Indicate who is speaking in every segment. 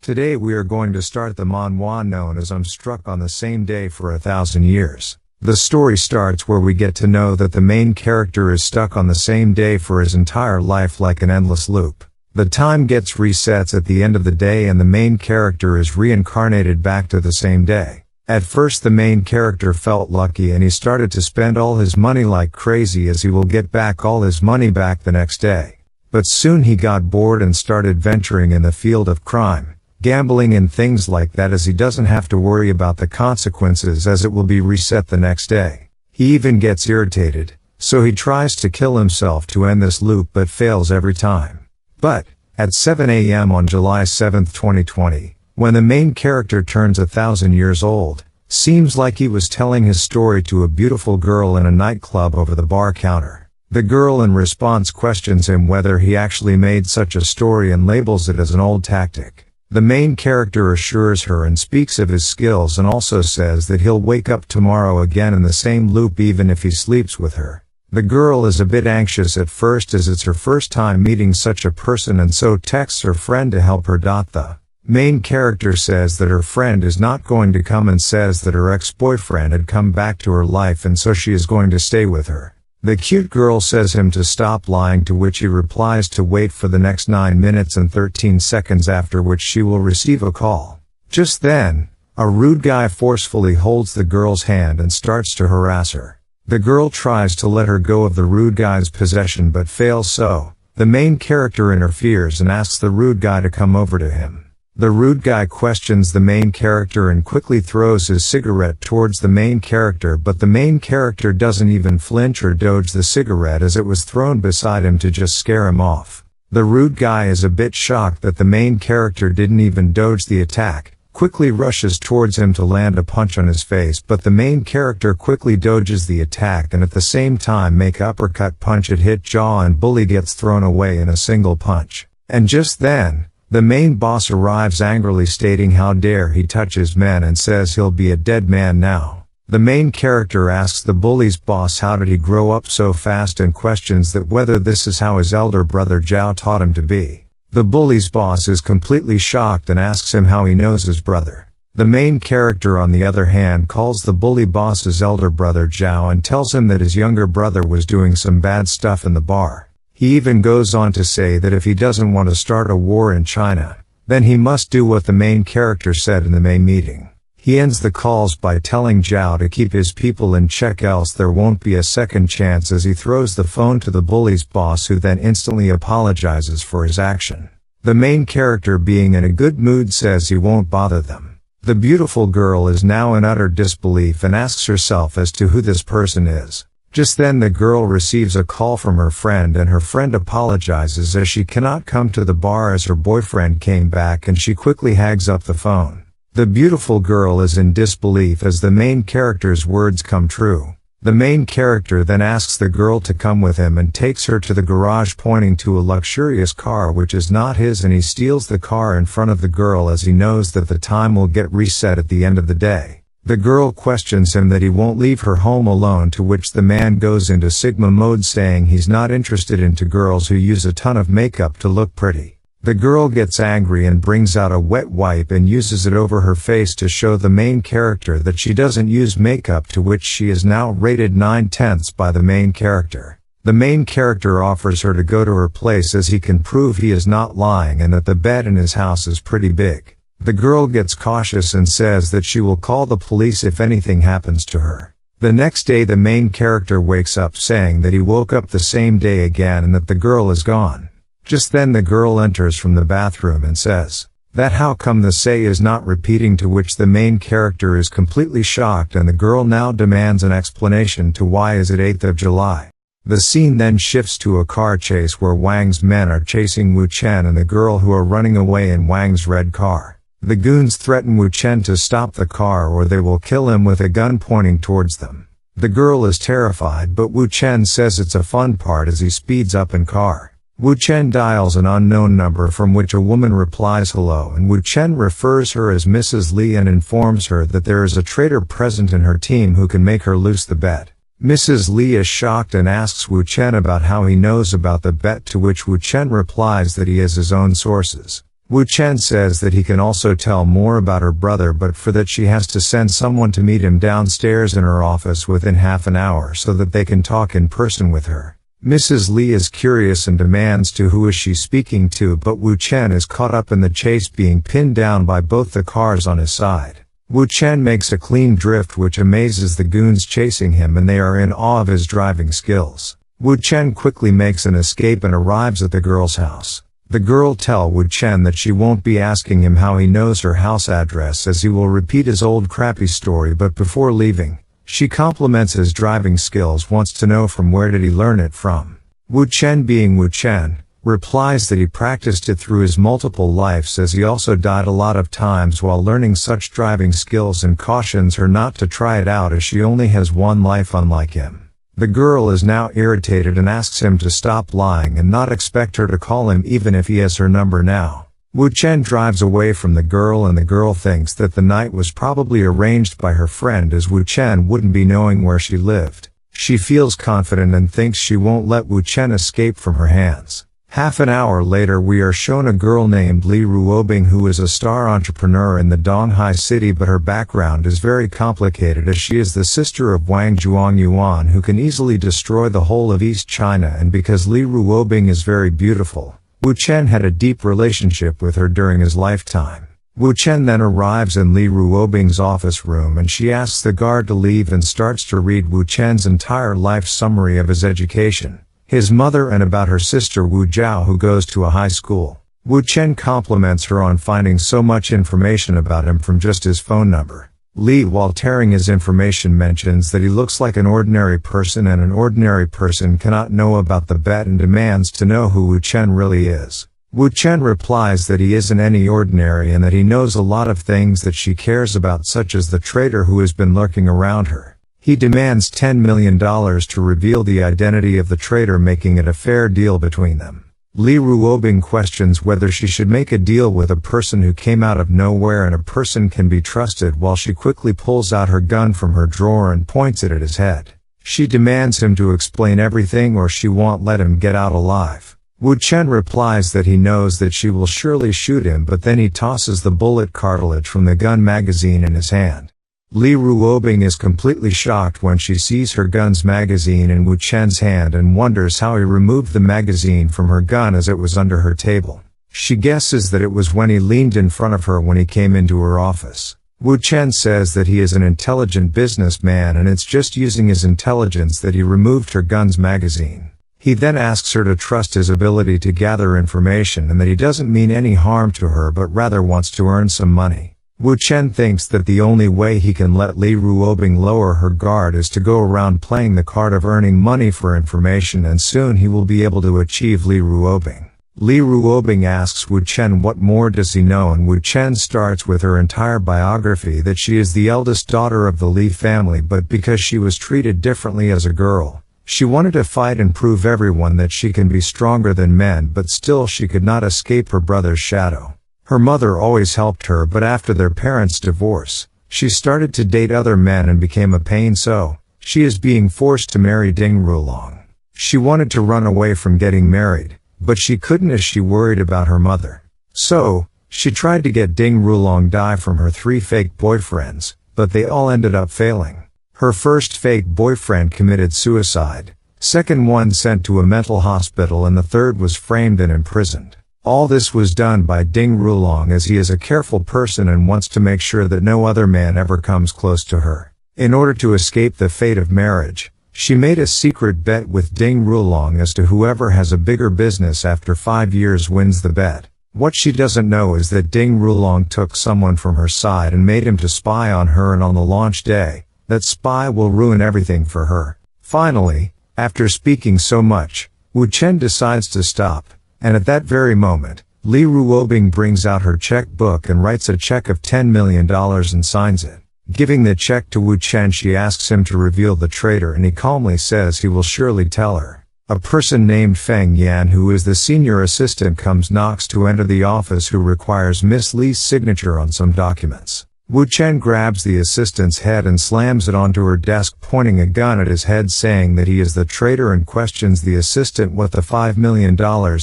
Speaker 1: Today we are going to start the manhwa known as I'm Struck on the Same Day for 1,000 Years. The story starts where we get to know that the main character is stuck on the same day for his entire life like an endless loop. The time gets resets at the end of the day and the main character is reincarnated back to the same day. At first the main character felt lucky and he started to spend all his money like crazy as he will get back all his money back the next day. But soon he got bored and started venturing in the field of crime, gambling and things like that, as he doesn't have to worry about the consequences as it will be reset the next day. He even gets irritated, so he tries to kill himself to end this loop but fails every time. But, at 7 a.m. on July 7, 2020, when the main character turns 1,000 years old, seems like he was telling his story to a beautiful girl in a nightclub over the bar counter. The girl in response questions him whether he actually made such a story and labels it as an old tactic. The main character assures her and speaks of his skills and also says that he'll wake up tomorrow again in the same loop even if he sleeps with her. The girl is a bit anxious at first as it's her first time meeting such a person and so texts her friend to help her. The main character says that her friend is not going to come and says that her ex-boyfriend had come back to her life and so she is going to stay with her. The cute girl says him to stop lying, to which he replies to wait for the next 9 minutes and 13 seconds, after which she will receive a call. Just then, a rude guy forcefully holds the girl's hand and starts to harass her. The girl tries to let her go of the rude guy's possession but fails, so the main character interferes and asks the rude guy to come over to him. The rude guy questions the main character and quickly throws his cigarette towards the main character, but the main character doesn't even flinch or dodge the cigarette as it was thrown beside him to just scare him off. The rude guy is a bit shocked that the main character didn't even dodge the attack, quickly rushes towards him to land a punch on his face, but the main character quickly dodges the attack and at the same time make uppercut punch at hit jaw and bully gets thrown away in a single punch. And just then, the main boss arrives angrily stating how dare he touch his men and says he'll be a dead man now. The main character asks the bully's boss how did he grow up so fast and questions that whether this is how his elder brother Zhao taught him to be. The bully's boss is completely shocked and asks him how he knows his brother. The main character on the other hand calls the bully boss's elder brother Zhao and tells him that his younger brother was doing some bad stuff in the bar. He even goes on to say that if he doesn't want to start a war in China, then he must do what the main character said in the main meeting. He ends the calls by telling Zhao to keep his people in check else there won't be a second chance, as he throws the phone to the bully's boss, who then instantly apologizes for his action. The main character, being in a good mood, says he won't bother them. The beautiful girl is now in utter disbelief and asks herself as to who this person is. Just then the girl receives a call from her friend and her friend apologizes as she cannot come to the bar as her boyfriend came back, and she quickly hangs up the phone. The beautiful girl is in disbelief as the main character's words come true. The main character then asks the girl to come with him and takes her to the garage, pointing to a luxurious car which is not his, and he steals the car in front of the girl as he knows that the time will get reset at the end of the day. The girl questions him that he won't leave her home alone, to which the man goes into Sigma mode saying he's not interested into girls who use a ton of makeup to look pretty. The girl gets angry and brings out a wet wipe and uses it over her face to show the main character that she doesn't use makeup, to which she is now rated 9/10 by the main character. The main character offers her to go to her place as he can prove he is not lying and that the bed in his house is pretty big. The girl gets cautious and says that she will call the police if anything happens to her. The next day the main character wakes up saying that he woke up the same day again and that the girl is gone. Just then the girl enters from the bathroom and says that how come the say is not repeating, to which the main character is completely shocked and the girl now demands an explanation to why is it 8th of July. The scene then shifts to a car chase where Wang's men are chasing Wu Chen and the girl, who are running away in Wang's red car. The goons threaten Wu Chen to stop the car or they will kill him with a gun pointing towards them. The girl is terrified, but Wu Chen says it's a fun part as he speeds up in car. Wu Chen dials an unknown number from which a woman replies hello, and Wu Chen refers her as Mrs. Li and informs her that there is a traitor present in her team who can make her lose the bet. Mrs. Li is shocked and asks Wu Chen about how he knows about the bet, to which Wu Chen replies that he has his own sources. Wu Chen says that he can also tell more about her brother, but for that she has to send someone to meet him downstairs in her office within half an hour so that they can talk in person with her. Mrs. Li is curious and demands to who is she speaking to, but Wu Chen is caught up in the chase, being pinned down by both the cars on his side. Wu Chen makes a clean drift which amazes the goons chasing him, and they are in awe of his driving skills. Wu Chen quickly makes an escape and arrives at the girl's house. The girl tells Wu Chen that she won't be asking him how he knows her house address, as he will repeat his old crappy story, but before leaving, she compliments his driving skills, wants to know from where did he learn it from. Wu Chen, being Wu Chen, replies that he practiced it through his multiple lives, as he also died a lot of times while learning such driving skills, and cautions her not to try it out as she only has one life unlike him. The girl is now irritated and asks him to stop lying and not expect her to call him even if he has her number now. Wu Chen drives away from the girl, and the girl thinks that the night was probably arranged by her friend, as Wu Chen wouldn't be knowing where she lived. She feels confident and thinks she won't let Wu Chen escape from her hands. Half an hour later, we are shown a girl named Li Ruobing, who is a star entrepreneur in the Donghai city, but her background is very complicated, as she is the sister of Wang Zhuangyuan, who can easily destroy the whole of East China, and because Li Ruobing is very beautiful, Wu Chen had a deep relationship with her during his lifetime. Wu Chen then arrives in Li Ruobing's office room, and she asks the guard to leave and starts to read Wu Chen's entire life summary of his education, his mother, and about her sister Wu Jiao, who goes to a high school. Wu Chen compliments her on finding so much information about him from just his phone number. Li, while tearing his information, mentions that he looks like an ordinary person, and an ordinary person cannot know about the bet, and demands to know who Wu Chen really is. Wu Chen replies that he isn't any ordinary, and that he knows a lot of things that she cares about, such as the traitor who has been lurking around her. He demands $10 million to reveal the identity of the traitor, making it a fair deal between them. Li Ruobing questions whether she should make a deal with a person who came out of nowhere and a person can be trusted, while she quickly pulls out her gun from her drawer and points it at his head. She demands him to explain everything or she won't let him get out alive. Wu Chen replies that he knows that she will surely shoot him, but then he tosses the bullet cartilage from the gun magazine in his hand. Li Ruobing is completely shocked when she sees her gun's magazine in Wu Chen's hand and wonders how he removed the magazine from her gun, as it was under her table. She guesses that it was when he leaned in front of her when he came into her office. Wu Chen says that he is an intelligent businessman, and it's just using his intelligence that he removed her gun's magazine. He then asks her to trust his ability to gather information, and that he doesn't mean any harm to her but rather wants to earn some money. Wu Chen thinks that the only way he can let Li Ruobing lower her guard is to go around playing the card of earning money for information, and soon he will be able to achieve Li Ruobing. Li Ruobing asks Wu Chen what more does he know, and Wu Chen starts with her entire biography, that she is the eldest daughter of the Li family, but because she was treated differently as a girl, she wanted to fight and prove everyone that she can be stronger than men, but still she could not escape her brother's shadow. Her mother always helped her, but after their parents' divorce, she started to date other men and became a pain, so she is being forced to marry Ding Rulong. She wanted to run away from getting married, but she couldn't as she worried about her mother. So, she tried to get Ding Rulong die from her 3 fake boyfriends, but they all ended up failing. Her first fake boyfriend committed suicide, second one sent to a mental hospital, and the third was framed and imprisoned. All this was done by Ding Rulong, as he is a careful person and wants to make sure that no other man ever comes close to her. In order to escape the fate of marriage, she made a secret bet with Ding Rulong as to whoever has a bigger business after 5 years wins the bet. What she doesn't know is that Ding Rulong took someone from her side and made him to spy on her, and on the launch day, that spy will ruin everything for her. Finally, after speaking so much, Wu Chen decides to stop. And at that very moment, Li Ruobing brings out her checkbook and writes a check of $10 million and signs it. Giving the check to Wu Chen, she asks him to reveal the traitor, and he calmly says he will surely tell her. A person named Feng Yan, who is the senior assistant, knocks to enter the office, who requires Miss Li's signature on some documents. Wu Chen grabs the assistant's head and slams it onto her desk, pointing a gun at his head, saying that he is the traitor, and questions the assistant what the $5 million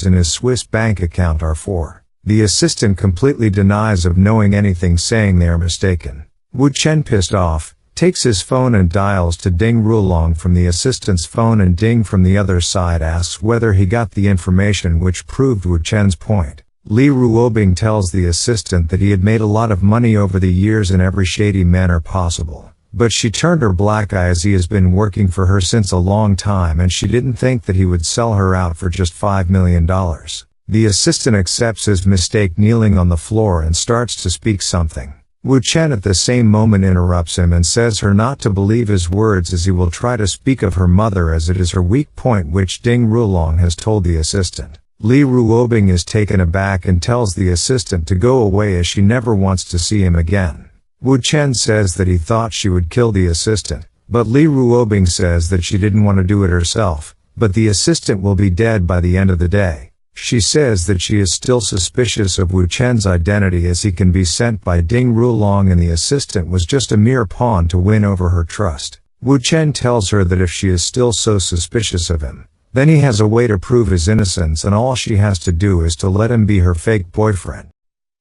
Speaker 1: in his Swiss bank account are for. The assistant completely denies of knowing anything, saying they are mistaken. Wu Chen, pissed off, takes his phone and dials to Ding Ruolong from the assistant's phone, and Ding from the other side asks whether he got the information which proved Wu Chen's point. Li Ruobing tells the assistant that he had made a lot of money over the years in every shady manner possible. But she turned her black eye as he has been working for her since a long time, and she didn't think that he would sell her out for just $5 million. The assistant accepts his mistake, kneeling on the floor, and starts to speak something. Wu Chen at the same moment interrupts him and says her not to believe his words, as he will try to speak of her mother, as it is her weak point, which Ding Ruolong has told the assistant. Li Ruobing is taken aback and tells the assistant to go away, as she never wants to see him again. Wu Chen says that he thought she would kill the assistant, but Li Ruobing says that she didn't want to do it herself, but the assistant will be dead by the end of the day. She says that she is still suspicious of Wu Chen's identity, as he can be sent by Ding Ruolong, and the assistant was just a mere pawn to win over her trust. Wu Chen tells her that if she is still so suspicious of him, then he has a way to prove his innocence, and all she has to do is to let him be her fake boyfriend.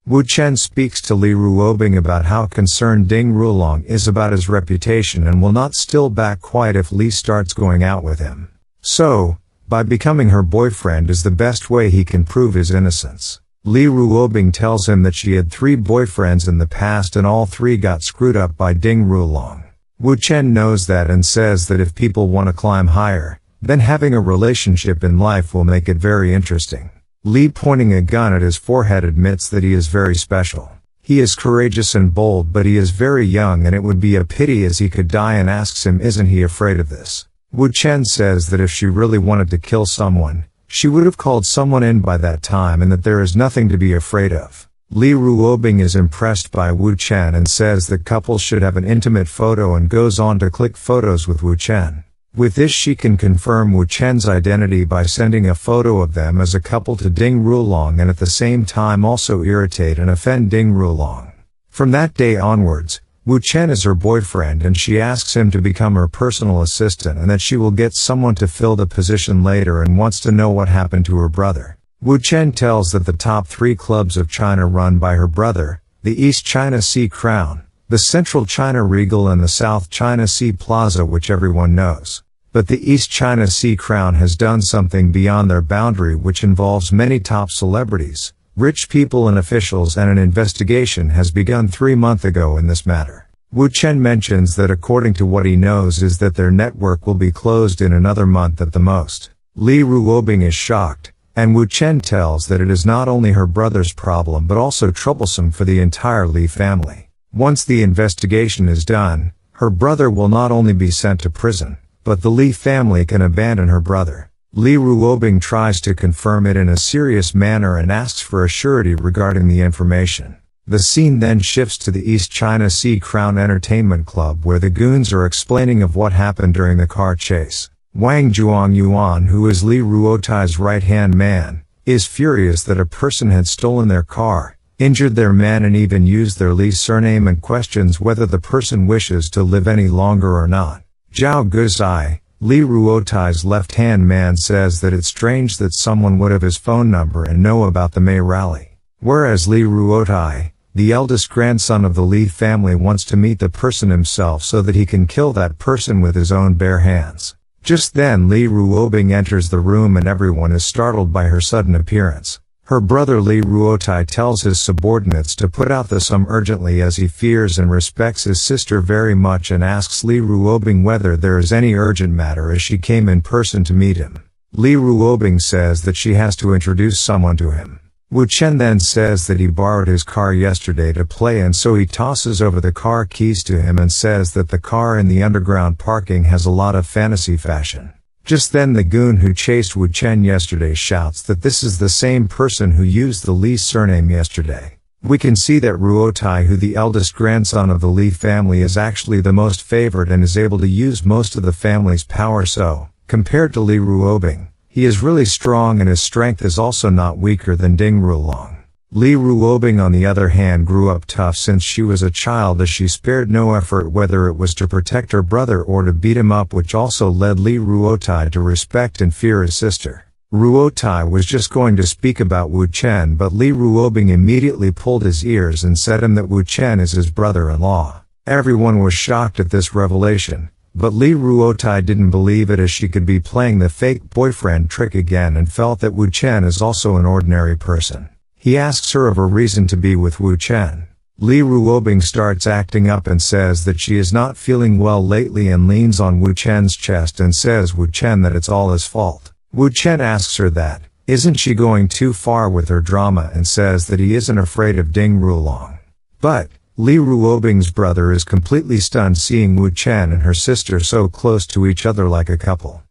Speaker 1: Wu Chen speaks to Li Ruobing about how concerned Ding Ruolong is about his reputation, and will not still back quiet if Li starts going out with him. So, by becoming her boyfriend is the best way he can prove his innocence. Li Ruobing tells him that she had 3 boyfriends in the past, and all 3 got screwed up by Ding Ruolong. Wu Chen knows that and says that if people want to climb higher, then having a relationship in life will make it very interesting. Li, pointing a gun at his forehead, admits that he is very special. He is courageous and bold, but he is very young, and it would be a pity as he could die, and asks him, isn't he afraid of this? Wu Chen says that if she really wanted to kill someone, she would have called someone in by that time, and that there is nothing to be afraid of. Li Ruobing is impressed by Wu Chen and says that couples should have an intimate photo, and goes on to click photos with Wu Chen. With this, she can confirm Wu Chen's identity by sending a photo of them as a couple to Ding Ruolong, and at the same time also irritate and offend Ding Ruolong. From that day onwards, Wu Chen is her boyfriend, and she asks him to become her personal assistant, and that she will get someone to fill the position later, and wants to know what happened to her brother. Wu Chen tells that the top 3 clubs of China run by her brother, the East China Sea Crown, the Central China Regal, and the South China Sea Plaza, which everyone knows. But the East China Sea Crown has done something beyond their boundary, which involves many top celebrities, rich people and officials, and an investigation has begun 3 months ago in this matter. Wu Chen mentions that according to what he knows is that their network will be closed in another month at the most. Li Ruobing is shocked, and Wu Chen tells that it is not only her brother's problem but also troublesome for the entire Li family. Once the investigation is done, her brother will not only be sent to prison, but the Li family can abandon her brother. Li Ruobing tries to confirm it in a serious manner and asks for a surety regarding the information. The scene then shifts to the East China Sea Crown Entertainment Club, where the goons are explaining of what happened during the car chase. Wang Zhuangyuan, who is Li Ruotai's right-hand man, is furious that a person had stolen their car, injured their man, and even used their Li surname, and questions whether the person wishes to live any longer or not. Zhao Guzai, Li Ruotai's left-hand man, says that it's strange that someone would have his phone number and know about the May rally. Whereas Li Ruotai, the eldest grandson of the Li family, wants to meet the person himself so that he can kill that person with his own bare hands. Just then Li Ruobing enters the room, and everyone is startled by her sudden appearance. Her brother Li Ruotai tells his subordinates to put out the sum urgently, as he fears and respects his sister very much, and asks Li Ruobing whether there is any urgent matter, as she came in person to meet him. Li Ruobing says that she has to introduce someone to him. Wu Chen then says that he borrowed his car yesterday to play, and so he tosses over the car keys to him and says that the car in the underground parking has a lot of fantasy fashion. Just then the goon who chased Wu Chen yesterday shouts that this is the same person who used the Li surname yesterday. We can see that Ruotai, who the eldest grandson of the Li family, is actually the most favored and is able to use most of the family's power, so, compared to Li Ruobing, he is really strong, and his strength is also not weaker than Ding Ruolong. Li Ruobing, on the other hand, grew up tough since she was a child, as she spared no effort whether it was to protect her brother or to beat him up, which also led Li Ruotai to respect and fear his sister. Ruotai was just going to speak about Wu Chen, but Li Ruobing immediately pulled his ears and said him that Wu Chen is his brother-in-law. Everyone was shocked at this revelation, but Li Ruotai didn't believe it, as she could be playing the fake boyfriend trick again and felt that Wu Chen is also an ordinary person. He asks her of a reason to be with Wu Chen. Li Ruobing starts acting up and says that she is not feeling well lately and leans on Wu Chen's chest and says Wu Chen that it's all his fault. Wu Chen asks her that, isn't she going too far with her drama, and says that he isn't afraid of Ding Rulong. But Li Ruobing's brother is completely stunned seeing Wu Chen and her sister so close to each other like a couple.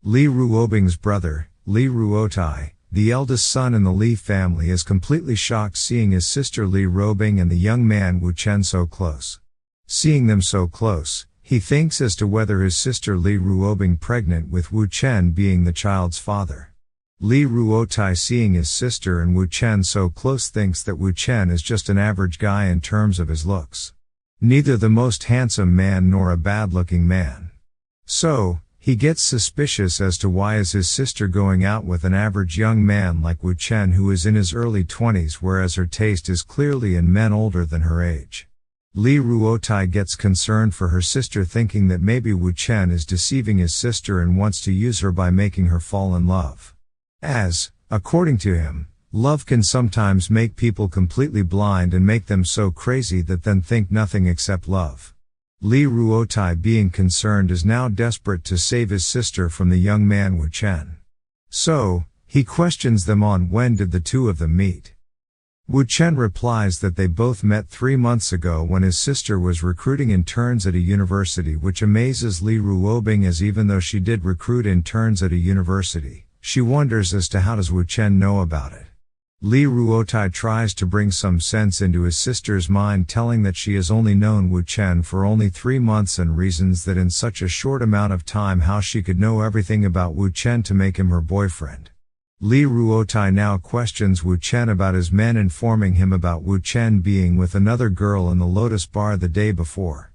Speaker 1: Li Ruobing's brother, Li Ruotai, the eldest son in the Li family, is completely shocked seeing his sister Li Ruobing and the young man Wu Chen so close. Seeing them so close, he thinks as to whether his sister Li Ruobing pregnant with Wu Chen being the child's father. Li Ruotai, seeing his sister and Wu Chen so close, thinks that Wu Chen is just an average guy in terms of his looks. Neither the most handsome man nor a bad-looking man. So, he gets suspicious as to why is his sister going out with an average young man like Wu Chen, who is in his early 20s, whereas her taste is clearly in men older than her age. Li Ruotai gets concerned for her sister, thinking that maybe Wu Chen is deceiving his sister and wants to use her by making her fall in love. As, according to him, love can sometimes make people completely blind and make them so crazy that then think nothing except love. Li Ruotai, being concerned, is now desperate to save his sister from the young man Wu Chen. So, he questions them on when did the two of them meet. Wu Chen replies that they both met 3 months ago when his sister was recruiting interns at a university, which amazes Li Ruobing, as even though she did recruit interns at a university, she wonders as to how does Wu Chen know about it. Li Ruotai tries to bring some sense into his sister's mind, telling that she has only known Wu Chen for only 3 months and reasons that in such a short amount of time how she could know everything about Wu Chen to make him her boyfriend. Li Ruotai now questions Wu Chen about his men, informing him about Wu Chen being with another girl in the Lotus Bar the day before.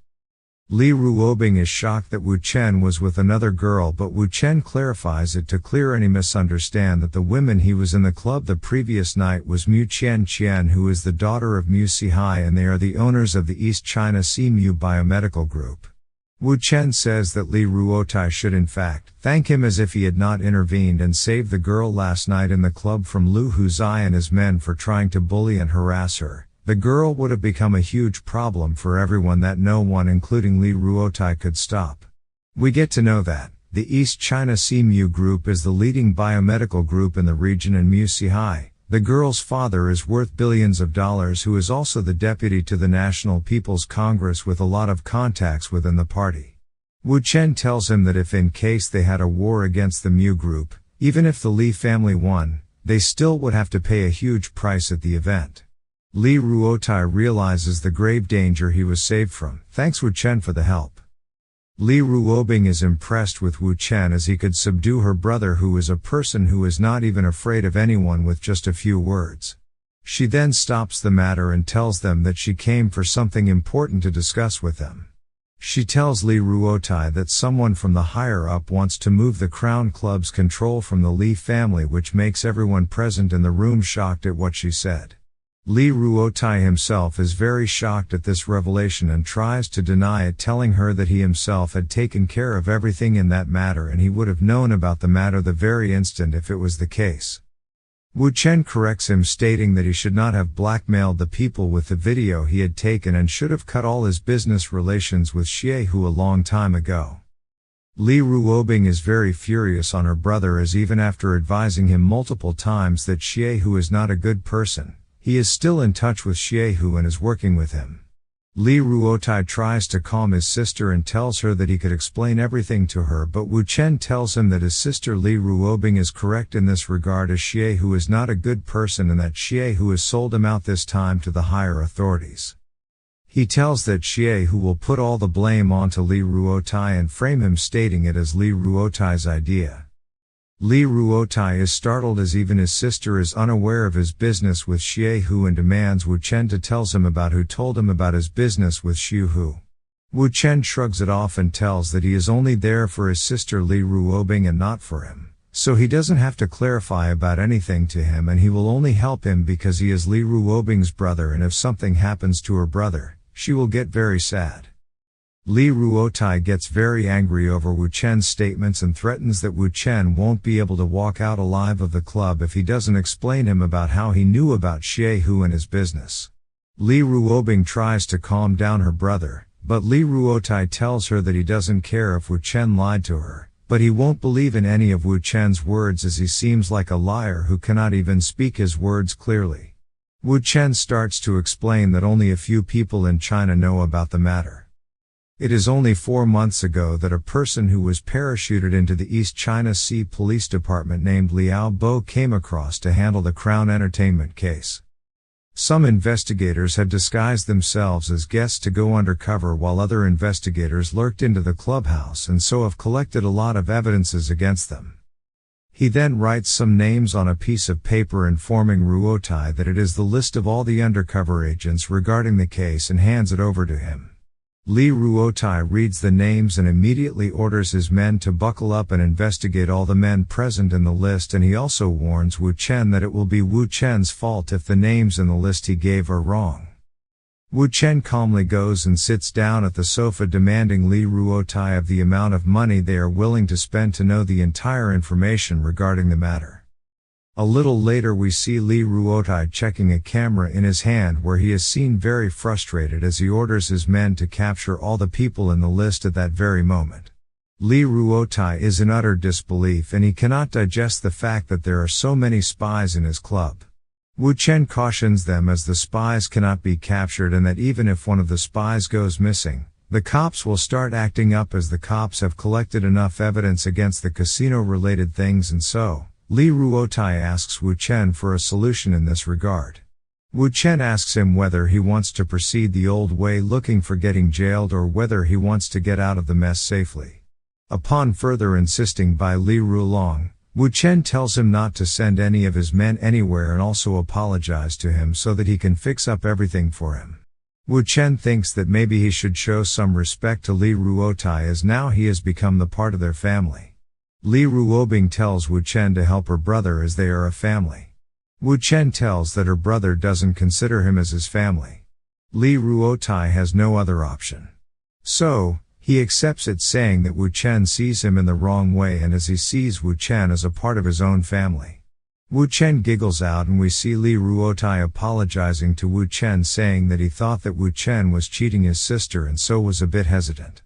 Speaker 1: Li Ruobing is shocked that Wu Chen was with another girl, but Wu Chen clarifies it to clear any misunderstand that the women he was in the club the previous night was Mu Qian, who is the daughter of Mu Sihai, and they are the owners of the East China Sea Mu Biomedical Group. Wu Chen says that Li Ruotai should in fact thank him, as if he had not intervened and saved the girl last night in the club from Lu Huzai and his men for trying to bully and harass her. The girl would have become a huge problem for everyone that no one, including Li Ruotai, could stop. We get to know that the East China Sea Mu Group is the leading biomedical group in the region, and Mu Sihai, the girl's father, is worth billions of dollars, who is also the deputy to the National People's Congress with a lot of contacts within the party. Wu Chen tells him that if in case they had a war against the Mu Group, even if the Li family won, they still would have to pay a huge price at the event. Li Ruotai realizes the grave danger he was saved from, thanks Wu Chen for the help. Li Ruobing is impressed with Wu Chen, as he could subdue her brother, who is a person who is not even afraid of anyone, with just a few words. She then stops the matter and tells them that she came for something important to discuss with them. She tells Li Ruotai that someone from the higher up wants to move the Crown Club's control from the Li family, which makes everyone present in the room shocked at what she said. Li Ruotai himself is very shocked at this revelation and tries to deny it, telling her that he himself had taken care of everything in that matter and he would have known about the matter the very instant if it was the case. Wu Chen corrects him, stating that he should not have blackmailed the people with the video he had taken and should have cut all his business relations with Xiehu a long time ago. Li Ruobing is very furious on her brother, as even after advising him multiple times that Xiehu is not a good person, he is still in touch with Xiehu and is working with him. Li Ruotai tries to calm his sister and tells her that he could explain everything to her, but Wu Chen tells him that his sister Li Ruobing is correct in this regard, as Xiehu is not a good person and that Xiehu has sold him out this time to the higher authorities. He tells that Xiehu will put all the blame onto Li Ruotai and frame him, stating it as Li Ruotai's idea. Li Ruotai is startled, as even his sister is unaware of his business with Xiehu and demands Wu Chen to tell him about who told him about his business with Xiehu. Wu Chen shrugs it off and tells that he is only there for his sister Li Ruobing and not for him. so he doesn't have to clarify about anything to him, and he will only help him because he is Li Ruobing's brother, and if something happens to her brother, she will get very sad. Li Ruotai gets very angry over Wu Chen's statements and threatens that Wu Chen won't be able to walk out alive of the club if he doesn't explain him about how he knew about Xie Hu and his business. Li Ruobing tries to calm down her brother, but Li Ruotai tells her that he doesn't care if Wu Chen lied to her, but he won't believe in any of Wu Chen's words as he seems like a liar who cannot even speak his words clearly. Wu Chen starts to explain that only a few people in China know about the matter. It is only 4 months ago that a person who was parachuted into the East China Sea Police Department named Liao Bo came across to handle the Crown Entertainment case. Some investigators had disguised themselves as guests to go undercover while other investigators lurked into the clubhouse and so have collected a lot of evidences against them. He then writes some names on a piece of paper informing Ruotai that it is the list of all the undercover agents regarding the case and hands it over to him. Li Ruotai reads the names and immediately orders his men to buckle up and investigate all the men present in the list, and he also warns Wu Chen that it will be Wu Chen's fault if the names in the list he gave are wrong. Wu Chen calmly goes and sits down at the sofa demanding Li Ruotai of the amount of money they are willing to spend to know the entire information regarding the matter. A little later we see Li Ruotai checking a camera in his hand where he is seen very frustrated as he orders his men to capture all the people in the list at that very moment. Li Ruotai is in utter disbelief and he cannot digest the fact that there are so many spies in his club. Wu Chen cautions them as the spies cannot be captured and that even if one of the spies goes missing, the cops will start acting up as the cops have collected enough evidence against the casino-related things, and so Li Ruotai asks Wu Chen for a solution in this regard. Wu Chen asks him whether he wants to proceed the old way looking for getting jailed or whether he wants to get out of the mess safely. Upon further insisting by Li Rulong, Wu Chen tells him not to send any of his men anywhere and also apologize to him so that he can fix up everything for him. Wu Chen thinks that maybe he should show some respect to Li Ruotai as now he has become the part of their family. Li Ruobing tells Wu Chen to help her brother as they are a family. Wu Chen tells that her brother doesn't consider him as his family. Li Ruotai has no other option. So, he accepts it, saying that Wu Chen sees him in the wrong way and as he sees Wu Chen as a part of his own family. Wu Chen giggles out and we see Li Ruotai apologizing to Wu Chen, saying that he thought that Wu Chen was cheating his sister and so was a bit hesitant.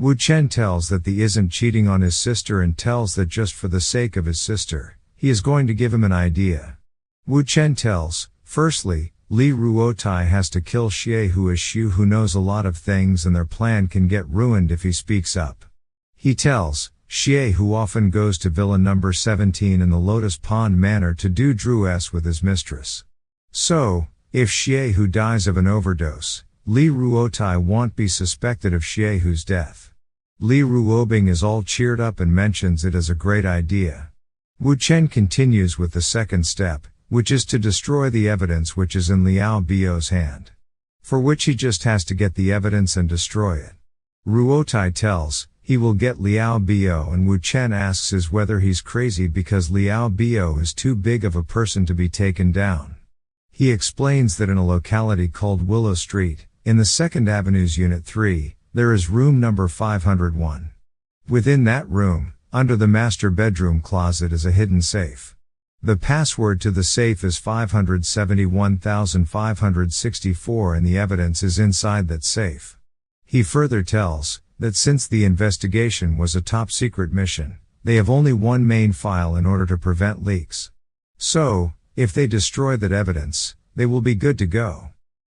Speaker 1: Wu Chen tells that he isn't cheating on his sister and tells that just for the sake of his sister, he is going to give him an idea. Wu Chen tells, firstly, Li Ruotai has to kill Xie Hu as Xu who knows a lot of things and their plan can get ruined if he speaks up. He tells, Xie Hu often goes to villa number 17 in the Lotus Pond Manor to do Dru's with his mistress. So, if Xie Hu dies of an overdose, Li Ruotai won't be suspected of Xie Hu's death. Li Ruobing is all cheered up and mentions it as a great idea. Wu Chen continues with the second step, which is to destroy the evidence which is in Liao Bio's hand. For which he just has to get the evidence and destroy it. Ruotai tells, he will get Liao Bio, and Wu Chen asks is whether he's crazy because Liao Bio is too big of a person to be taken down. He explains that in a locality called Willow Street, in the 2nd Avenue's Unit 3, there is room number 501. Within that room, under the master bedroom closet is a hidden safe. The password to the safe is 571,564 and the evidence is inside that safe. He further tells, that since the investigation was a top secret mission, they have only one main file in order to prevent leaks. So, if they destroy that evidence, they will be good to go.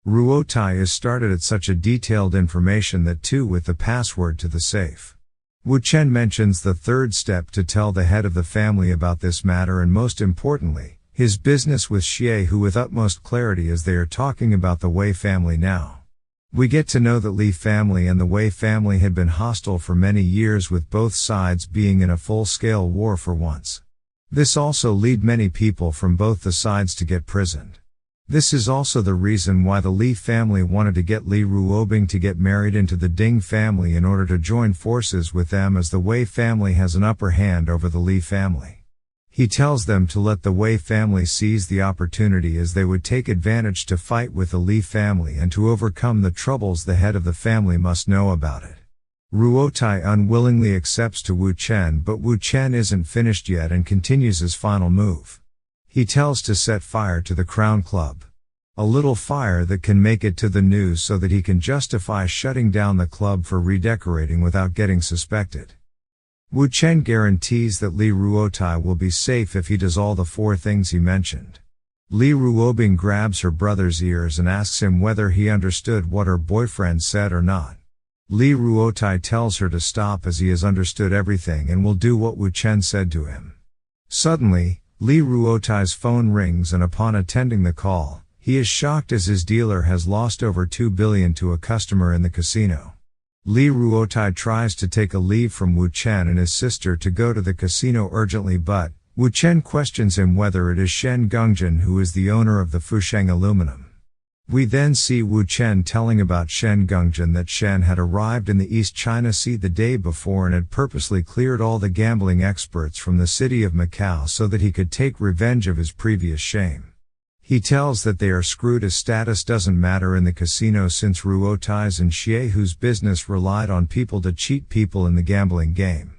Speaker 1: Ruotai is started at such a detailed information that too with the password to the safe. Wu Chen mentions the third step to tell the head of the family about this matter and most importantly, his business with Xie Hu with utmost clarity as they are talking about the Wei family now. We get to know that Li family and the Wei family had been hostile for many years with both sides being in a full-scale war for once. This also lead many people from both the sides to get prisoned. This is also the reason why the Li family wanted to get Li Ruobing to get married into the Ding family in order to join forces with them as the Wei family has an upper hand over the Li family. He tells them to let the Wei family seize the opportunity, as they would take advantage to fight with the Li family and to overcome the troubles the head of the family must know about it. Ruotai unwillingly accepts to Wu Chen, but Wu Chen isn't finished yet and continues his final move. He tells to set fire to the Crown Club. A little fire that can make it to the news so that he can justify shutting down the club for redecorating without getting suspected. Wu Chen guarantees that Li Ruotai will be safe if he does all the 4 things he mentioned. Li Ruobing grabs her brother's ears and asks him whether he understood what her boyfriend said or not. Li Ruotai tells her to stop, as he has understood everything and will do what Wu Chen said to him. Suddenly, Li Ruotai's phone rings, and upon attending the call, he is shocked as his dealer has lost over 2 billion to a customer in the casino. Li Ruotai tries to take a leave from Wu Chen and his sister to go to the casino urgently, but Wu Chen questions him whether it is Shen Gongjin who is the owner of the Fusheng Aluminum. We then see Wu Chen telling about Shen Gongjin that Shen had arrived in the East China Sea the day before and had purposely cleared all the gambling experts from the city of Macau so that he could take revenge of his previous shame. He tells that they are screwed, as status doesn't matter in the casino since Ruotai's and Xie, whose business relied on people to cheat people in the gambling game.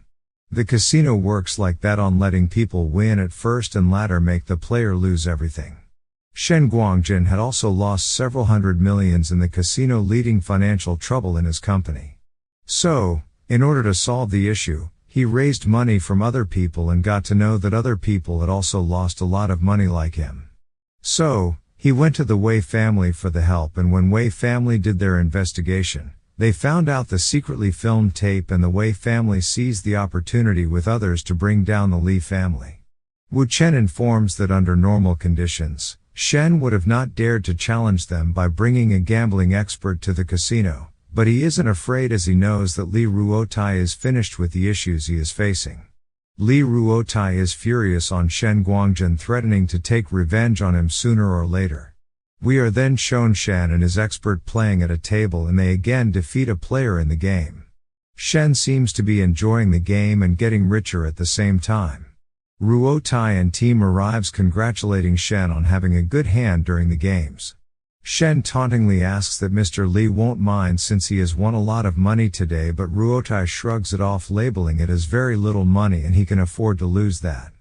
Speaker 1: The casino works like that, on letting people win at first and latter make the player lose everything. Shen Guangjin had also lost several hundred millions in the casino, leading financial trouble in his company. So, in order to solve the issue, he raised money from other people and got to know that other people had also lost a lot of money like him. So, he went to the Wei family for the help, and when Wei family did their investigation, they found out the secretly filmed tape, and the Wei family seized the opportunity with others to bring down the Li family. Wu Chen informs that under normal conditions, Shen would have not dared to challenge them by bringing a gambling expert to the casino, but he isn't afraid, as he knows that Li Ruotai is finished with the issues he is facing. Li Ruotai is furious on Shen Guangjin, threatening to take revenge on him sooner or later. We are then shown Shen and his expert playing at a table, and they again defeat a player in the game. Shen seems to be enjoying the game and getting richer at the same time. Ruotai and team arrives congratulating Shen on having a good hand during the games. Shen tauntingly asks that Mr. Li won't mind since he has won a lot of money today, but Ruotai shrugs it off, labeling it as very little money and he can afford to lose that.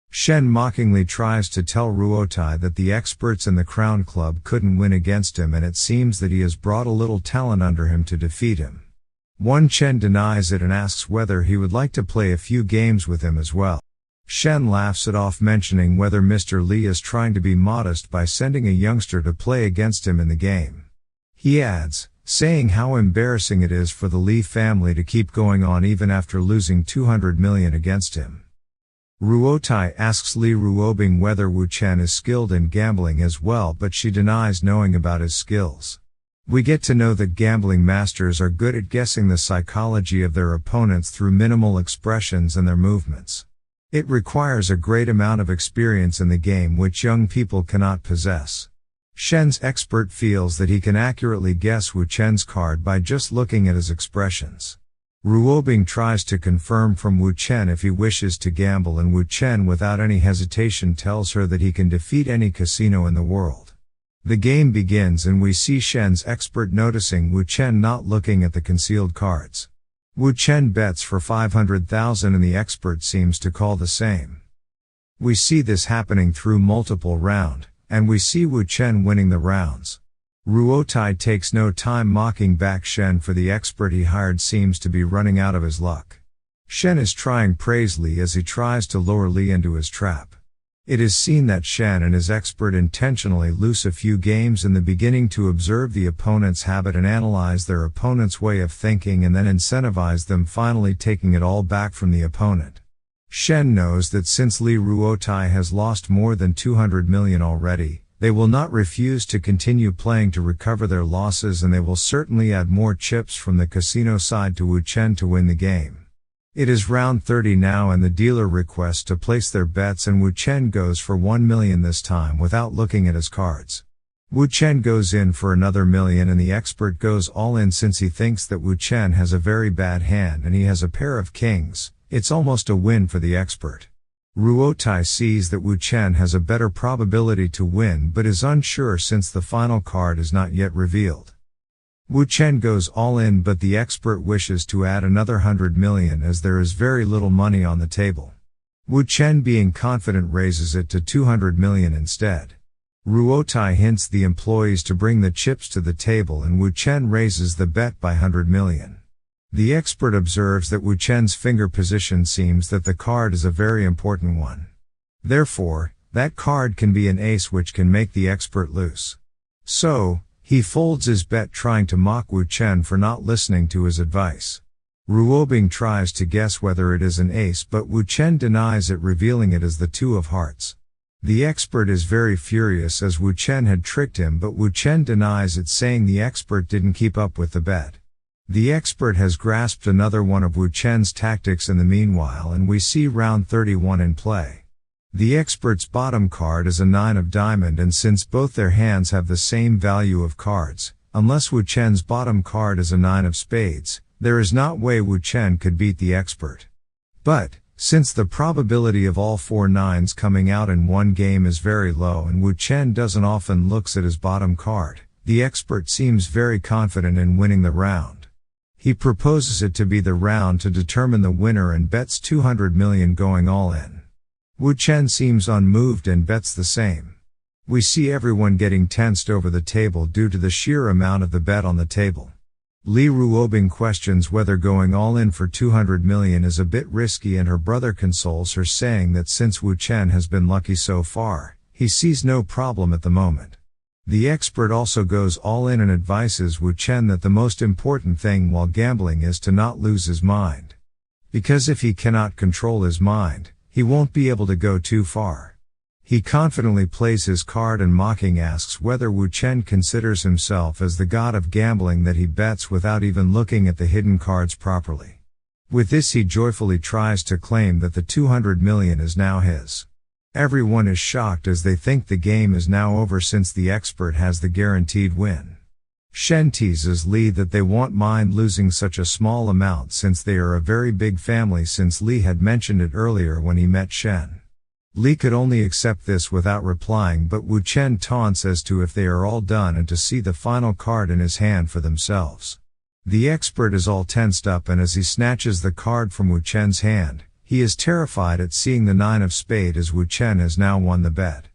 Speaker 1: Shen mockingly tries to tell Ruotai that the experts in the Crown Club couldn't win against him, and it seems that he has brought a little talent under him to defeat him. Chen denies it and asks whether he would like to play a few games with him as well. Shen laughs it off, mentioning whether Mr. Li is trying to be modest by sending a youngster to play against him in the game. He adds, saying how embarrassing it is for the Li family to keep going on even after losing 200 million against him. Ruotai asks Li Ruobing whether Wu Chen is skilled in gambling as well, but she denies knowing about his skills. We get to know that gambling masters are good at guessing the psychology of their opponents through minimal expressions and their movements. It requires a great amount of experience in the game which young people cannot possess. Shen's expert feels that he can accurately guess Wu Chen's card by just looking at his expressions. Ruobing tries to confirm from Wu Chen if he wishes to gamble, and Wu Chen without any hesitation tells her that he can defeat any casino in the world. The game begins and we see Shen's expert noticing Wu Chen not looking at the concealed cards. Wu Chen bets for 500,000 and the expert seems to call the same. We see this happening through multiple rounds, and we see Wu Chen winning the rounds. Ruotai takes no time mocking back Shen, for the expert he hired seems to be running out of his luck. Shen is trying praise Li as he tries to lure Li into his trap. It is seen that Shen and his expert intentionally lose a few games in the beginning to observe the opponent's habit and analyze their opponent's way of thinking, and then incentivize them, finally taking it all back from the opponent. Shen knows that since Li Ruotai has lost more than 200 million already, they will not refuse to continue playing to recover their losses, and they will certainly add more chips from the casino side to Wu Chen to win the game. It is round 30 now, and the dealer requests to place their bets, and Wu Chen goes for 1 million this time without looking at his cards. Wu Chen goes in for another million, and the expert goes all in since he thinks that Wu Chen has a very bad hand and he has a pair of kings. It's almost a win for the expert. Ruotai sees that Wu Chen has a better probability to win but is unsure since the final card is not yet revealed. Wu Chen goes all in but the expert wishes to add another 100 million as there is very little money on the table. Wu Chen being confident raises it to 200 million instead. Ruotai hints the employees to bring the chips to the table and Wu Chen raises the bet by 100 million. The expert observes that Wu Chen's finger position seems that the card is a very important one. Therefore, that card can be an ace which can make the expert lose. So, he folds his bet trying to mock Wu Chen for not listening to his advice. Ruobing tries to guess whether it is an ace but Wu Chen denies it, revealing it as the two of hearts. The expert is very furious as Wu Chen had tricked him but Wu Chen denies it, saying the expert didn't keep up with the bet. The expert has grasped another one of Wu Chen's tactics in the meanwhile and we see round 31 in play. The expert's bottom card is a 9 of diamond and since both their hands have the same value of cards, unless Wu Chen's bottom card is a 9 of spades, there is not way Wu Chen could beat the expert. But, since the probability of all 4 nines coming out in one game is very low and Wu Chen doesn't often looks at his bottom card, the expert seems very confident in winning the round. He proposes it to be the round to determine the winner and bets 200 million going all in. Wu Chen seems unmoved and bets the same. We see everyone getting tensed over the table due to the sheer amount of the bet on the table. Li Ruobing questions whether going all in for 200 million is a bit risky and her brother consoles her, saying that since Wu Chen has been lucky so far, he sees no problem at the moment. The expert also goes all in and advises Wu Chen that the most important thing while gambling is to not lose his mind. Because if he cannot control his mind, he won't be able to go too far. He confidently plays his card and mocking asks whether Wu Chen considers himself as the god of gambling that he bets without even looking at the hidden cards properly. With this he joyfully tries to claim that the 200 million is now his. Everyone is shocked as they think the game is now over since the expert has the guaranteed win. Shen teases Li that they won't mind losing such a small amount since they are a very big family, since Li had mentioned it earlier when he met Shen. Li could only accept this without replying but Wu Chen taunts as to if they are all done and to see the final card in his hand for themselves. The expert is all tensed up and as he snatches the card from Wu Chen's hand, he is terrified at seeing the 9 of spade as Wu Chen has now won the bet.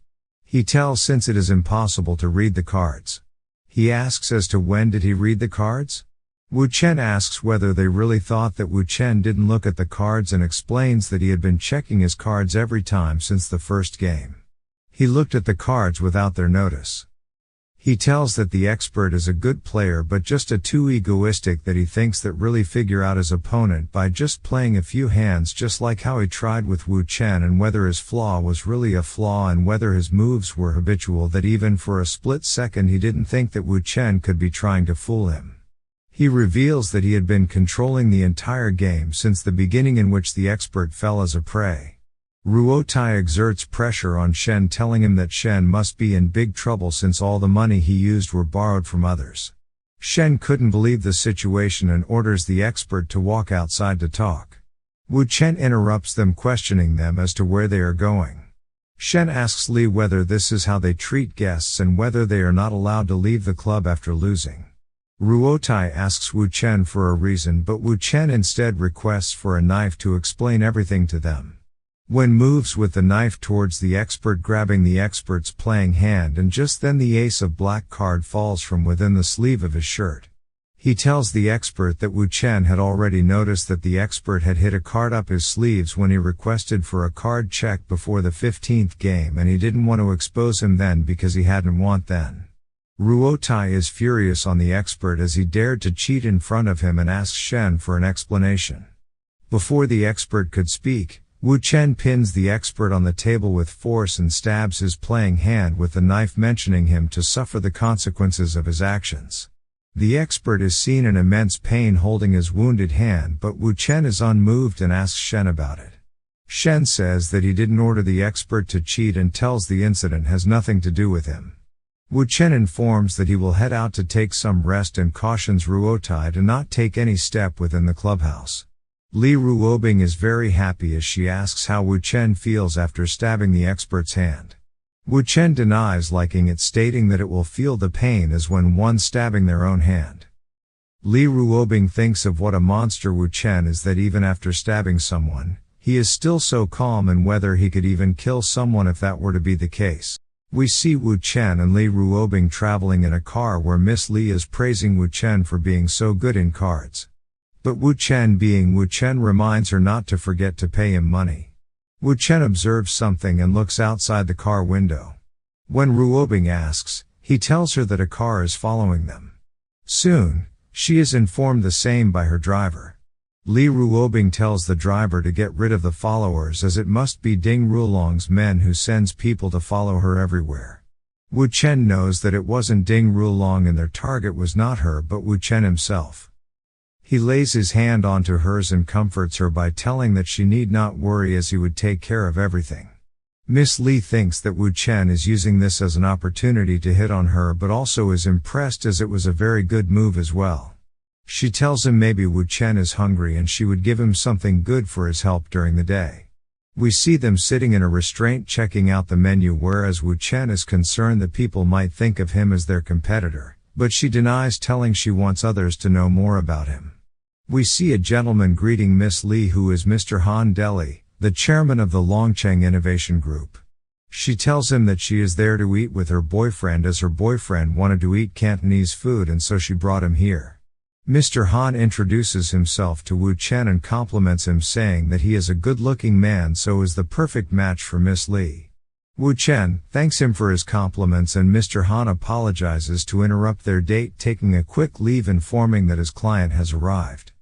Speaker 1: He tells since it is impossible to read the cards. He asks as to when did he read the cards? Wu Chen asks whether they really thought that Wu Chen didn't look at the cards and explains that he had been checking his cards every time since the first game. He looked at the cards without their notice. He tells that the expert is a good player but just too egoistic, that he thinks that really figure out his opponent by just playing a few hands, just like how he tried with Wu Chen, and whether his flaw was really a flaw and whether his moves were habitual, that even for a split second he didn't think that Wu Chen could be trying to fool him. He reveals that he had been controlling the entire game since the beginning, in which the expert fell as a prey. Ruotai exerts pressure on Shen, telling him that Shen must be in big trouble since all the money he used were borrowed from others. Shen couldn't believe the situation and orders the expert to walk outside to talk. Wu Chen interrupts them, questioning them as to where they are going. Shen asks Li whether this is how they treat guests and whether they are not allowed to leave the club after losing. Ruotai asks Wu Chen for a reason but Wu Chen instead requests for a knife to explain everything to them. Wen moves with the knife towards the expert, grabbing the expert's playing hand, and just then the ace of black card falls from within the sleeve of his shirt. He tells the expert that Wu Chen had already noticed that the expert had hid a card up his sleeves when he requested for a card check before the 15th game, and he didn't want to expose him then because he hadn't won then. Ruotai is furious on the expert as he dared to cheat in front of him and asks Shen for an explanation. Before the expert could speak, Wu Chen pins the expert on the table with force and stabs his playing hand with the knife, mentioning him to suffer the consequences of his actions. The expert is seen in immense pain holding his wounded hand, but Wu Chen is unmoved and asks Shen about it. Shen says that he didn't order the expert to cheat and tells the incident has nothing to do with him. Wu Chen informs that he will head out to take some rest and cautions Ruotai to not take any step within the clubhouse. Li Ruobing is very happy as she asks how Wu Chen feels after stabbing the expert's hand. Wu Chen denies liking it, stating that it will feel the pain as when one stabbing their own hand. Li Ruobing thinks of what a monster Wu Chen is, that even after stabbing someone, he is still so calm, and whether he could even kill someone if that were to be the case. We see Wu Chen and Li Ruobing traveling in a car where Miss Li is praising Wu Chen for being so good in cards. But Wu Chen, being Wu Chen, reminds her not to forget to pay him money. Wu Chen observes something and looks outside the car window. When Ruobing asks, he tells her that a car is following them. Soon, she is informed the same by her driver. Li Ruobing tells the driver to get rid of the followers, as it must be Ding Rulong's men who sends people to follow her everywhere. Wu Chen knows that it wasn't Ding Rulong and their target was not her but Wu Chen himself. He lays his hand onto hers and comforts her by telling that she need not worry, as he would take care of everything. Miss Li thinks that Wu Chen is using this as an opportunity to hit on her, but also is impressed as it was a very good move as well. She tells him maybe Wu Chen is hungry and she would give him something good for his help during the day. We see them sitting in a restaurant checking out the menu, whereas Wu Chen is concerned that people might think of him as their competitor, but she denies, telling she wants others to know more about him. We see a gentleman greeting Miss Li, who is Mr. Han Deli, the chairman of the Longcheng Innovation Group. She tells him that she is there to eat with her boyfriend, as her boyfriend wanted to eat Cantonese food and so she brought him here. Mr. Han introduces himself to Wu Chen and compliments him, saying that he is a good-looking man, so is the perfect match for Miss Li. Wu Chen thanks him for his compliments, and Mr. Han apologizes to interrupt their date, taking a quick leave, informing that his client has arrived.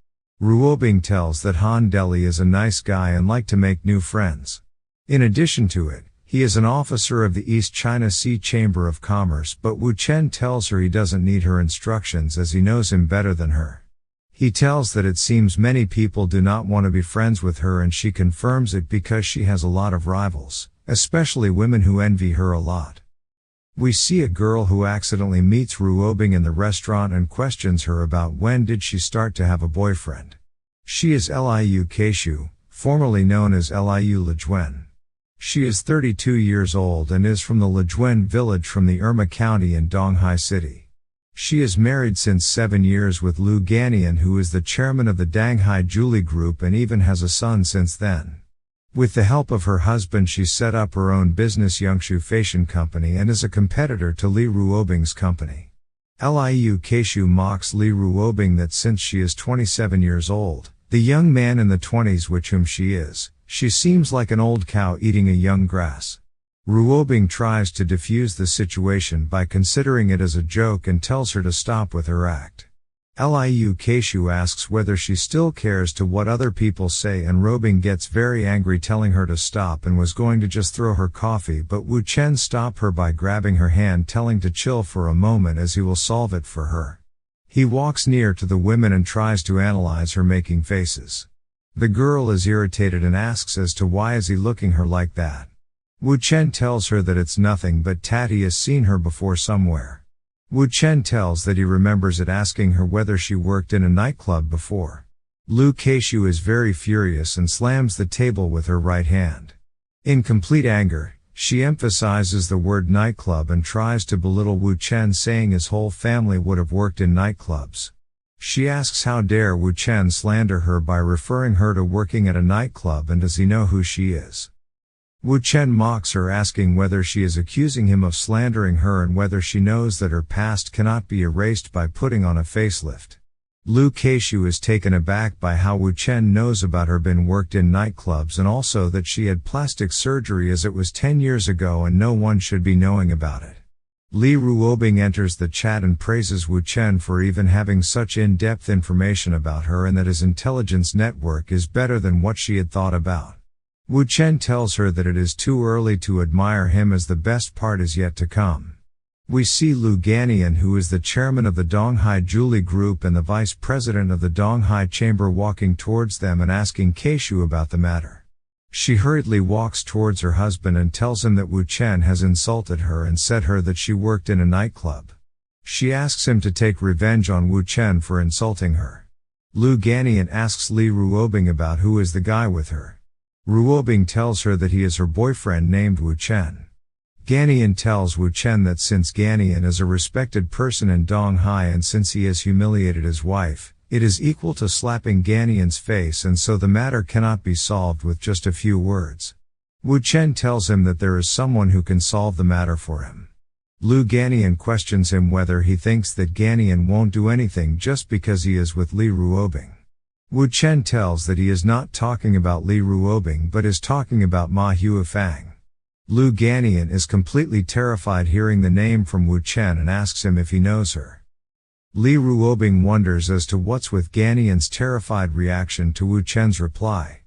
Speaker 1: Ruobing tells that Han Deli is a nice guy and like to make new friends. In addition to it, he is an officer of the East China Sea Chamber of Commerce, but Wu Chen tells her he doesn't need her instructions as he knows him better than her. He tells that it seems many people do not want to be friends with her, and she confirms it because she has a lot of rivals, especially women who envy her a lot. We see a girl who accidentally meets Ruobing in the restaurant and questions her about when did she start to have a boyfriend. She is Liu Keishu, formerly known as Liu Lejuan. She is 32 years old and is from the Lejuan village from the Irma County in Donghai City. She is married since 7 years with Lu Ganian, who is the chairman of the Danghai Jewelry Group, and even has a son since then. With the help of her husband, she set up her own business, Yongshu Fashion Company, and is a competitor to Li Ruobing's company. Liu Keishu mocks Li Ruobing that since she is 27 years old, the young man in the 20s with whom she seems like an old cow eating a young grass. Ruobing tries to defuse the situation by considering it as a joke and tells her to stop with her act. Liu Keishu asks whether she still cares to what other people say, and Ruobing gets very angry, telling her to stop, and was going to just throw her coffee, but Wu Chen stopped her by grabbing her hand, telling to chill for a moment as he will solve it for her. He walks near to the women and tries to analyze her making faces. The girl is irritated and asks as to why is he looking her like that. Wu Chen tells her that it's nothing, but Tati has seen her before somewhere. Wu Chen tells that he remembers it, asking her whether she worked in a nightclub before. Liu Keishu is very furious and slams the table with her right hand. In complete anger, she emphasizes the word nightclub and tries to belittle Wu Chen, saying his whole family would have worked in nightclubs. She asks how dare Wu Chen slander her by referring her to working at a nightclub, and does he know who she is. Wu Chen mocks her, asking whether she is accusing him of slandering her and whether she knows that her past cannot be erased by putting on a facelift. Liu Keishu is taken aback by how Wu Chen knows about her been worked in nightclubs, and also that she had plastic surgery as it was 10 years ago and no one should be knowing about it. Li Ruobing enters the chat and praises Wu Chen for even having such in-depth information about her, and that his intelligence network is better than what she had thought about. Wu Chen tells her that it is too early to admire him, as the best part is yet to come. We see Lu Ganian, who is the chairman of the Donghai Jewelry Group and the vice president of the Donghai Chamber, walking towards them and asking Keishu about the matter. She hurriedly walks towards her husband and tells him that Wu Chen has insulted her and said her that she worked in a nightclub. She asks him to take revenge on Wu Chen for insulting her. Lu Ganyan asks Li Ruobing about who is the guy with her. Ruobing tells her that he is her boyfriend named Wu Chen. Ganyan tells Wu Chen that since Ganyan is a respected person in Donghai and since he has humiliated his wife, it is equal to slapping Ganyan's face, and so the matter cannot be solved with just a few words. Wu Chen tells him that there is someone who can solve the matter for him. Lu Ganyan questions him whether he thinks that Ganyan won't do anything just because he is with Li Ruobing. Wu Chen tells that he is not talking about Li Ruobing but is talking about Ma Huifang. Lu Ganyan is completely terrified hearing the name from Wu Chen and asks him if he knows her. Li Ruobing wonders as to what's with Ganyan's terrified reaction to Wu Chen's reply.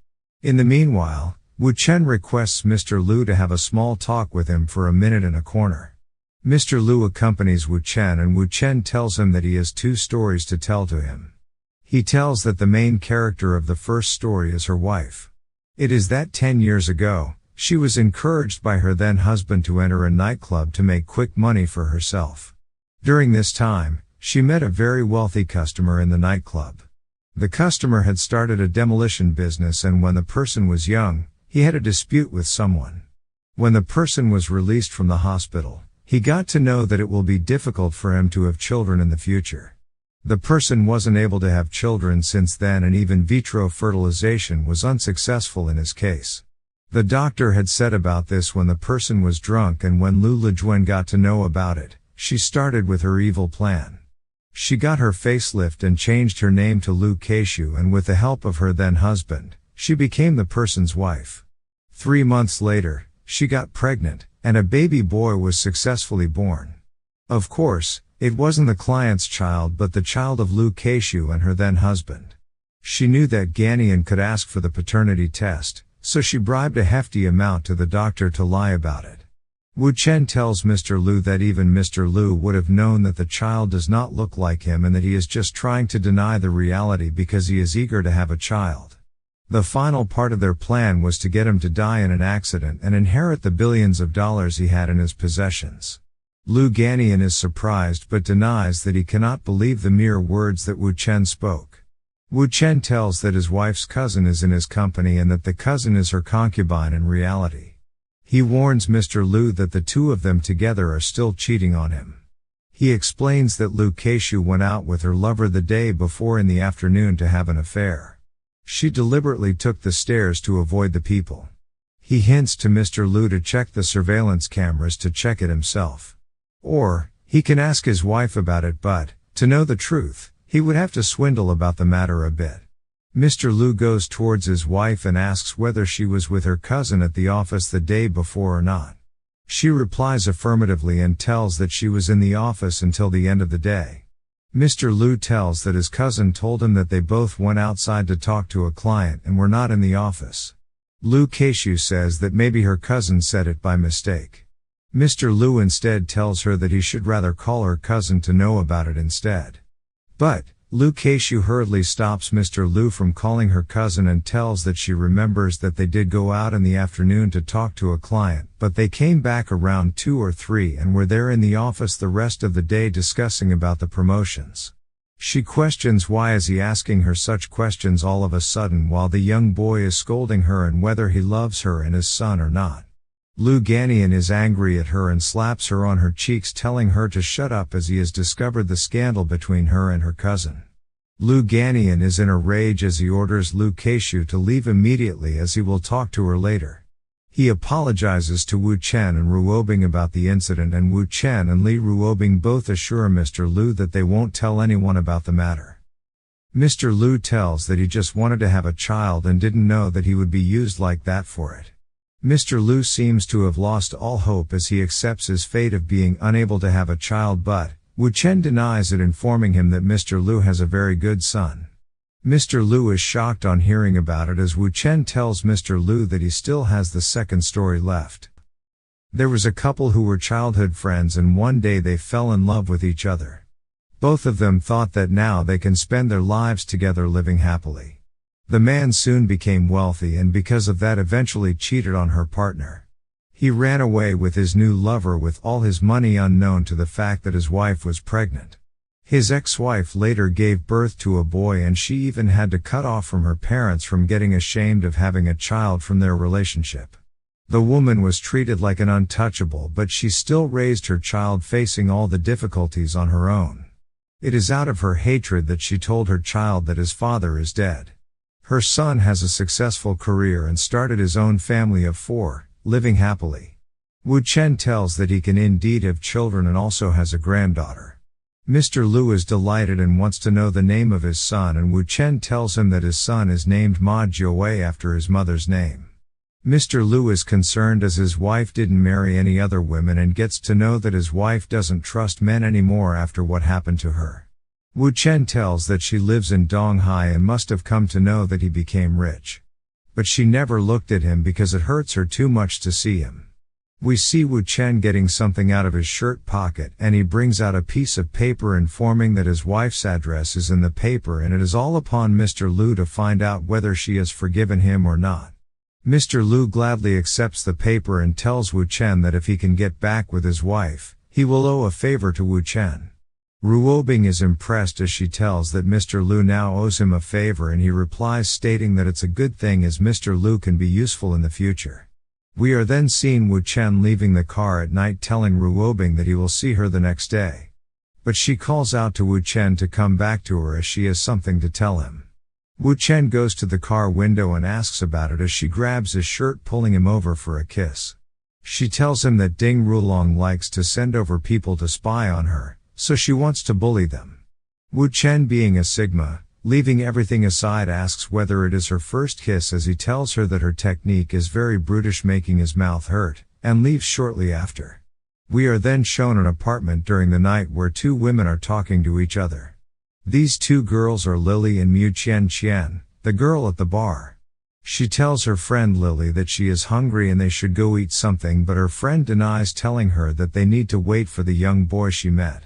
Speaker 1: In the meanwhile, Wu Chen requests Mr. Lu to have a small talk with him for a minute in a corner. Mr. Lu accompanies Wu Chen and Wu Chen tells him that he has 2 stories to tell to him. He tells that the main character of the first story is her wife. It is that 10 years ago, she was encouraged by her then husband to enter a nightclub to make quick money for herself. During this time, she met a very wealthy customer in the nightclub. The customer had started a demolition business, and when the person was young, he had a dispute with someone. When the person was released from the hospital, he got to know that it will be difficult for him to have children in the future. The person wasn't able to have children since then, and even vitro fertilization was unsuccessful in his case. The doctor had said about this when the person was drunk, and when Lu Lijuen got to know about it, she started with her evil plan. She got her facelift and changed her name to Lu Keishu, and with the help of her then husband, she became the person's wife. 3 months later, she got pregnant, and a baby boy was successfully born. Of course, it wasn't the client's child but the child of Lu Keishu and her then husband. She knew that Ganyan could ask for the paternity test, so she bribed a hefty amount to the doctor to lie about it. Wu Chen tells Mr. Lu that even Mr. Lu would have known that the child does not look like him and that he is just trying to deny the reality because he is eager to have a child. The final part of their plan was to get him to die in an accident and inherit the billions of dollars he had in his possessions. Lu Ganyan is surprised but denies that he cannot believe the mere words that Wu Chen spoke. Wu Chen tells that his wife's cousin is in his company and that the cousin is her concubine in reality. He warns Mr. Lu that the 2 of them together are still cheating on him. He explains that Lu Keishu went out with her lover the day before in the afternoon to have an affair. She deliberately took the stairs to avoid the people. He hints to Mr. Lu to check the surveillance cameras to check it himself. Or, he can ask his wife about it, but, to know the truth, he would have to swindle about the matter a bit. Mr. Lu goes towards his wife and asks whether she was with her cousin at the office the day before or not. She replies affirmatively and tells that she was in the office until the end of the day. Mr. Lu tells that his cousin told him that they both went outside to talk to a client and were not in the office. Lu Keishu says that maybe her cousin said it by mistake. Mr. Lu instead tells her that he should rather call her cousin to know about it instead. But, Lu Keishu hurriedly stops Mr. Lu from calling her cousin and tells that she remembers that they did go out in the afternoon to talk to a client, but they came back around 2 or 3 and were there in the office the rest of the day discussing about the promotions. She questions why is he asking her such questions all of a sudden while the young boy is scolding her and whether he loves her and his son or not. Lu Ganyan is angry at her and slaps her on her cheeks, telling her to shut up as he has discovered the scandal between her and her cousin. Lu Ganyan is in a rage as he orders Lu Keishu to leave immediately as he will talk to her later. He apologizes to Wu Chen and Ruobing about the incident, and Wu Chen and Li Ruobing both assure Mr. Lu that they won't tell anyone about the matter. Mr. Lu tells that he just wanted to have a child and didn't know that he would be used like that for it. Mr. Lu seems to have lost all hope as he accepts his fate of being unable to have a child, but Wu Chen denies it, informing him that Mr. Lu has a very good son. Mr. Lu is shocked on hearing about it as Wu Chen tells Mr. Lu that he still has the second story left. There was a couple who were childhood friends and one day they fell in love with each other. Both of them thought that now they can spend their lives together living happily. The man soon became wealthy and because of that eventually cheated on her partner. He ran away with his new lover with all his money, unknown to the fact that his wife was pregnant. His ex-wife later gave birth to a boy, and she even had to cut off from her parents from getting ashamed of having a child from their relationship. The woman was treated like an untouchable, but she still raised her child facing all the difficulties on her own. It is out of her hatred that she told her child that his father is dead. Her son has a successful career and started his own family of 4, living happily. Wu Chen tells that he can indeed have children and also has a granddaughter. Mr. Lu is delighted and wants to know the name of his son, and Wu Chen tells him that his son is named Ma Jiawei after his mother's name. Mr. Lu is concerned as his wife didn't marry any other women and gets to know that his wife doesn't trust men anymore after what happened to her. Wu Chen tells that she lives in Donghai and must have come to know that he became rich. But she never looked at him because it hurts her too much to see him. We see Wu Chen getting something out of his shirt pocket, and he brings out a piece of paper informing that his wife's address is in the paper, and it is all upon Mr. Lu to find out whether she has forgiven him or not. Mr. Lu gladly accepts the paper and tells Wu Chen that if he can get back with his wife, he will owe a favor to Wu Chen. Ruobing is impressed as she tells that Mr. Lu now owes him a favor, and he replies stating that it's a good thing as Mr. Lu can be useful in the future. We are then seen Wu Chen leaving the car at night telling Ruobing that he will see her the next day. But she calls out to Wu Chen to come back to her as she has something to tell him. Wu Chen goes to the car window and asks about it as she grabs his shirt, pulling him over for a kiss. She tells him that Ding Rulong likes to send over people to spy on her, so she wants to bully them. Wu Chen, being a Sigma, leaving everything aside, asks whether it is her first kiss as he tells her that her technique is very brutish, making his mouth hurt, and leaves shortly after. We are then shown an apartment during the night where 2 women are talking to each other. These 2 girls are Lily and Mu Qian Qian, the girl at the bar. She tells her friend Lily that she is hungry and they should go eat something, but her friend denies, telling her that they need to wait for the young boy she met.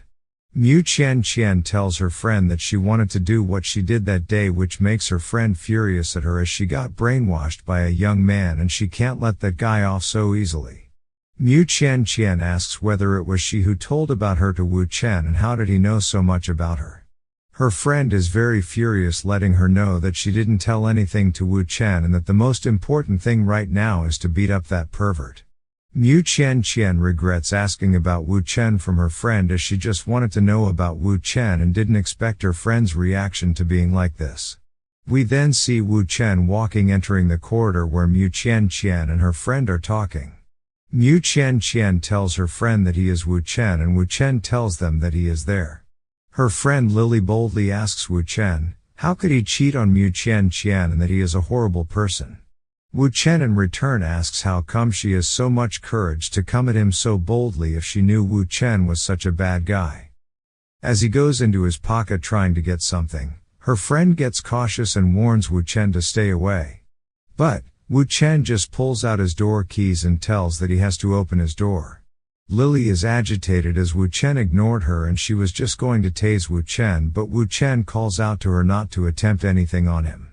Speaker 1: Mu Qian Qian tells her friend that she wanted to do what she did that day, which makes her friend furious at her as she got brainwashed by a young man and she can't let that guy off so easily. Mu Qian Qian asks whether it was she who told about her to Wu Chen and how did he know so much about her. Her friend is very furious, letting her know that she didn't tell anything to Wu Chen and that the most important thing right now is to beat up that pervert. Mu Qian Qian regrets asking about Wu Chen from her friend as she just wanted to know about Wu Chen and didn't expect her friend's reaction to being like this. We then see Wu Chen entering the corridor where Mu Qian Qian and her friend are talking. Mu Qian Qian tells her friend that he is Wu Chen and Wu Chen tells them that he is there. Her friend Lily boldly asks Wu Chen, how could he cheat on Mu Qian Qian and that he is a horrible person? Wu Chen in return asks how come she has so much courage to come at him so boldly if she knew Wu Chen was such a bad guy. As he goes into his pocket trying to get something, her friend gets cautious and warns Wu Chen to stay away. But Wu Chen just pulls out his door keys and tells that he has to open his door. Lily is agitated as Wu Chen ignored her and she was just going to tase Wu Chen, but Wu Chen calls out to her not to attempt anything on him.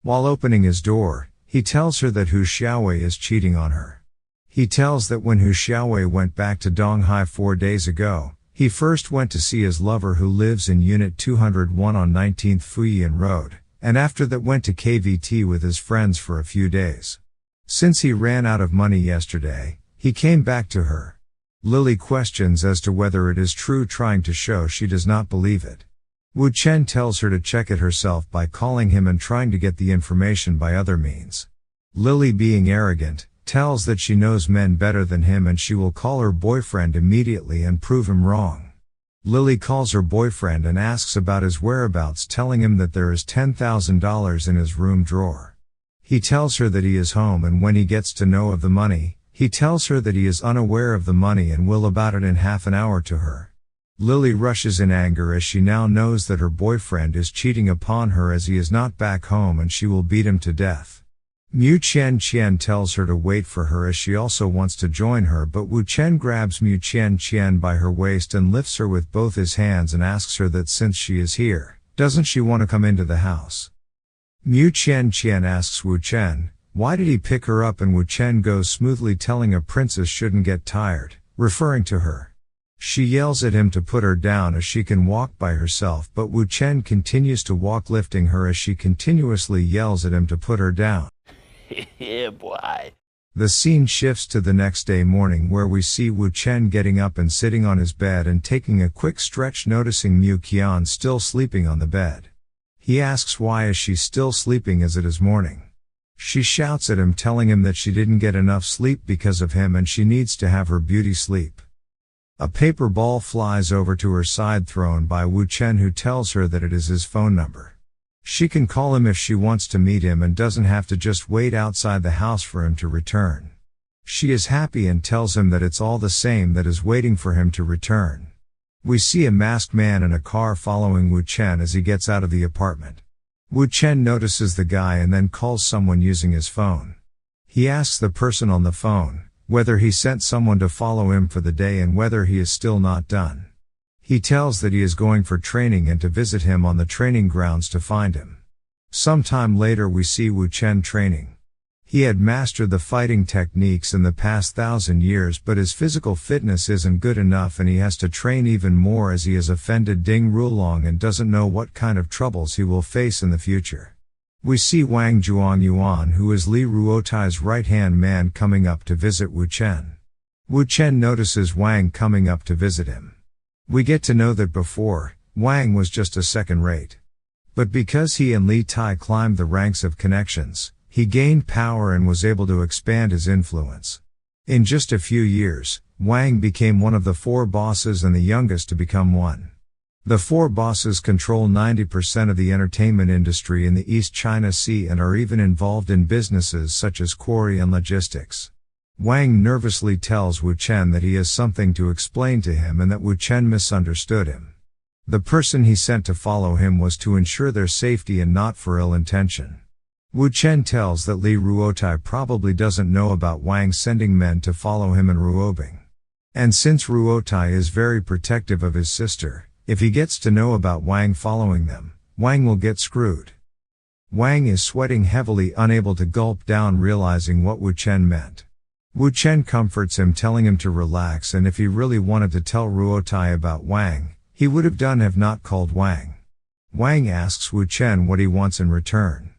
Speaker 1: While opening his door, he tells her that Hu Xiaowei is cheating on her. He tells that when Hu Xiaowei went back to Donghai 4 days ago, he first went to see his lover who lives in Unit 201 on 19th Fujian Road, and after that went to KVT with his friends for a few days. Since he ran out of money yesterday, he came back to her. Lily questions as to whether it is true, trying to show she does not believe it. Wu Chen tells her to check it herself by calling him and trying to get the information by other means. Lily, being arrogant, tells that she knows men better than him and she will call her boyfriend immediately and prove him wrong. Lily calls her boyfriend and asks about his whereabouts, telling him that there is $10,000 in his room drawer. He tells her that he is home, and when he gets to know of the money, he tells her that he is unaware of the money and will about it in half an hour to her. Lily rushes in anger as she now knows that her boyfriend is cheating upon her as he is not back home and she will beat him to death. Mu Qian Qian tells her to wait for her as she also wants to join her, but Wu Chen grabs Mu Qian Qian by her waist and lifts her with both his hands and asks her that since she is here, doesn't she want to come into the house? Mu Qian Qian asks Wu Chen, why did he pick her up, and Wu Chen goes smoothly telling a princess shouldn't get tired, referring to her. She yells at him to put her down as she can walk by herself, but Wu Chen continues to walk, lifting her as she continuously yells at him to put her down.
Speaker 2: Yeah, boy.
Speaker 1: The scene shifts to the next day morning, where we see Wu Chen getting up and sitting on his bed and taking a quick stretch, noticing Mu Qian still sleeping on the bed. He asks why is she still sleeping as it is morning. She shouts at him, telling him that she didn't get enough sleep because of him and she needs to have her beauty sleep. A paper ball flies over to her side, thrown by Wu Chen, who tells her that it is his phone number. She can call him if she wants to meet him and doesn't have to just wait outside the house for him to return. She is happy and tells him that it's all the same that is waiting for him to return. We see a masked man in a car following Wu Chen as he gets out of the apartment. Wu Chen notices the guy and then calls someone using his phone. He asks the person on the phone whether he sent someone to follow him for the day and whether he is still not done. He tells that he is going for training and to visit him on the training grounds to find him. Sometime later we see Wu Chen training. He had mastered the fighting techniques in the past 1,000 years, but his physical fitness isn't good enough and he has to train even more as he has offended Ding Rulong and doesn't know what kind of troubles he will face in the future. We see Wang Zhuangyuan, who is Li Ruotai's right-hand man, coming up to visit Wu Chen. Wu Chen notices Wang coming up to visit him. We get to know that before, Wang was just a second rate. But because he and Li Tai climbed the ranks of connections, he gained power and was able to expand his influence. In just a few years, Wang became one of the 4 bosses and the youngest to become one. The 4 bosses control 90% of the entertainment industry in the East China Sea and are even involved in businesses such as quarry and logistics. Wang nervously tells Wu Chen that he has something to explain to him and that Wu Chen misunderstood him. The person he sent to follow him was to ensure their safety and not for ill intention. Wu Chen tells that Li Ruotai probably doesn't know about Wang sending men to follow him in Ruobing. And since Ruotai is very protective of his sister, if he gets to know about Wang following them, Wang will get screwed. Wang is sweating heavily, unable to gulp down, realizing what Wu Chen meant. Wu Chen comforts him, telling him to relax, and if he really wanted to tell Ruotai about Wang, he would have not called Wang. Wang asks Wu Chen what he wants in return.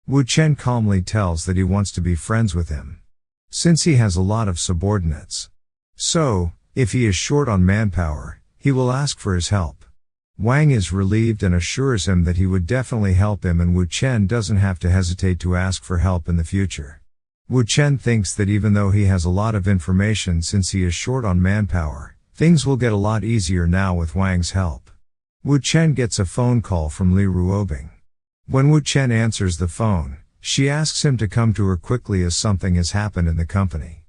Speaker 1: Wu Chen calmly tells that he wants to be friends with him, since he has a lot of subordinates. So, if he is short on manpower, he will ask for his help. Wang is relieved and assures him that he would definitely help him, and Wu Chen doesn't have to hesitate to ask for help in the future. Wu Chen thinks that even though he has a lot of information, since he is short on manpower, things will get a lot easier now with Wang's help. Wu Chen gets a phone call from Li Ruobing. When Wu Chen answers the phone, she asks him to come to her quickly as something has happened in the company.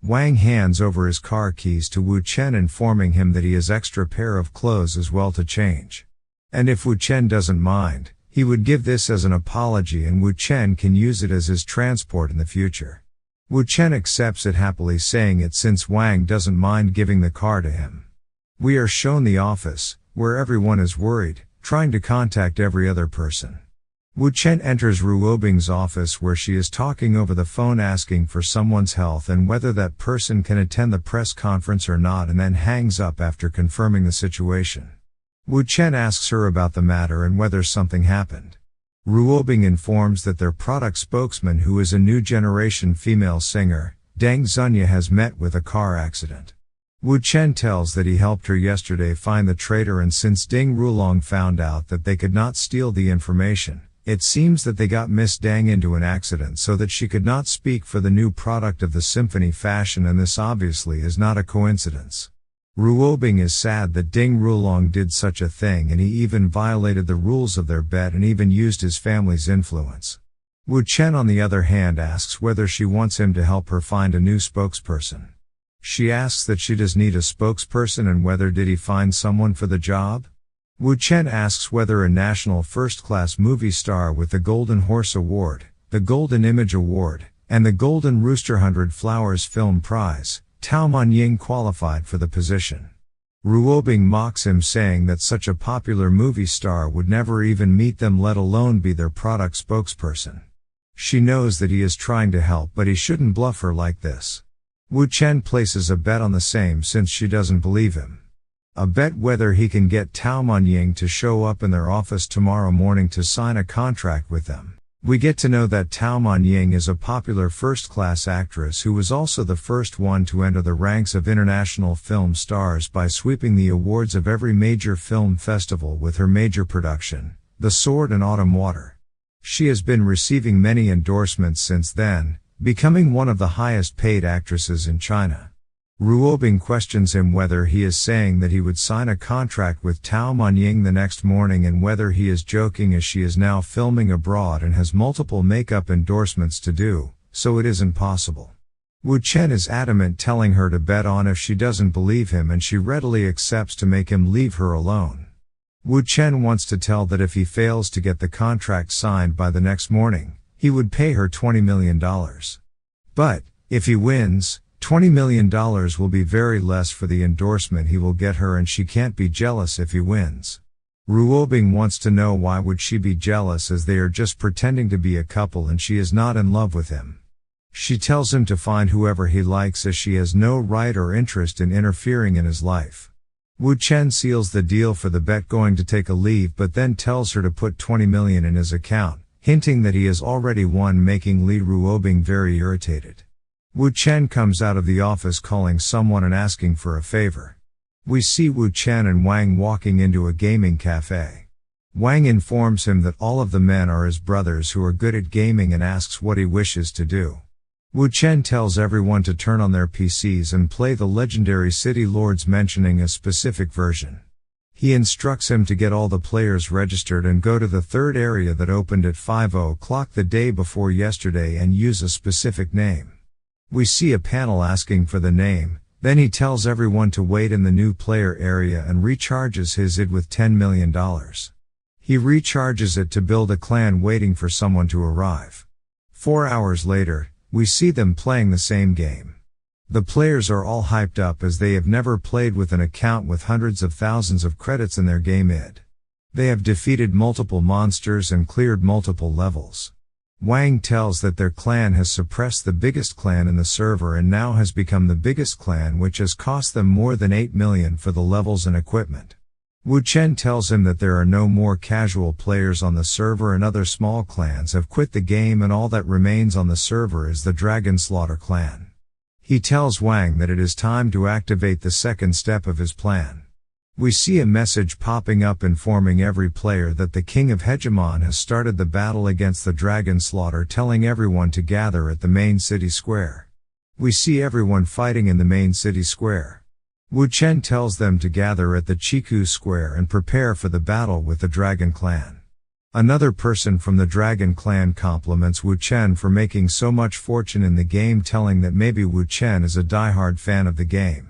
Speaker 1: Wang hands over his car keys to Wu Chen, informing him that he has extra pair of clothes as well to change. And if Wu Chen doesn't mind, he would give this as an apology and Wu Chen can use it as his transport in the future. Wu Chen accepts it happily, saying it since Wang doesn't mind giving the car to him. We are shown the office, where everyone is worried, trying to contact every other person. Wu Chen enters Ruobing's office, where she is talking over the phone asking for someone's health and whether that person can attend the press conference or not, and then hangs up after confirming the situation. Wu Chen asks her about the matter and whether something happened. Ruobing informs that their product spokesman, who is a new generation female singer, Deng Zunya, has met with a car accident. Wu Chen tells that he helped her yesterday find the traitor, and since Ding Rulong found out that they could not steal the information, it seems that they got Miss Dang into an accident so that she could not speak for the new product of the symphony fashion, and this obviously is not a coincidence. Ruobing is sad that Ding Rulong did such a thing, and he even violated the rules of their bet and even used his family's influence. Wu Chen, on the other hand, asks whether she wants him to help her find a new spokesperson. She asks that she does need a spokesperson and whether did he find someone for the job. Wu Chen asks whether a national first-class movie star with the Golden Horse Award, the Golden Image Award, and the Golden Rooster 100 Flowers Film Prize, Tao Manying, qualified for the position. Ruobing mocks him, saying that such a popular movie star would never even meet them, let alone be their product spokesperson. She knows that he is trying to help, but he shouldn't bluff her like this. Wu Chen places a bet on the same since she doesn't believe him. a bet whether he can get Tao Manying to show up in their office tomorrow morning to sign a contract with them. We get to know that Tao Manying is a popular first-class actress who was also the first one to enter the ranks of international film stars by sweeping the awards of every major film festival with her major production, The Sword and Autumn Water. She has been receiving many endorsements since then, becoming one of the highest-paid actresses in China. Ruobing questions him whether he is saying that he would sign a contract with Tao Manying the next morning and whether he is joking, as she is now filming abroad and has multiple makeup endorsements to do, so it isn't possible. Wu Chen is adamant, telling her to bet on if she doesn't believe him, and she readily accepts to make him leave her alone. Wu Chen wants to tell that if he fails to get the contract signed by the next morning, he would pay her $20 million. But, if he wins, $20 million will be very less for the endorsement he will get her, and she can't be jealous if he wins. Ruobing wants to know why would she be jealous, as they are just pretending to be a couple and she is not in love with him. She tells him to find whoever he likes, as she has no right or interest in interfering in his life. Wu Chen seals the deal for the bet, going to take a leave, but then tells her to put $20 million in his account, hinting that he has already won, making Li Ruobing very irritated. Wu Chen comes out of the office calling someone and asking for a favor. We see Wu Chen and Wang walking into a gaming cafe. Wang informs him that all of the men are his brothers who are good at gaming and asks what he wishes to do. Wu Chen tells everyone to turn on their PCs and play the legendary City Lords, mentioning a specific version. He instructs him to get all the players registered and go to the third area that opened at 5:00 the day before yesterday and use a specific name. We see a panel asking for the name, then he tells everyone to wait in the new player area and recharges his ID with $10 million. He recharges it to build a clan waiting for someone to arrive. 4 hours later, we see them playing the same game. The players are all hyped up as they have never played with an account with hundreds of thousands of credits in their game ID. They have defeated multiple monsters and cleared multiple levels. Wang tells that their clan has suppressed the biggest clan in the server and now has become the biggest clan, which has cost them more than $8 million for the levels and equipment. Wu Chen tells him that there are no more casual players on the server and other small clans have quit the game, and all that remains on the server is the Dragon Slaughter clan. He tells Wang that it is time to activate the second step of his plan. We see a message popping up informing every player that the King of Hegemon has started the battle against the Dragon Slaughter, telling everyone to gather at the main city square. We see everyone fighting in the main city square. Wu Chen tells them to gather at the Chiku Square and prepare for the battle with the Dragon Clan. Another person from the Dragon Clan compliments Wu Chen for making so much fortune in the game, telling that maybe Wu Chen is a diehard fan of the game.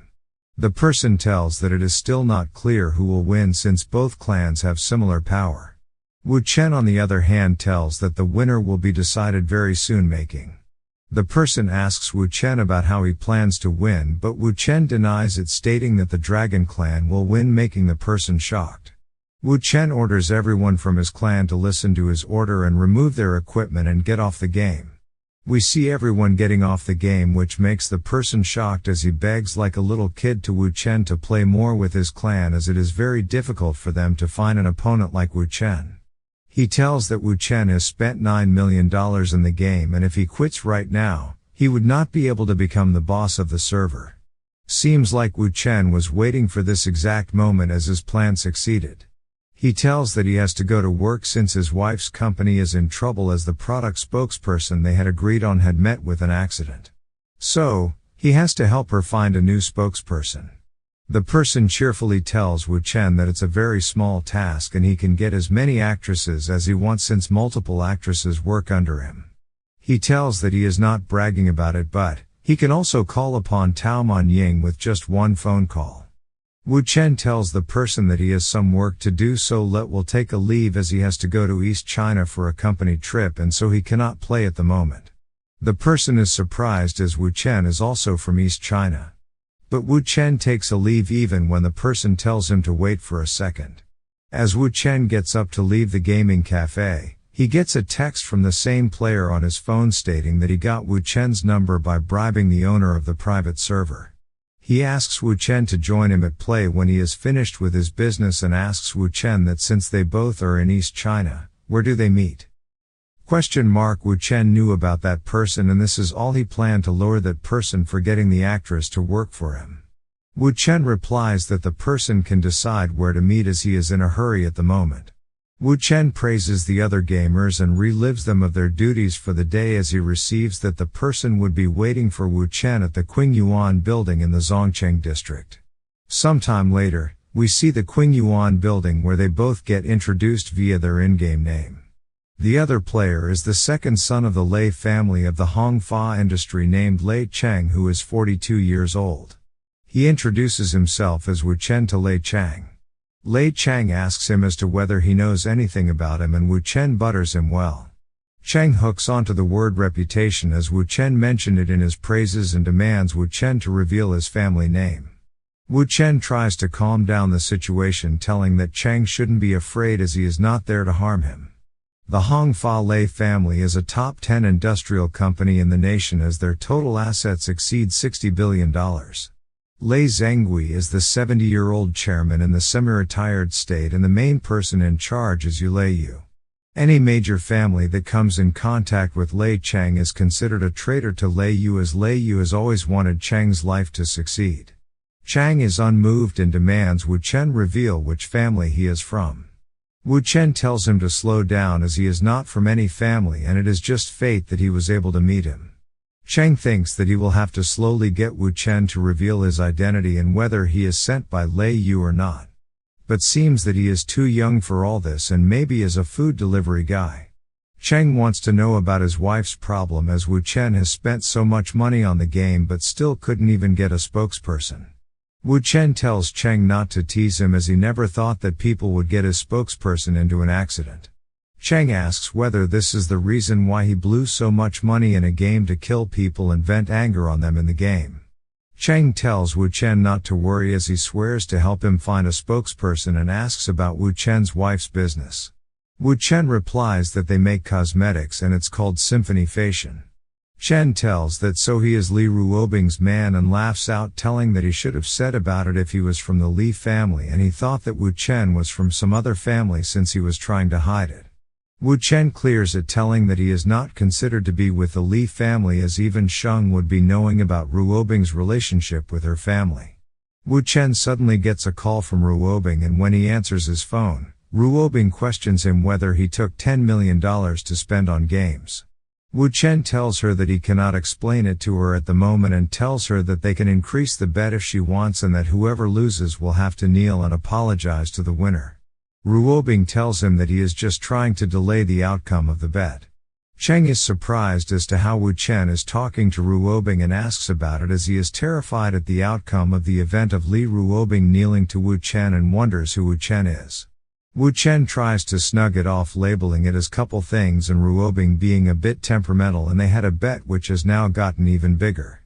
Speaker 1: The person tells that it is still not clear who will win since both clans have similar power. Wu Chen on the other hand tells that the winner will be decided very soon, making. The person asks Wu Chen about how he plans to win, but Wu Chen denies it, stating that the Dragon Clan will win, making the person shocked. Wu Chen orders everyone from his clan to listen to his order and remove their equipment and get off the game. We see everyone getting off the game, which makes the person shocked as he begs like a little kid to Wu Chen to play more with his clan, as it is very difficult for them to find an opponent like Wu Chen. He tells that Wu Chen has spent $9 million in the game, and if he quits right now, he would not be able to become the boss of the server. Seems like Wu Chen was waiting for this exact moment, as his plan succeeded. He tells that he has to go to work since his wife's company is in trouble, as the product spokesperson they had agreed on had met with an accident. So, he has to help her find a new spokesperson. The person cheerfully tells Wu Chen that it's a very small task and he can get as many actresses as he wants since multiple actresses work under him. He tells that he is not bragging about it, but he can also call upon Tao Manying with just one phone call. Wu Chen tells the person that he has some work to do, so will take a leave as he has to go to East China for a company trip, and so he cannot play at the moment. The person is surprised as Wu Chen is also from East China. But Wu Chen takes a leave even when the person tells him to wait for a second. As Wu Chen gets up to leave the gaming cafe, he gets a text from the same player on his phone stating that he got Wu Chen's number by bribing the owner of the private server. He asks Wu Chen to join him at play when he is finished with his business and asks Wu Chen that since they both are in East China, where do they meet? Wu Chen knew about that person and this is all he planned to lure that person for getting the actress to work for him. Wu Chen replies that the person can decide where to meet as he is in a hurry at the moment. Wu Chen praises the other gamers and relives them of their duties for the day as he receives that the person would be waiting for Wu Chen at the Qingyuan building in the Zhongcheng district. Sometime later, we see the Qingyuan building where they both get introduced via their in-game name. The other player is the second son of the Lei family of the Hongfa industry named Lei Cheng, who is 42 years old. He introduces himself as Wu Chen to Lei Cheng. Lei Cheng asks him as to whether he knows anything about him and Wu Chen butters him well. Cheng hooks onto the word reputation as Wu Chen mentioned it in his praises and demands Wu Chen to reveal his family name. Wu Chen tries to calm down the situation, telling that Cheng shouldn't be afraid as he is not there to harm him. The Hongfa Lei family is a top 10 industrial company in the nation as their total assets exceed $60 billion. Lei Zhengui is the 70-year-old chairman in the semi-retired state and the main person in charge is Yu Lei Yu. Any major family that comes in contact with Lei Cheng is considered a traitor to Lei Yu as Lei Yu has always wanted Cheng's life to succeed. Cheng is unmoved and demands Wu Chen reveal which family he is from. Wu Chen tells him to slow down as he is not from any family and it is just fate that he was able to meet him. Cheng thinks that he will have to slowly get Wu Chen to reveal his identity and whether he is sent by Lei Yu or not. But seems that he is too young for all this and maybe is a food delivery guy. Cheng wants to know about his wife's problem as Wu Chen has spent so much money on the game but still couldn't even get a spokesperson. Wu Chen tells Cheng not to tease him as he never thought that people would get his spokesperson into an accident. Cheng asks whether this is the reason why he blew so much money in a game to kill people and vent anger on them in the game. Cheng tells Wu Chen not to worry as he swears to help him find a spokesperson and asks about Wu Chen's wife's business. Wu Chen replies that they make cosmetics and it's called Symphony Fashion. Chen tells that so he is Li Ruobing's man and laughs out, telling that he should have said about it if he was from the Li family and he thought that Wu Chen was from some other family since he was trying to hide it. Wu Chen clears it, telling that he is not considered to be with the Li family as even Sheng would be knowing about Ruobing's relationship with her family. Wu Chen suddenly gets a call from Ruobing and when he answers his phone, Ruobing questions him whether he took $10 million to spend on games. Wu Chen tells her that he cannot explain it to her at the moment and tells her that they can increase the bet if she wants and that whoever loses will have to kneel and apologize to the winner. Ruobing tells him that he is just trying to delay the outcome of the bet. Cheng is surprised as to how Wu Chen is talking to Ruobing and asks about it as he is terrified at the outcome of the event of Li Ruobing kneeling to Wu Chen and wonders who Wu Chen is. Wu Chen tries to snug it off, labeling it as couple things and Ruobing being a bit temperamental, and they had a bet which has now gotten even bigger.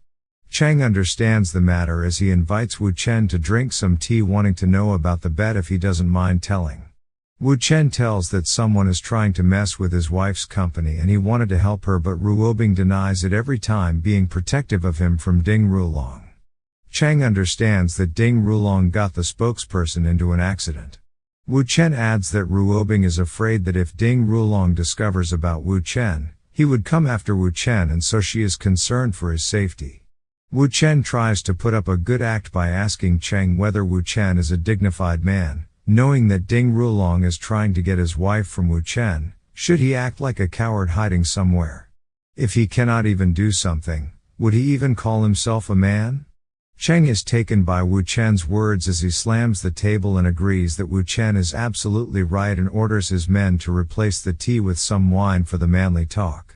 Speaker 1: Cheng understands the matter as he invites Wu Chen to drink some tea, wanting to know about the bet if he doesn't mind telling. Wu Chen tells that someone is trying to mess with his wife's company and he wanted to help her, but Ruobing denies it every time, being protective of him from Ding Rulong. Cheng understands that Ding Rulong got the spokesperson into an accident. Wu Chen adds that Ruobing is afraid that if Ding Rulong discovers about Wu Chen, he would come after Wu Chen, and so she is concerned for his safety. Wu Chen tries to put up a good act by asking Cheng whether Wu Chen is a dignified man, knowing that Ding Rulong is trying to get his wife from Wu Chen. Should he act like a coward hiding somewhere? If he cannot even do something, would he even call himself a man? Cheng is taken by Wu Chen's words as he slams the table and agrees that Wu Chen is absolutely right and orders his men to replace the tea with some wine for the manly talk.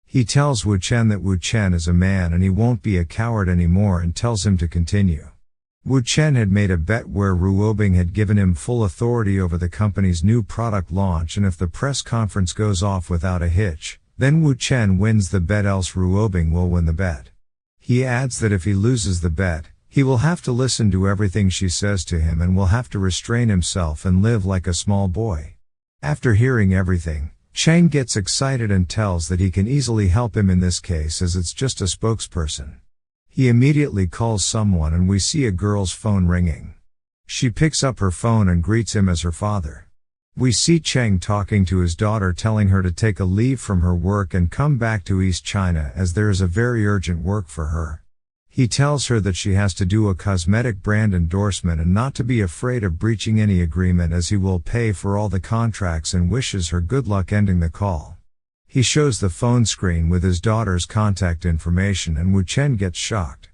Speaker 1: He tells Wu Chen that Wu Chen is a man and he won't be a coward anymore and tells him to continue. Wu Chen had made a bet where Ruobing had given him full authority over the company's new product launch, and if the press conference goes off without a hitch, then Wu Chen wins the bet, else Ruobing will win the bet. He adds that if he loses the bet, he will have to listen to everything she says to him and will have to restrain himself and live like a small boy. After hearing everything, Cheng gets excited and tells that he can easily help him in this case as it's just a spokesperson. He immediately calls someone and we see a girl's phone ringing. She picks up her phone and greets him as her father. We see Cheng talking to his daughter, telling her to take a leave from her work and come back to East China as there is a very urgent work for her. He tells her that she has to do a cosmetic brand endorsement and not to be afraid of breaching any agreement as he will pay for all the contracts, and wishes her good luck, ending the call. He shows the phone screen with his daughter's contact information and Wu Chen gets shocked.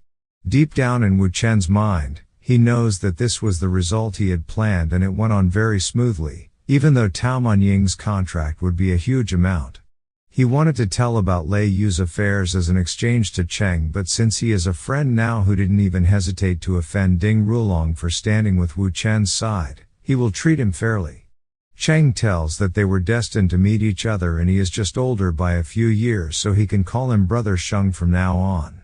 Speaker 1: Deep down in Wu Chen's mind, he knows that this was the result he had planned and it went on very smoothly, even though Tao Manying's contract would be a huge amount. He wanted to tell about Lei Yu's affairs as an exchange to Cheng, but since he is a friend now who didn't even hesitate to offend Ding Rulong for standing with Wu Chen's side, he will treat him fairly. Cheng tells that they were destined to meet each other and he is just older by a few years, so he can call him Brother Sheng from now on.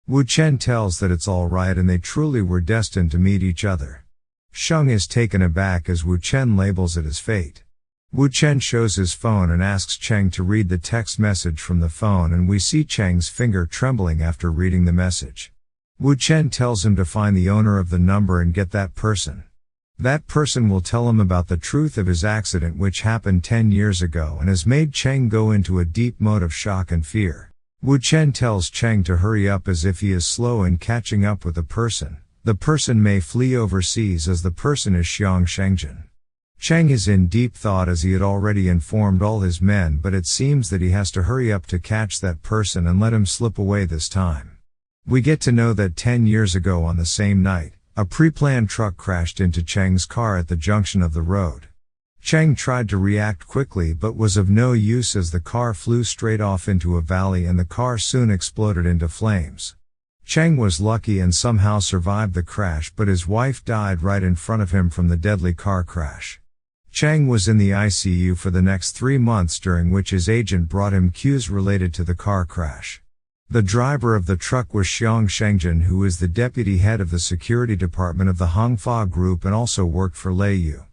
Speaker 1: Wu Chen tells that it's alright and they truly were destined to meet each other. Sheng is taken aback as Wu Chen labels it as fate. Wu Chen shows his phone and asks Cheng to read the text message from the phone, and we see Cheng's finger trembling after reading the message. Wu Chen tells him to find the owner of the number and get that person. That person will tell him about the truth of his accident, which happened 10 years ago and has made Cheng go into a deep mode of shock and fear. Wu Chen tells Cheng to hurry up as if he is slow in catching up with the person. The person may flee overseas as the person is Xiang Shengjin. Cheng is in deep thought as he had already informed all his men, but it seems that he has to hurry up to catch that person and let him slip away this time. We get to know that 10 years ago on the same night, a pre-planned truck crashed into Cheng's car at the junction of the road. Cheng tried to react quickly but was of no use as the car flew straight off into a valley and the car soon exploded into flames. Cheng was lucky and somehow survived the crash, but his wife died right in front of him from the deadly car crash. Cheng was in the ICU for the next 3 months, during which his agent brought him cues related to the car crash. The driver of the truck was Xiang Shengjin, who is the deputy head of the security department of the Hongfa group and also worked for Lei Yu.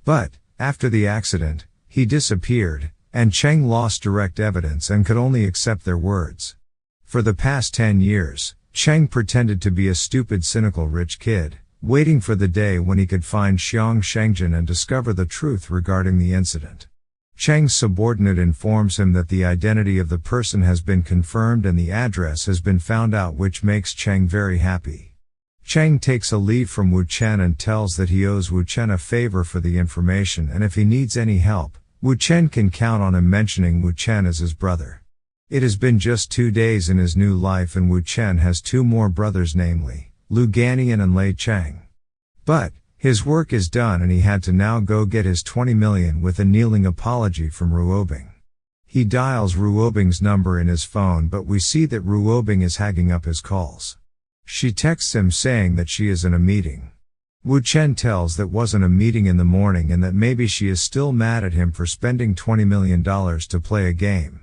Speaker 1: But, after the accident, he disappeared, and Cheng lost direct evidence and could only accept their words. For the past 10 years, Cheng pretended to be a stupid, cynical rich kid, waiting for the day when he could find Xiang Shengjin and discover the truth regarding the incident. Cheng's subordinate informs him that the identity of the person has been confirmed and the address has been found out, which makes Cheng very happy. Cheng takes a leave from Wu Chen and tells that he owes Wu Chen a favor for the information, and if he needs any help, Wu Chen can count on him, mentioning Wu Chen as his brother. It has been just 2 days in his new life and Wu Chen has 2 more brothers, namely Lu Ganian and Lei Cheng. But his work is done and he had to now go get his 20 million with a kneeling apology from Ruobing. He dials Ruobing's number in his phone, but we see that Ruobing is hanging up his calls. She texts him saying that she is in a meeting. Wu Chen tells that wasn't a meeting in the morning and that maybe she is still mad at him for spending $20 million to play a game.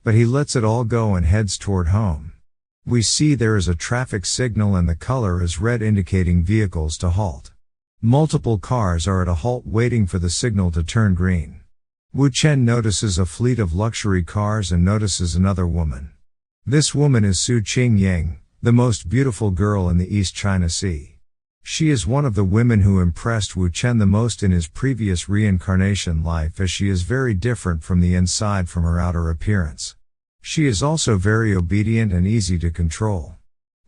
Speaker 1: But he lets it all go and heads toward home. We see there is a traffic signal and the color is red, indicating vehicles to halt. Multiple cars are at a halt waiting for the signal to turn green. Wu Chen notices a fleet of luxury cars and notices another woman. This woman is Su Qingying, the most beautiful girl in the East China Sea. She is one of the women who impressed Wu Chen the most in his previous reincarnation life, as she is very different from the inside from her outer appearance. She is also very obedient and easy to control.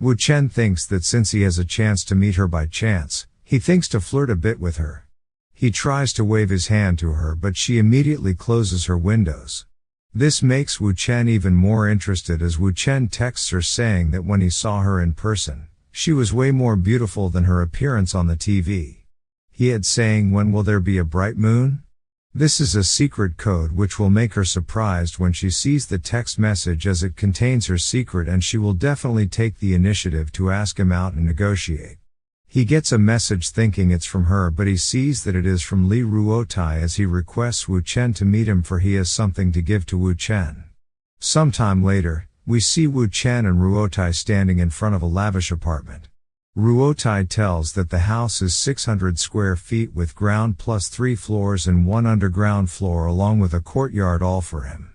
Speaker 1: Wu Chen thinks that since he has a chance to meet her by chance, he thinks to flirt a bit with her. He tries to wave his hand to her, but she immediately closes her windows. This makes Wu Chen even more interested, as Wu Chen texts her saying that when he saw her in person, she was way more beautiful than her appearance on the TV. He had saying, "When will there be a bright moon?" This is a secret code which will make her surprised when she sees the text message, as it contains her secret, and she will definitely take the initiative to ask him out and negotiate. He gets a message thinking it's from her, but he sees that it is from Li Ruotai, as he requests Wu Chen to meet him for he has something to give to Wu Chen. Sometime later, we see Wu Chen and Ruotai standing in front of a lavish apartment. Ruotai tells that the house is 600 square feet with ground plus 3 floors and 1 underground floor along with a courtyard, all for him.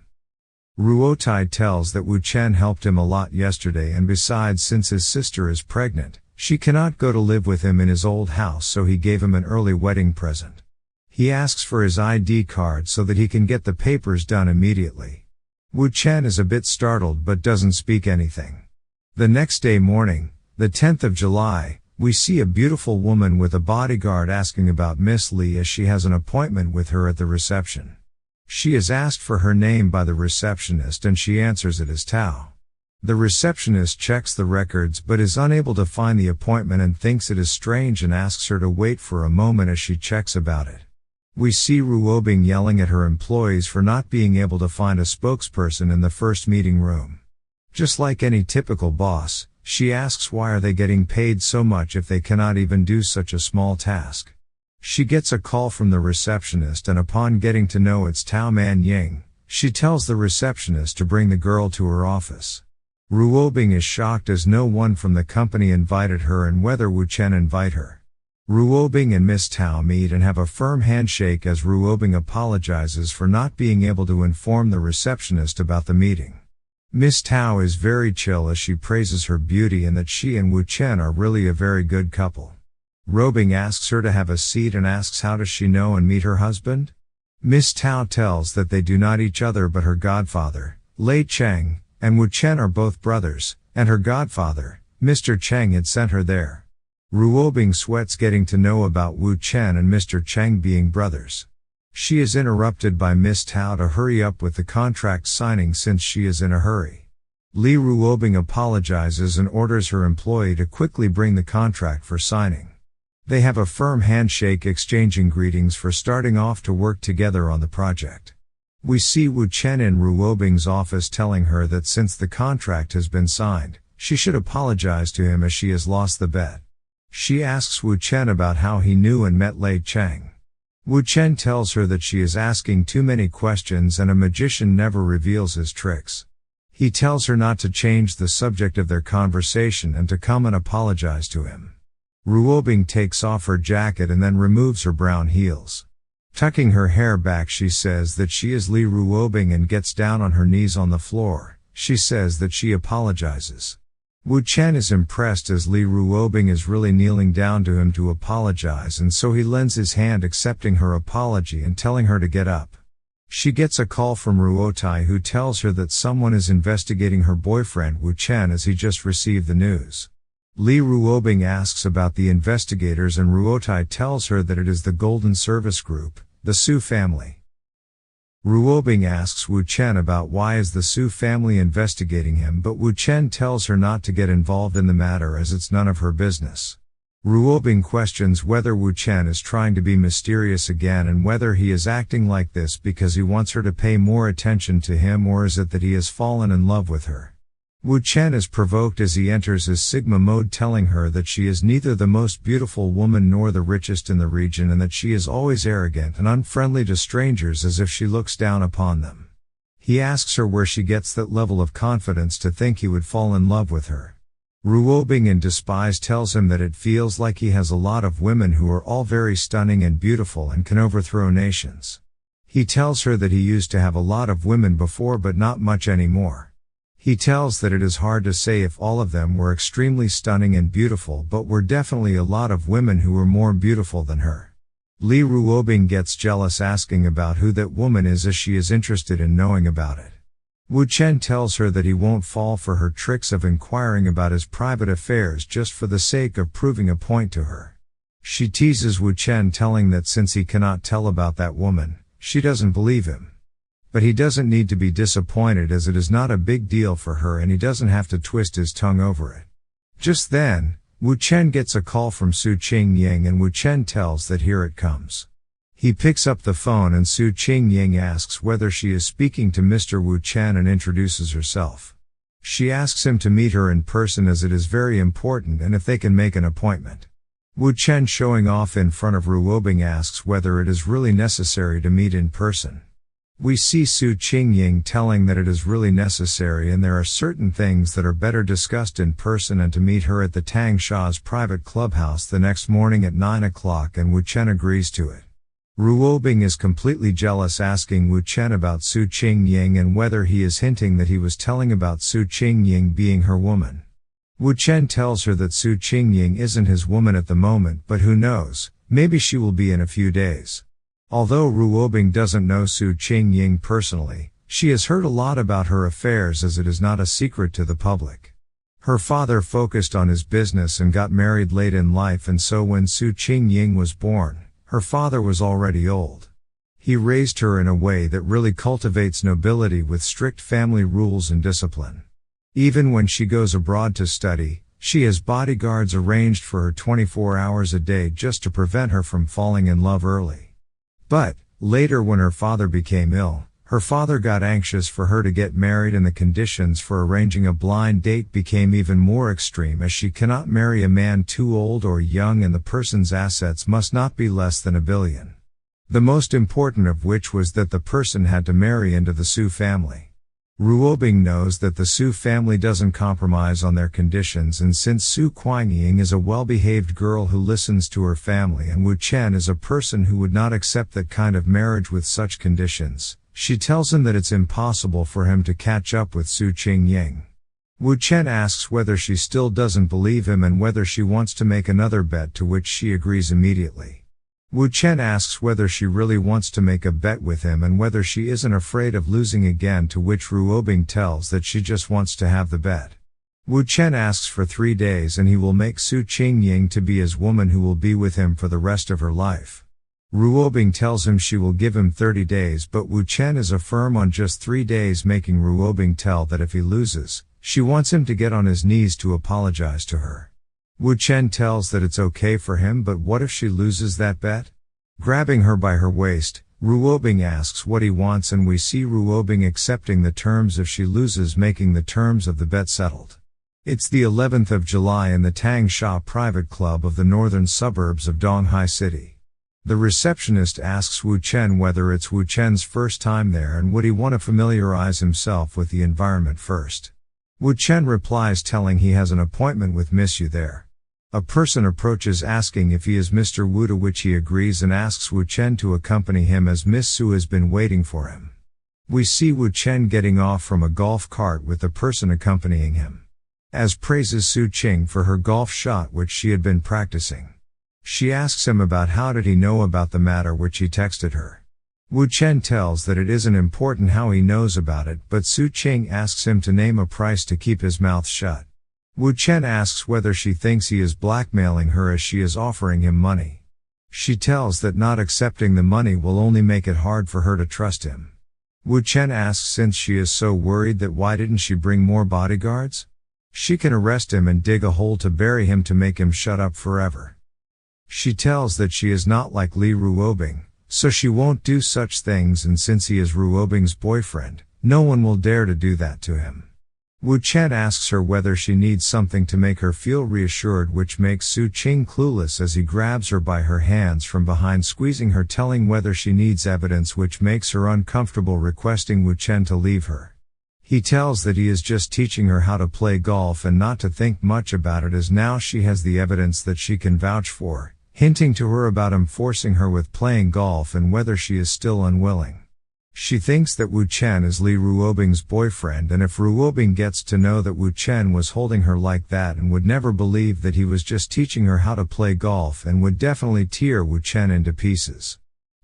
Speaker 1: Ruotai tells that Wu Chen helped him a lot yesterday, and besides, since his sister is pregnant, she cannot go to live with him in his old house, so he gave him an early wedding present. He asks for his ID card so that he can get the papers done immediately. Wu Chen is a bit startled but doesn't speak anything. The next day morning, the 10th of July, we see a beautiful woman with a bodyguard asking about Miss Lee as she has an appointment with her at the reception. She is asked for her name by the receptionist and she answers it as Tao. The receptionist checks the records but is unable to find the appointment and thinks it is strange and asks her to wait for a moment as she checks about it. We see Ruobing yelling at her employees for not being able to find a spokesperson in the first meeting room. Just like any typical boss, she asks why are they getting paid so much if they cannot even do such a small task. She gets a call from the receptionist, and upon getting to know it's Tao Man Ying, she tells the receptionist to bring the girl to her office. Ruobing is shocked as no one from the company invited her and whether Wu Chen invite her. Ruobing and Miss Tao meet and have a firm handshake as Ruobing apologizes for not being able to inform the receptionist about the meeting. Miss Tao is very chill as she praises her beauty and that she and Wu Chen are really a very good couple. Ruobing asks her to have a seat and asks how does she know and meet her husband? Miss Tao tells that they do not each other but her godfather, Lei Cheng, and Wu Chen are both brothers, and her godfather, Mr. Cheng, had sent her there. Ruobing sweats getting to know about Wu Chen and Mr. Cheng being brothers. She is interrupted by Miss Tao to hurry up with the contract signing since she is in a hurry. Li Ruobing apologizes and orders her employee to quickly bring the contract for signing. They have a firm handshake, exchanging greetings for starting off to work together on the project. We see Wu Chen in Ruobing's office telling her that since the contract has been signed, she should apologize to him as she has lost the bet. She asks Wu Chen about how he knew and met Lei Cheng. Wu Chen tells her that she is asking too many questions and a magician never reveals his tricks. He tells her not to change the subject of their conversation and to come and apologize to him. Ruobing takes off her jacket and then removes her brown heels. Tucking her hair back, she says that she is Li Ruobing and gets down on her knees on the floor. She says that she apologizes. Wu Chen is impressed as Li Ruobing is really kneeling down to him to apologize, and so he lends his hand accepting her apology and telling her to get up. She gets a call from Ruotai who tells her that someone is investigating her boyfriend Wu Chen as he just received the news. Li Ruobing asks about the investigators and Ruotai tells her that it is the Golden Service Group, the Su family. Ruobing asks Wu Chen about why is the Su family investigating him, but Wu Chen tells her not to get involved in the matter as it's none of her business. Ruobing questions whether Wu Chen is trying to be mysterious again and whether he is acting like this because he wants her to pay more attention to him, or is it that he has fallen in love with her. Wu Chen is provoked as he enters his Sigma mode, telling her that she is neither the most beautiful woman nor the richest in the region and that she is always arrogant and unfriendly to strangers as if she looks down upon them. He asks her where she gets that level of confidence to think he would fall in love with her. Ruobing in despise tells him that it feels like he has a lot of women who are all very stunning and beautiful and can overthrow nations. He tells her that he used to have a lot of women before but not much anymore. He tells that it is hard to say if all of them were extremely stunning and beautiful, but were definitely a lot of women who were more beautiful than her. Li Ruobing gets jealous asking about who that woman is as she is interested in knowing about it. Wu Chen tells her that he won't fall for her tricks of inquiring about his private affairs just for the sake of proving a point to her. She teases Wu Chen, telling that since he cannot tell about that woman, she doesn't believe him. But he doesn't need to be disappointed as it is not a big deal for her and he doesn't have to twist his tongue over it. Just then, Wu Chen gets a call from Su Qingying and Wu Chen tells that here it comes. He picks up the phone and Su Qingying asks whether she is speaking to Mr. Wu Chen and introduces herself. She asks him to meet her in person as it is very important and if they can make an appointment. Wu Chen, showing off in front of Ruobing, asks whether it is really necessary to meet in person. We see Su Qingying telling that it is really necessary and there are certain things that are better discussed in person and to meet her at the Tang Sha's private clubhouse the next morning at 9 o'clock, and Wu Chen agrees to it. Ruobing is completely jealous, asking Wu Chen about Su Qingying and whether he is hinting that he was telling about Su Qingying being her woman. Wu Chen tells her that Su Qingying isn't his woman at the moment, but who knows, maybe she will be in a few days. Although Ruobing doesn't know Su Qingying personally, she has heard a lot about her affairs, as it is not a secret to the public. Her father focused on his business and got married late in life, and so when Su Qingying was born, her father was already old. He raised her in a way that really cultivates nobility with strict family rules and discipline. Even when she goes abroad to study, she has bodyguards arranged for her 24 hours a day just to prevent her from falling in love early. But, later when her father became ill, her father got anxious for her to get married, and the conditions for arranging a blind date became even more extreme, as she cannot marry a man too old or young, and the person's assets must not be less than $1 billion. The most important of which was that the person had to marry into the Su family. Ruobing knows that the Su family doesn't compromise on their conditions, and since Su Qingying is a well-behaved girl who listens to her family, and Wu Chen is a person who would not accept that kind of marriage with such conditions, she tells him that it's impossible for him to catch up with Su Qingying. Wu Chen asks whether she still doesn't believe him and whether she wants to make another bet, to which she agrees immediately. Wu Chen asks whether she really wants to make a bet with him and whether she isn't afraid of losing again, to which Ruobing tells that she just wants to have the bet. Wu Chen asks for 3 days and he will make Su Qingying to be his woman, who will be with him for the rest of her life. Ruobing tells him she will give him 30 days, but Wu Chen is firm on just 3 days, making Ruobing tell that if he loses, she wants him to get on his knees to apologize to her. Wu Chen tells that it's okay for him, but what if she loses that bet? Grabbing her by her waist, Ruobing asks what he wants, and we see Ruobing accepting the terms if she loses, making the terms of the bet settled. It's the 11th of July in the Tang Sha private club of the northern suburbs of Donghai City. The receptionist asks Wu Chen whether it's Wu Chen's first time there and would he want to familiarize himself with the environment first. Wu Chen replies, telling he has an appointment with Miss Yu there. A person approaches asking if he is Mr. Wu, to which he agrees and asks Wu Chen to accompany him as Miss Su has been waiting for him. We see Wu Chen getting off from a golf cart with the person accompanying him. As praises Su Qing for her golf shot which she had been practicing. She asks him about how did he know about the matter, which he texted her. Wu Chen tells that it isn't important how he knows about it, but Su Qing asks him to name a price to keep his mouth shut. Wu Chen asks whether she thinks he is blackmailing her as she is offering him money. She tells that not accepting the money will only make it hard for her to trust him. Wu Chen asks since she is so worried that why didn't she bring more bodyguards? She can arrest him and dig a hole to bury him to make him shut up forever. She tells that she is not like Li Ruobing, so she won't do such things, and since he is Ruobing's boyfriend, no one will dare to do that to him. Wu Chen asks her whether she needs something to make her feel reassured, which makes Su Qing clueless as he grabs her by her hands from behind, squeezing her, telling whether she needs evidence, which makes her uncomfortable, requesting Wu Chen to leave her. He tells that he is just teaching her how to play golf and not to think much about it, as now she has the evidence that she can vouch for, hinting to her about him forcing her with playing golf and whether she is still unwilling. She thinks that Wu Chen is Li Ruobing's boyfriend, and if Ruobing gets to know that Wu Chen was holding her like that and would never believe that he was just teaching her how to play golf, and would definitely tear Wu Chen into pieces.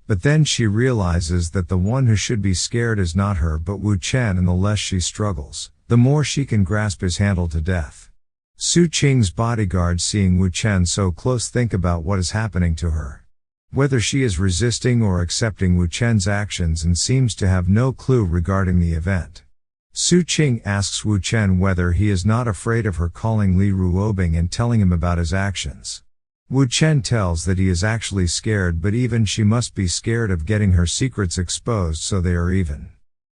Speaker 1: But then she realizes that the one who should be scared is not her but Wu Chen, and the less she struggles, the more she can grasp his handle to death. Su Qing's bodyguards, seeing Wu Chen so close, think about what is happening to her. Whether she is resisting or accepting Wu Chen's actions, and seems to have no clue regarding the event. Su Qing asks Wu Chen whether he is not afraid of her calling Li Ruobing and telling him about his actions. Wu Chen tells that he is actually scared, but even she must be scared of getting her secrets exposed, so they are even.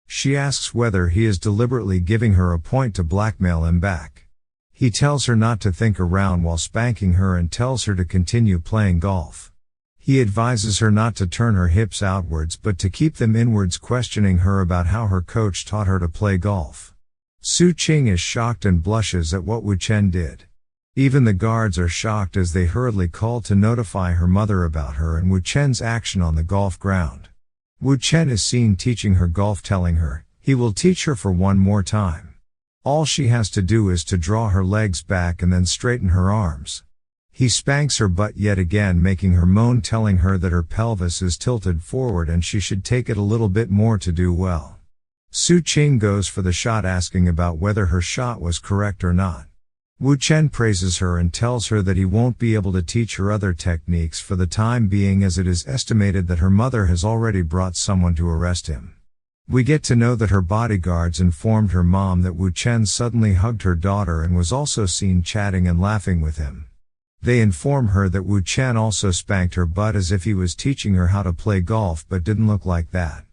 Speaker 1: She asks whether he is deliberately giving her a point to blackmail him back. He tells her not to think around while spanking her and tells her to continue playing golf. He advises her not to turn her hips outwards but to keep them inwards, questioning her about how her coach taught her to play golf. Su Qing is shocked and blushes at what Wu Chen did. Even the guards are shocked as they hurriedly call to notify her mother about her and Wu Chen's action on the golf ground. Wu Chen is seen teaching her golf, telling her, he will teach her for one more time. All she has to do is to draw her legs back and then straighten her arms. He spanks her butt yet again, making her moan, telling her that her pelvis is tilted forward and she should take it a little bit more to do well. Su Qing goes for the shot, asking about whether her shot was correct or not. Wu Chen praises her and tells her that he won't be able to teach her other techniques for the time being, as it is estimated that her mother has already brought someone to arrest him. We get to know that her bodyguards informed her mom that Wu Chen suddenly hugged her daughter and was also seen chatting and laughing with him. They inform her that Wu Chen also spanked her butt as if he was teaching her how to play golf, but didn't look like that.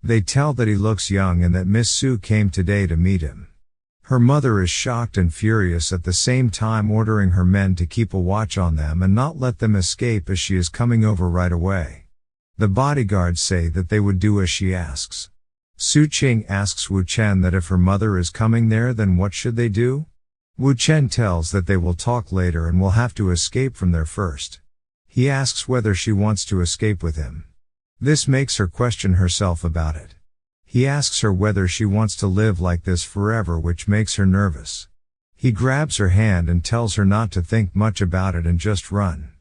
Speaker 1: They tell that he looks young and that Miss Su came today to meet him. Her mother is shocked and furious, at the same time ordering her men to keep a watch on them and not let them escape, as she is coming over right away. The bodyguards say that they would do as she asks. Su Qing asks Wu Chen that if her mother is coming there, then what should they do? Wu Chen tells that they will talk later and will have to escape from there first. He asks whether she wants to escape with him. This makes her question herself about it. He asks her whether she wants to live like this forever, which makes her nervous. He grabs her hand and tells her not to think much about it and just run.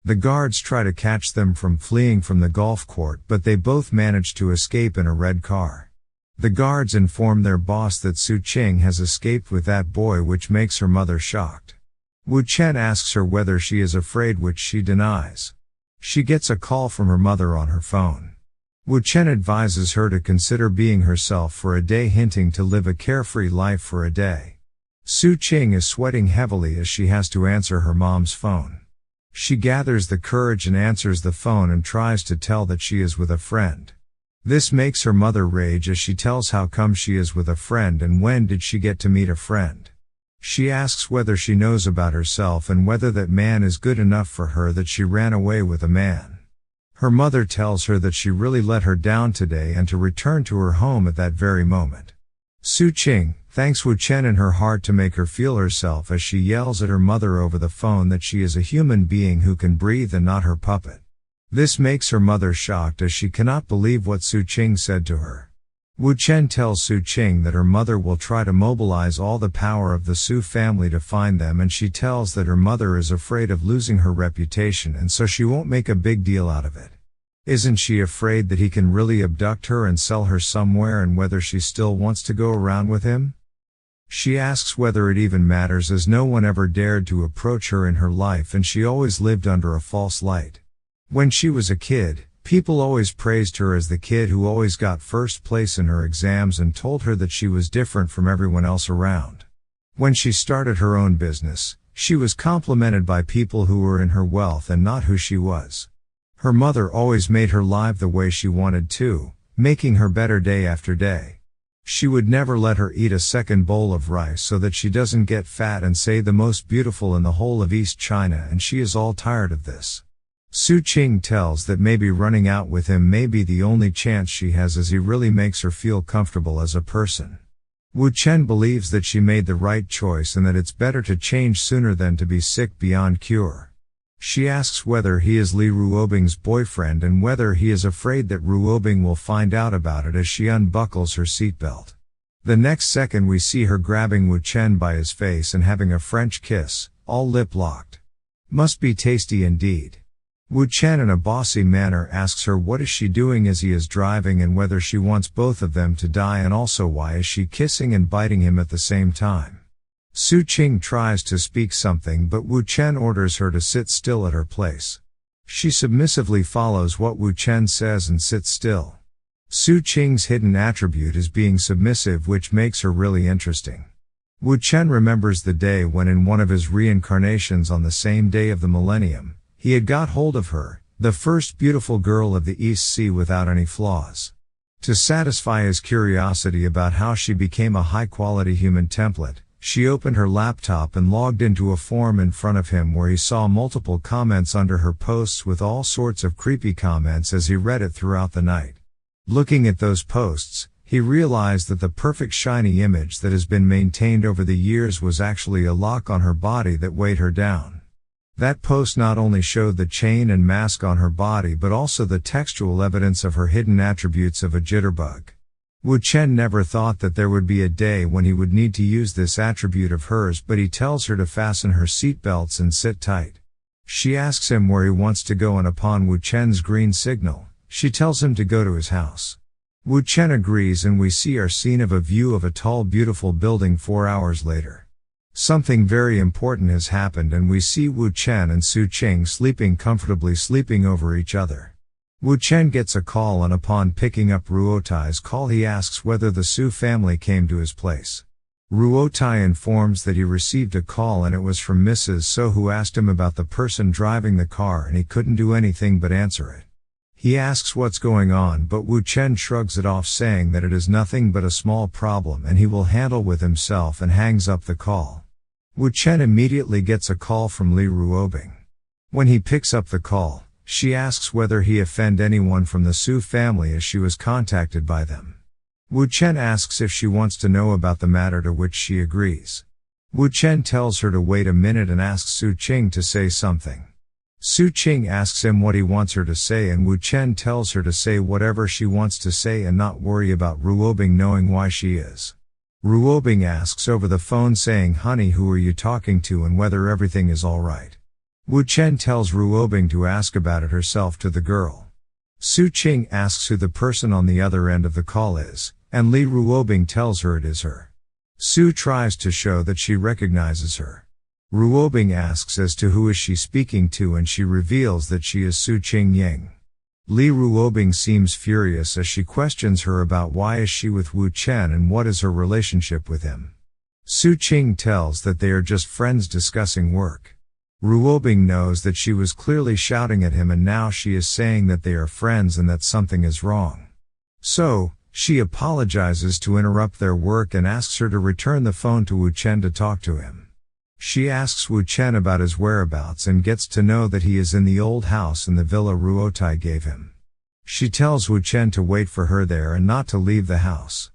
Speaker 1: The guards try to catch them from fleeing from the golf court, but they both manage to escape in a red car. The guards inform their boss that Su Qing has escaped with that boy, which makes her mother shocked. Wu Chen asks her whether she is afraid, which she denies. She gets a call from her mother on her phone. Wu Chen advises her to consider being herself for a day, hinting to live a carefree life for a day. Su Qing is sweating heavily as she has to answer her mom's phone. She gathers the courage and answers the phone and tries to tell that she is with a friend. This makes her mother rage as she tells how come she is with a friend and when did she get to meet a friend. She asks whether she knows about herself and whether that man is good enough for her, that she ran away with a man. Her mother tells her that she really let her down today and to return to her home at that very moment. Su Qing thanks Wu Chen in her heart to make her feel herself as she yells at her mother over the phone that she is a human being who can breathe and not her puppet. This makes her mother shocked as she cannot believe what Su Qing said to her. Wu Chen tells Su Qing that her mother will try to mobilize all the power of the Su family to find them, and she tells that her mother is afraid of losing her reputation and so she won't make a big deal out of it. Isn't she afraid that he can really abduct her and sell her somewhere, and whether she still wants to go around with him? She asks whether it even matters, as no one ever dared to approach her in her life and she always lived under a false light. When she was a kid, people always praised her as the kid who always got first place in her exams and told her that she was different from everyone else around. When she started her own business, she was complimented by people who were in her wealth and not who she was. Her mother always made her live the way she wanted to, making her better day after day. She would never let her eat a second bowl of rice so that she doesn't get fat and say the most beautiful in the whole of East China, and she is all tired of this. Su Qing tells that maybe running out with him may be the only chance she has, as he really makes her feel comfortable as a person. Wu Chen believes that she made the right choice and that it's better to change sooner than to be sick beyond cure. She asks whether he is Li Ruobing's boyfriend and whether he is afraid that Ruobing will find out about it as she unbuckles her seatbelt. The next second we see her grabbing Wu Chen by his face and having a French kiss, all lip-locked. Must be tasty indeed. Wu Chen in a bossy manner asks her what is she doing as he is driving and whether she wants both of them to die, and also why is she kissing and biting him at the same time. Su Qing tries to speak something, but Wu Chen orders her to sit still at her place. She submissively follows what Wu Chen says and sits still. Su Qing's hidden attribute is being submissive, which makes her really interesting. Wu Chen remembers the day when in one of his reincarnations on the same day of the millennium, he had got hold of her, the first beautiful girl of the East Sea without any flaws. To satisfy his curiosity about how she became a high-quality human template, she opened her laptop and logged into a form in front of him where he saw multiple comments under her posts with all sorts of creepy comments as he read it throughout the night. Looking at those posts, He realized that the perfect shiny image that has been maintained over the years was actually a lock on her body that weighed her down. That post not only showed the chain and mask on her body but also the textual evidence of her hidden attributes of a jitterbug. Wu Chen never thought that there would be a day when he would need to use this attribute of hers, but he tells her to fasten her seatbelts and sit tight. She asks him where he wants to go, and upon Wu Chen's green signal, she tells him to go to his house. Wu Chen agrees, and we see our scene of a view of a tall beautiful building 4 hours later. Something very important has happened, and we see Wu Chen and Su Qing sleeping over each other. Wu Chen gets a call, and upon picking up Ruotai's call he asks whether the Su family came to his place. Ruotai informs that he received a call and it was from Mrs. So, who asked him about the person driving the car, and he couldn't do anything but answer it. He asks what's going on, but Wu Chen shrugs it off, saying that it is nothing but a small problem and he will handle with himself, and hangs up the call. Wu Chen immediately gets a call from Li Ruobing. When he picks up the call, she asks whether he offend anyone from the Su family as she was contacted by them. Wu Chen asks if she wants to know about the matter, to which she agrees. Wu Chen tells her to wait a minute and asks Su Qing to say something. Su Qing asks him what he wants her to say, and Wu Chen tells her to say whatever she wants to say and not worry about Ruobing knowing why she is. Ruobing asks over the phone, saying, "Honey, who are you talking to, and whether everything is alright?" Wu Chen tells Ruobing to ask about it herself to the girl. Su Qing asks who the person on the other end of the call is, and Li Ruobing tells her it is her. Su tries to show that she recognizes her. Ruobing asks as to who is she speaking to, and she reveals that she is Su Qing Ying. Li Ruobing seems furious as she questions her about why is she with Wu Chen and what is her relationship with him. Su Qing tells that they are just friends discussing work. Ruobing knows that she was clearly shouting at him, and now she is saying that they are friends and that something is wrong. So, she apologizes to interrupt their work and asks her to return the phone to Wu Chen to talk to him. She asks Wu Chen about his whereabouts and gets to know that he is in the old house in the villa Ruotai gave him. She tells Wu Chen to wait for her there and not to leave the house.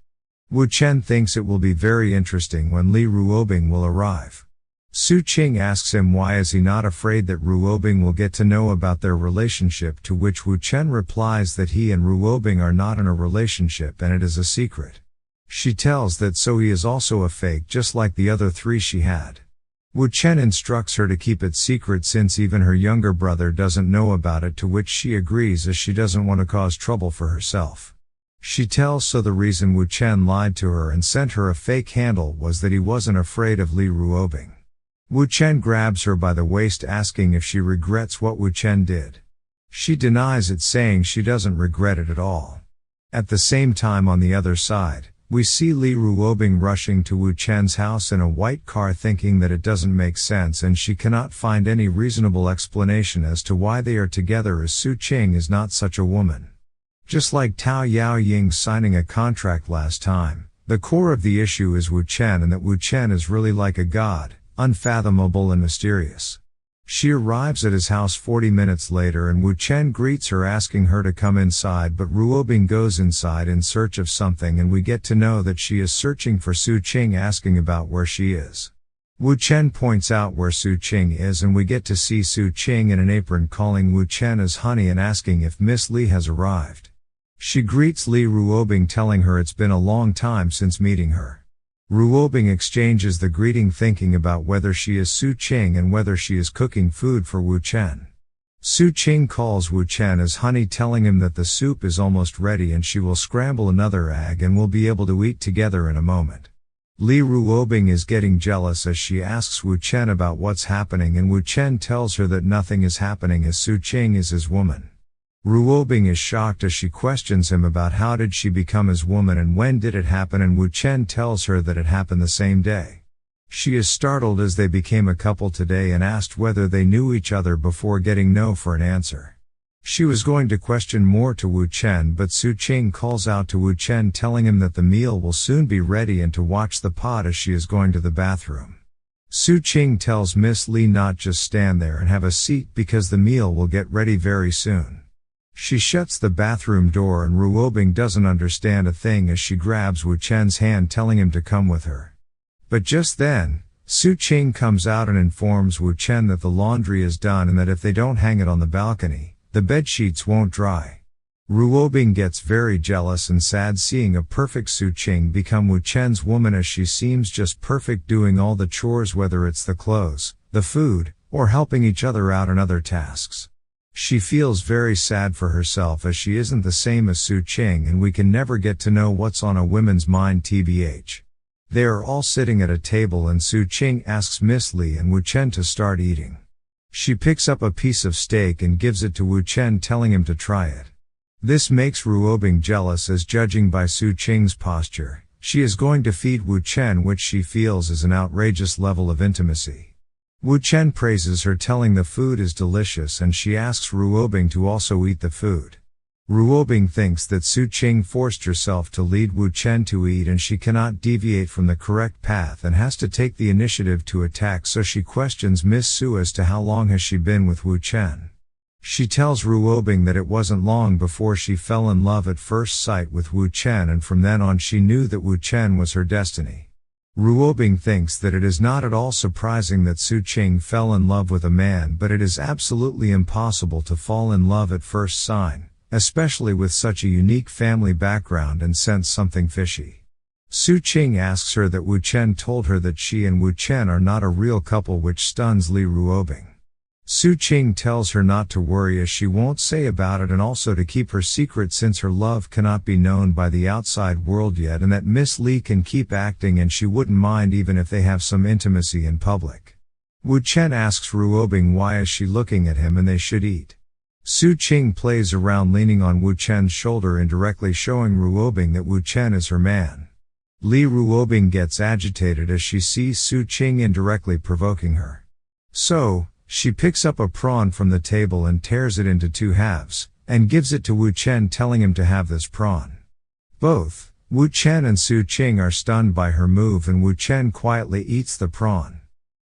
Speaker 1: Wu Chen thinks it will be very interesting when Li Ruobing will arrive. Su Qing asks him why is he not afraid that Ruobing will get to know about their relationship, to which Wu Chen replies that he and Ruobing are not in a relationship and it is a secret. She tells that so he is also a fake, just like the other three she had. Wu Chen instructs her to keep it secret since even her younger brother doesn't know about it, to which she agrees as she doesn't want to cause trouble for herself. She tells So the reason Wu Chen lied to her and sent her a fake handle was that he wasn't afraid of Li Ruobing. Wu Chen grabs her by the waist, asking if she regrets what Wu Chen did. She denies it, saying she doesn't regret it at all. At the same time, on the other side, we see Li Ruobing rushing to Wu Chen's house in a white car, thinking that it doesn't make sense and she cannot find any reasonable explanation as to why they are together, as Su Qing is not such a woman. Just like Tao Yao Ying signing a contract last time, the core of the issue is Wu Chen, and that Wu Chen is really like a god, unfathomable and mysterious. She arrives at his house 40 minutes later, and Wu Chen greets her, asking her to come inside, but Ruobing goes inside in search of something, and we get to know that she is searching for Su Qing, asking about where she is. Wu Chen points out where Su Qing is, and we get to see Su Qing in an apron calling Wu Chen as honey and asking if Miss Li has arrived. She greets Li Ruobing, telling her it's been a long time since meeting her. Ruobing exchanges the greeting, thinking about whether she is Su Qing and whether she is cooking food for Wu Chen. Su Qing calls Wu Chen as honey, telling him that the soup is almost ready and she will scramble another egg and will be able to eat together in a moment. Li Ruobing is getting jealous as she asks Wu Chen about what's happening, and Wu Chen tells her that nothing is happening as Su Qing is his woman. Ruobing is shocked as she questions him about how did she become his woman and when did it happen, and Wu Chen tells her that it happened the same day. She is startled as they became a couple today and asked whether they knew each other before getting no for an answer. She was going to question more to Wu Chen, but Su Qing calls out to Wu Chen, telling him that the meal will soon be ready and to watch the pot as she is going to the bathroom. Su Qing tells Miss Li not just stand there and have a seat because the meal will get ready very soon. She shuts the bathroom door and Ruobing doesn't understand a thing as she grabs Wu Chen's hand telling him to come with her. But just then, Su Qing comes out and informs Wu Chen that the laundry is done and that if they don't hang it on the balcony, the bedsheets won't dry. Ruobing gets very jealous and sad seeing a perfect Su Qing become Wu Chen's woman as she seems just perfect doing all the chores, whether it's the clothes, the food, or helping each other out in other tasks. She feels very sad for herself as she isn't the same as Su Qing and we can never get to know what's on a woman's mind tbh. They are all sitting at a table and Su Qing asks Miss Li and Wu Chen to start eating. She picks up a piece of steak and gives it to Wu Chen telling him to try it. This makes Ruobing jealous as judging by Su Qing's posture, she is going to feed Wu Chen, which she feels is an outrageous level of intimacy. Wu Chen praises her telling the food is delicious and she asks Ruobing to also eat the food. Ruobing thinks that Su Qing forced herself to lead Wu Chen to eat and she cannot deviate from the correct path and has to take the initiative to attack, so she questions Miss Su as to how long has she been with Wu Chen. She tells Ruobing that it wasn't long before she fell in love at first sight with Wu Chen and from then on she knew that Wu Chen was her destiny. Ruobing thinks that it is not at all surprising that Su Qing fell in love with a man, but it is absolutely impossible to fall in love at first sight, especially with such a unique family background, and sense something fishy. Su Qing asks her that Wu Chen told her that she and Wu Chen are not a real couple, which stuns Li Ruobing. Su Qing tells her not to worry as she won't say about it and also to keep her secret since her love cannot be known by the outside world yet, and that Miss Li can keep acting and she wouldn't mind even if they have some intimacy in public. Wu Chen asks Ruobing why is she looking at him and they should eat. Su Qing plays around leaning on Wu Chen's shoulder, indirectly showing Ruobing that Wu Chen is her man. Li Ruobing gets agitated as she sees Su Qing indirectly provoking her. So, she picks up a prawn from the table and tears it into two halves, and gives it to Wu Chen telling him to have this prawn. Both Wu Chen and Su Qing are stunned by her move and Wu Chen quietly eats the prawn.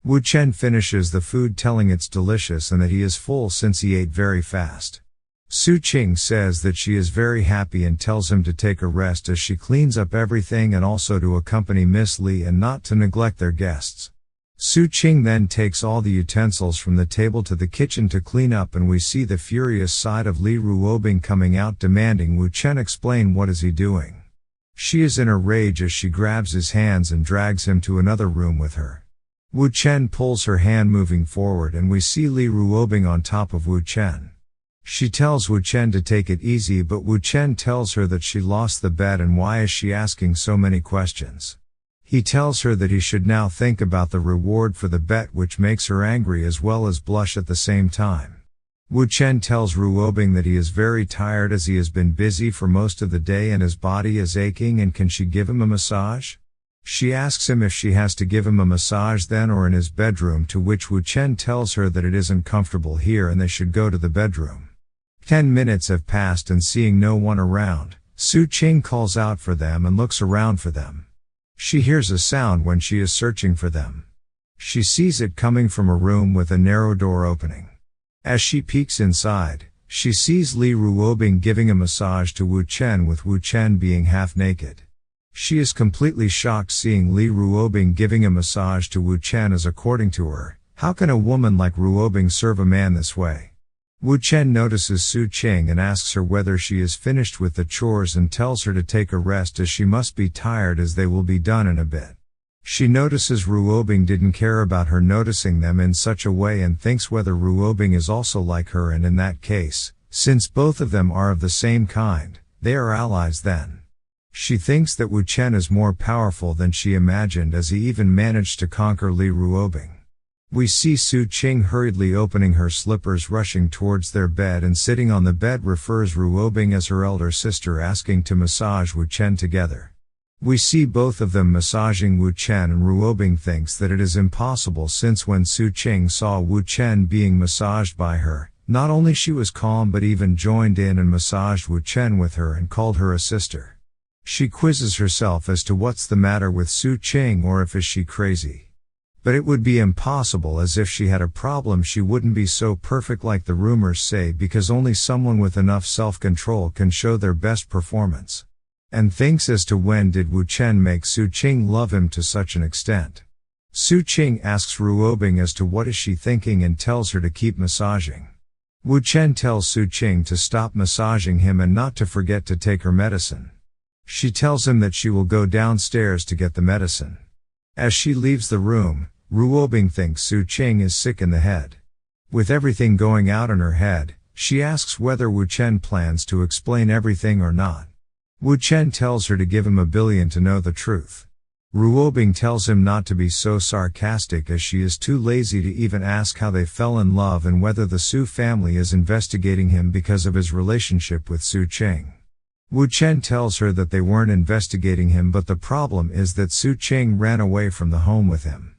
Speaker 1: Wu Chen finishes the food telling it's delicious and that he is full since he ate very fast. Su Qing says that she is very happy and tells him to take a rest as she cleans up everything and also to accompany Miss Li and not to neglect their guests. Su Qing then takes all the utensils from the table to the kitchen to clean up and we see the furious side of Li Ruobing coming out demanding Wu Chen explain what is he doing. She is in a rage as she grabs his hands and drags him to another room with her. Wu Chen pulls her hand moving forward and we see Li Ruobing on top of Wu Chen. She tells Wu Chen to take it easy, but Wu Chen tells her that she lost the bet and why is she asking so many questions. He tells her that he should now think about the reward for the bet, which makes her angry as well as blush at the same time. Wu Chen tells Ruobing that he is very tired as he has been busy for most of the day and his body is aching, and can she give him a massage? She asks him if she has to give him a massage then or in his bedroom, to which Wu Chen tells her that it isn't comfortable here and they should go to the bedroom. 10 minutes have passed and seeing no one around, Su Qing calls out for them and looks around for them. She hears a sound when she is searching for them. She sees it coming from a room with a narrow door opening. As she peeks inside, she sees Li Ruobing giving a massage to Wu Chen, with Wu Chen being half naked. She is completely shocked seeing Li Ruobing giving a massage to Wu Chen, as according to her, how can a woman like Ruobing serve a man this way? Wu Chen notices Su Qing and asks her whether she is finished with the chores and tells her to take a rest as she must be tired as they will be done in a bit. She notices Ruobing didn't care about her noticing them in such a way and thinks whether Ruobing is also like her, and in that case, since both of them are of the same kind, they are allies then. She thinks that Wu Chen is more powerful than she imagined as he even managed to conquer Li Ruobing. We see Su Qing hurriedly opening her slippers, rushing towards their bed, and sitting on the bed refers Ruobing as her elder sister, asking to massage Wu Chen together. We see both of them massaging Wu Chen and Ruobing thinks that it is impossible, since when Su Qing saw Wu Chen being massaged by her, not only she was calm but even joined in and massaged Wu Chen with her and called her a sister. She quizzes herself as to what's the matter with Su Qing, or if is she crazy. But it would be impossible, as if she had a problem she wouldn't be so perfect like the rumors say, because only someone with enough self-control can show their best performance. And thinks as to when did Wu Chen make Su Qing love him to such an extent. Su Qing asks Ruobing as to what is she thinking and tells her to keep massaging. Wu Chen tells Su Qing to stop massaging him and not to forget to take her medicine. She tells him that she will go downstairs to get the medicine. As she leaves the room, Ruobing thinks Su Qing is sick in the head. With everything going out in her head, she asks whether Wu Chen plans to explain everything or not. Wu Chen tells her to give him $1 billion to know the truth. Ruobing tells him not to be so sarcastic, as she is too lazy to even ask how they fell in love and whether the Su family is investigating him because of his relationship with Su Qing. Wu Chen tells her that they weren't investigating him, but the problem is that Su Qing ran away from the home with him.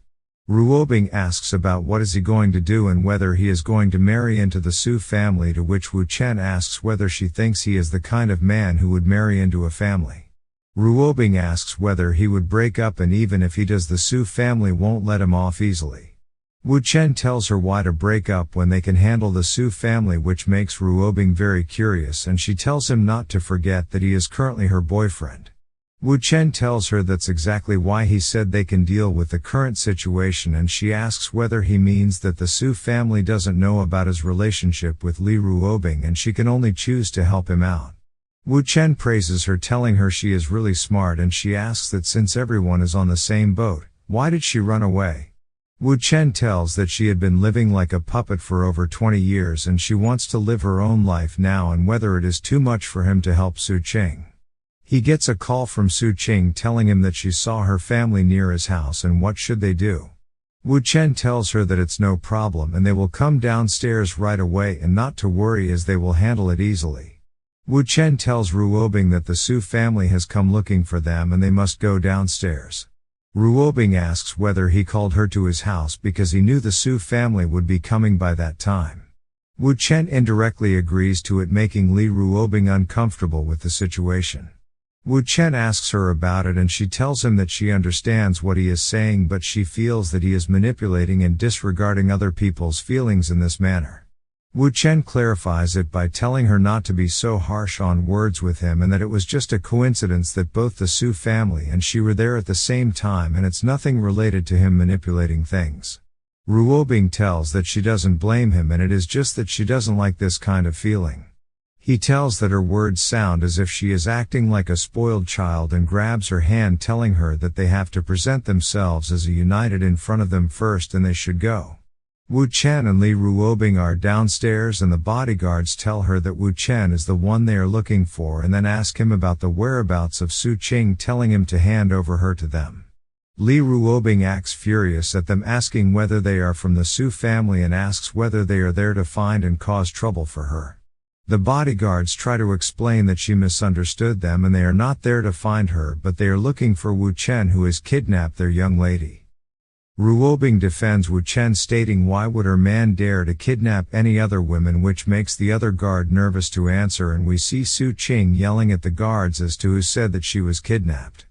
Speaker 1: Ruobing asks about what is he going to do and whether he is going to marry into the Su family, to which Wu Chen asks whether she thinks he is the kind of man who would marry into a family. Ruobing asks whether he would break up, and even if he does, the Su family won't let him off easily. Wu Chen tells her why to break up when they can handle the Su family, which makes Ruobing very curious, and she tells him not to forget that he is currently her boyfriend. Wu Chen tells her that's exactly why he said they can deal with the current situation, and she asks whether he means that the Su family doesn't know about his relationship with Li Ruobing and she can only choose to help him out. Wu Chen praises her, telling her she is really smart, and she asks that since everyone is on the same boat, why did she run away? Wu Chen tells that she had been living like a puppet for over 20 years and she wants to live her own life now, and whether it is too much for him to help Su Qing. He gets a call from Su Qing telling him that she saw her family near his house and what should they do. Wu Chen tells her that it's no problem and they will come downstairs right away and not to worry, as they will handle it easily. Wu Chen tells Ruobing that the Su family has come looking for them and they must go downstairs. Ruobing asks whether he called her to his house because he knew the Su family would be coming by that time. Wu Chen indirectly agrees to it, making Li Ruobing uncomfortable with the situation. Wu Chen asks her about it and she tells him that she understands what he is saying, but she feels that he is manipulating and disregarding other people's feelings in this manner. Wu Chen clarifies it by telling her not to be so harsh on words with him and that it was just a coincidence that both the Su family and she were there at the same time and it's nothing related to him manipulating things. Ruobing tells that she doesn't blame him and it is just that she doesn't like this kind of feeling. He tells that her words sound as if she is acting like a spoiled child and grabs her hand, telling her that they have to present themselves as a united in front of them first and they should go. Wu Chen and Li Ruobing are downstairs and the bodyguards tell her that Wu Chen is the one they are looking for and then ask him about the whereabouts of Su Qing, telling him to hand over her to them. Li Ruobing acts furious at them, asking whether they are from the Su family and asks whether they are there to find and cause trouble for her. The bodyguards try to explain that she misunderstood them and they are not there to find her, but they are looking for Wu Chen, who has kidnapped their young lady. Ruobing defends Wu Chen, stating why would her man dare to kidnap any other women, which makes the other guard nervous to answer, and we see Su Qing yelling at the guards as to who said that she was kidnapped.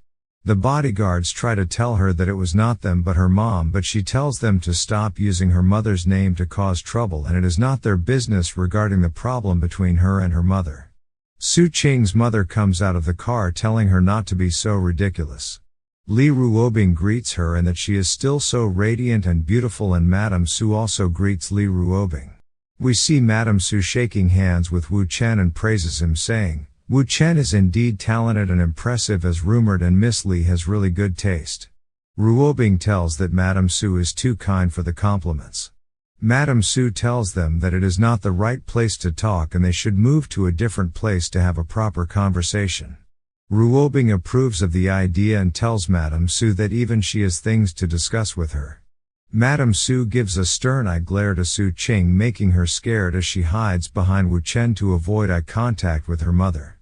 Speaker 1: The bodyguards try to tell her that it was not them but her mom, but she tells them to stop using her mother's name to cause trouble and it is not their business regarding the problem between her and her mother. Su Qing's mother comes out of the car telling her not to be so ridiculous. Li Ruobing greets her and that she is still so radiant and beautiful, and Madame Su also greets Li Ruobing. We see Madame Su shaking hands with Wu Chen and praises him, saying, Wu Chen is indeed talented and impressive as rumored, and Miss Li has really good taste. Ruobing tells that Madame Su is too kind for the compliments. Madame Su tells them that it is not the right place to talk and they should move to a different place to have a proper conversation. Ruobing approves of the idea and tells Madame Su that even she has things to discuss with her. Madame Su gives a stern-eyed glare to Su Qing, making her scared as she hides behind Wu Chen to avoid eye contact with her mother.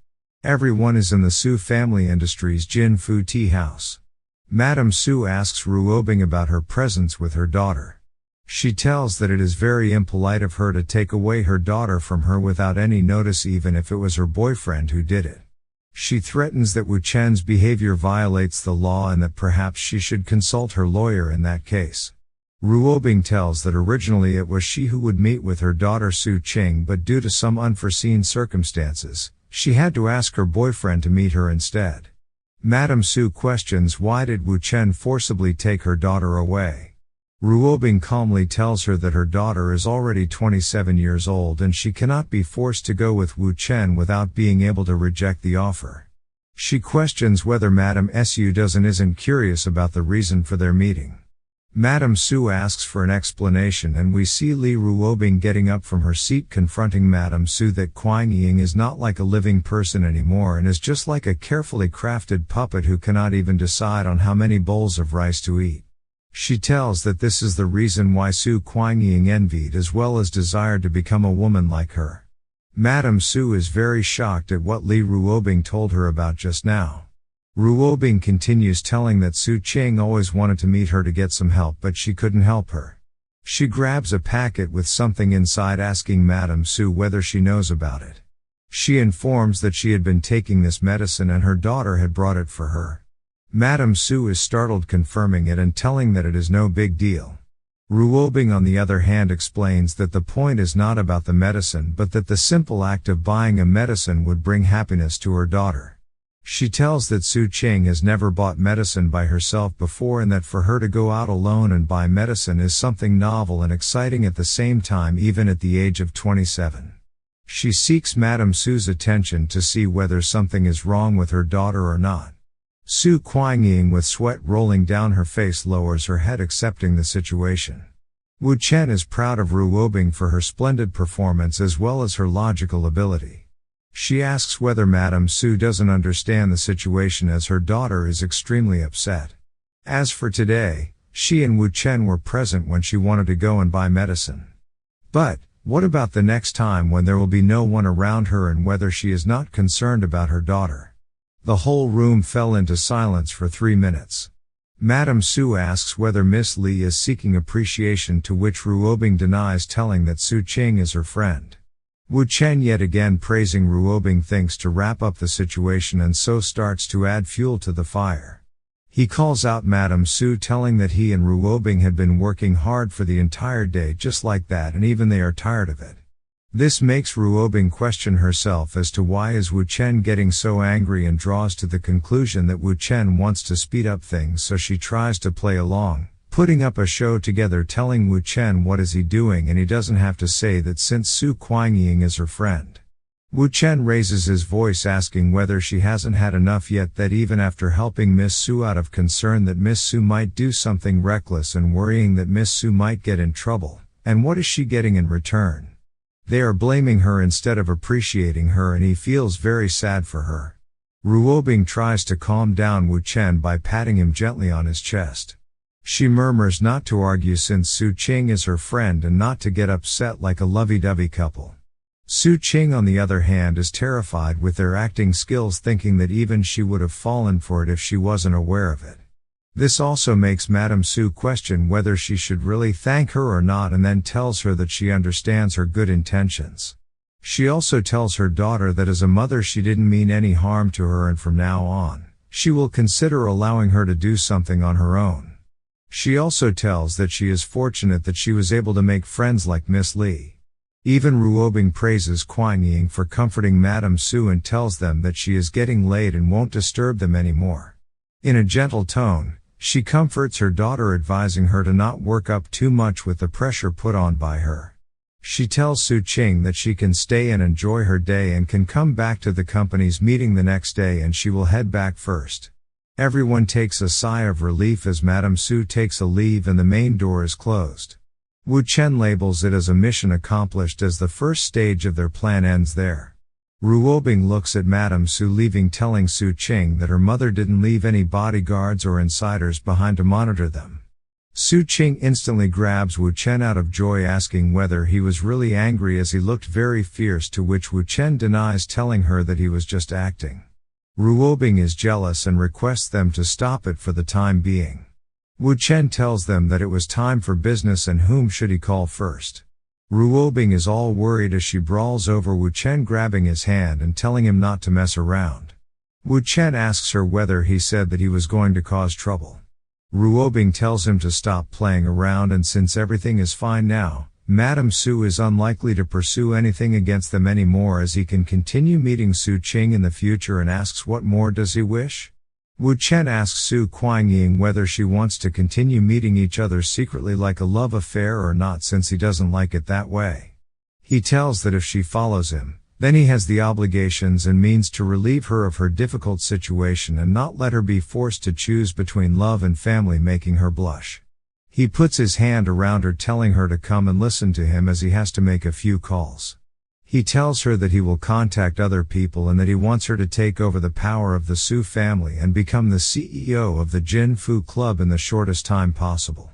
Speaker 1: Everyone is in the Su Family Industries Jin Fu tea house. Madame Su asks Ruobing about her presence with her daughter. She tells that it is very impolite of her to take away her daughter from her without any notice, even if it was her boyfriend who did it. She threatens that Wu Chen's behavior violates the law and that perhaps she should consult her lawyer in that case. Ruobing tells that originally it was she who would meet with her daughter Su Qing, but due to some unforeseen circumstances, she had to ask her boyfriend to meet her instead. Madame Su questions why did Wu Chen forcibly take her daughter away. Ruobing calmly tells her that her daughter is already 27 years old and she cannot be forced to go with Wu Chen without being able to reject the offer. She questions whether Madame Su isn't curious about the reason for their meeting. Madame Su asks for an explanation and we see Li Ruobing getting up from her seat confronting Madame Su that Kuang Ying is not like a living person anymore and is just like a carefully crafted puppet who cannot even decide on how many bowls of rice to eat. She tells that this is the reason why Su Kuang Ying envied as well as desired to become a woman like her. Madame Su is very shocked at what Li Ruobing told her about just now. Ruobing continues telling that Su Qing always wanted to meet her to get some help but she couldn't help her. She grabs a packet with something inside asking Madame Su whether she knows about it. She informs that she had been taking this medicine and her daughter had brought it for her. Madame Su is startled confirming it and telling that it is no big deal. Ruobing on the other hand explains that the point is not about the medicine but that the simple act of buying a medicine would bring happiness to her daughter. She tells that Su Qing has never bought medicine by herself before and that for her to go out alone and buy medicine is something novel and exciting at the same time even at the age of 27. She seeks Madame Su's attention to see whether something is wrong with her daughter or not. Su Kuang-ying with sweat rolling down her face lowers her head accepting the situation. Wu Chen is proud of Ruobing for her splendid performance as well as her logical ability. She asks whether Madame Su doesn't understand the situation as her daughter is extremely upset. As for today, she and Wu Chen were present when she wanted to go and buy medicine. But, what about the next time when there will be no one around her and whether she is not concerned about her daughter? The whole room fell into silence for 3 minutes. Madame Su asks whether Miss Li is seeking appreciation to which Ruobing denies telling that Su Qing is her friend. Wu Chen yet again praising Ruobing thinks to wrap up the situation and so starts to add fuel to the fire. He calls out Madame Su telling that he and Ruobing had been working hard for the entire day just like that and even they are tired of it. This makes Ruobing question herself as to why is Wu Chen getting so angry and draws to the conclusion that Wu Chen wants to speed up things so she tries to play along, putting up a show together telling Wu Chen what is he doing and he doesn't have to say that since Su Kuang-ying is her friend. Wu Chen raises his voice asking whether she hasn't had enough yet that even after helping Miss Su out of concern that Miss Su might do something reckless and worrying that Miss Su might get in trouble, and what is she getting in return? They are blaming her instead of appreciating her and he feels very sad for her. Ruobing tries to calm down Wu Chen by patting him gently on his chest. She murmurs not to argue since Su Qing is her friend and not to get upset like a lovey-dovey couple. Su Qing on the other hand is terrified with their acting skills thinking that even she would have fallen for it if she wasn't aware of it. This also makes Madame Su question whether she should really thank her or not and then tells her that she understands her good intentions. She also tells her daughter that as a mother she didn't mean any harm to her and from now on, she will consider allowing her to do something on her own. She also tells that she is fortunate that she was able to make friends like Miss Li. Even Ruobing praises Kuang-ying for comforting Madame Su and tells them that she is getting late and won't disturb them anymore. In a gentle tone, she comforts her daughter advising her to not work up too much with the pressure put on by her. She tells Su Qing that she can stay and enjoy her day and can come back to the company's meeting the next day and she will head back first. Everyone takes a sigh of relief as Madame Su takes a leave and the main door is closed. Wu Chen labels it as a mission accomplished as the first stage of their plan ends there. Ruobing looks at Madame Su leaving telling Su Qing that her mother didn't leave any bodyguards or insiders behind to monitor them. Su Qing instantly grabs Wu Chen out of joy asking whether he was really angry as he looked very fierce to which Wu Chen denies telling her that he was just acting. Ruobing is jealous and requests them to stop it for the time being. Wu Chen tells them that it was time for business and whom should he call first. Ruobing is all worried as she brawls over Wu Chen grabbing his hand and telling him not to mess around. Wu Chen asks her whether he said that he was going to cause trouble. Ruobing tells him to stop playing around, and since everything is fine now, Madame Su is unlikely to pursue anything against them anymore, as he can continue meeting Su Qing in the future, and asks what more does he wish? Wu Chen asks Su Kuangying whether she wants to continue meeting each other secretly like a love affair or not, since he doesn't like it that way. He tells that if she follows him, then he has the obligations and means to relieve her of her difficult situation and not let her be forced to choose between love and family, making her blush. He puts his hand around her, telling her to come and listen to him as he has to make a few calls. He tells her that he will contact other people and that he wants her to take over the power of the Su family and become the CEO of the Jin Fu Club in the shortest time possible.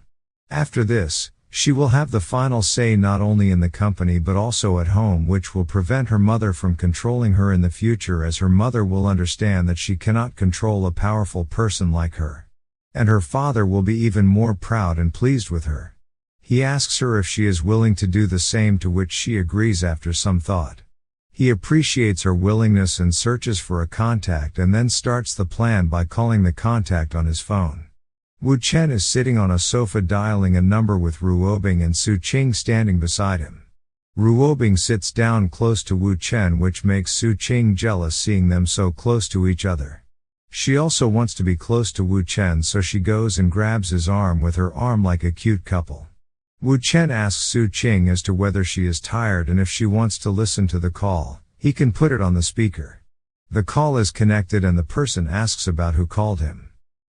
Speaker 1: After this, she will have the final say not only in the company but also at home, which will prevent her mother from controlling her in the future, as her mother will understand that she cannot control a powerful person like her. And her father will be even more proud and pleased with her. He asks her if she is willing to do the same, to which she agrees after some thought. He appreciates her willingness and searches for a contact, and then starts the plan by calling the contact on his phone. Wu Chen is sitting on a sofa dialing a number with Ruobing and Su Qing standing beside him. Ruobing sits down close to Wu Chen, which makes Su Qing jealous seeing them so close to each other. She also wants to be close to Wu Chen, so she goes and grabs his arm with her arm like a cute couple. Wu Chen asks Su Qing as to whether she is tired and if she wants to listen to the call. He can put it on the speaker. The call is connected and the person asks about who called him.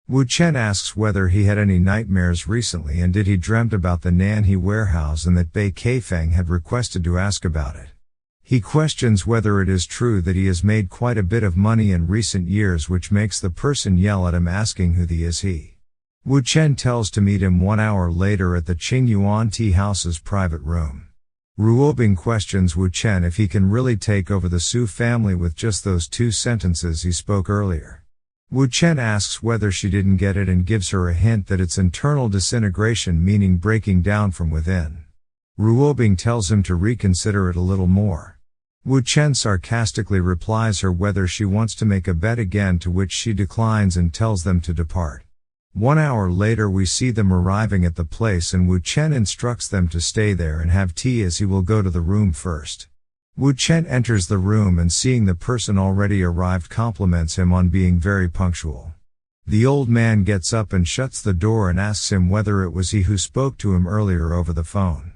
Speaker 1: Wu Chen asks whether he had any nightmares recently and did he dreamt about the Nanhe warehouse and that Bei Keifeng had requested to ask about it. He questions whether it is true that he has made quite a bit of money in recent years, which makes the person yell at him, asking who the is he. Wu Chen tells to meet him 1 hour later at the Qing Yuan Tea House's private room. Ruobing questions Wu Chen if he can really take over the Su family with just those 2 sentences he spoke earlier. Wu Chen asks whether she didn't get it and gives her a hint that it's internal disintegration, meaning breaking down from within. Ruobing tells him to reconsider it a little more. Wu Chen sarcastically replies her whether she wants to make a bet again, to which she declines and tells them to depart. 1 hour later we see them arriving at the place, and Wu Chen instructs them to stay there and have tea as he will go to the room first. Wu Chen enters the room and, seeing the person already arrived, compliments him on being very punctual. The old man gets up and shuts the door and asks him whether it was he who spoke to him earlier over the phone.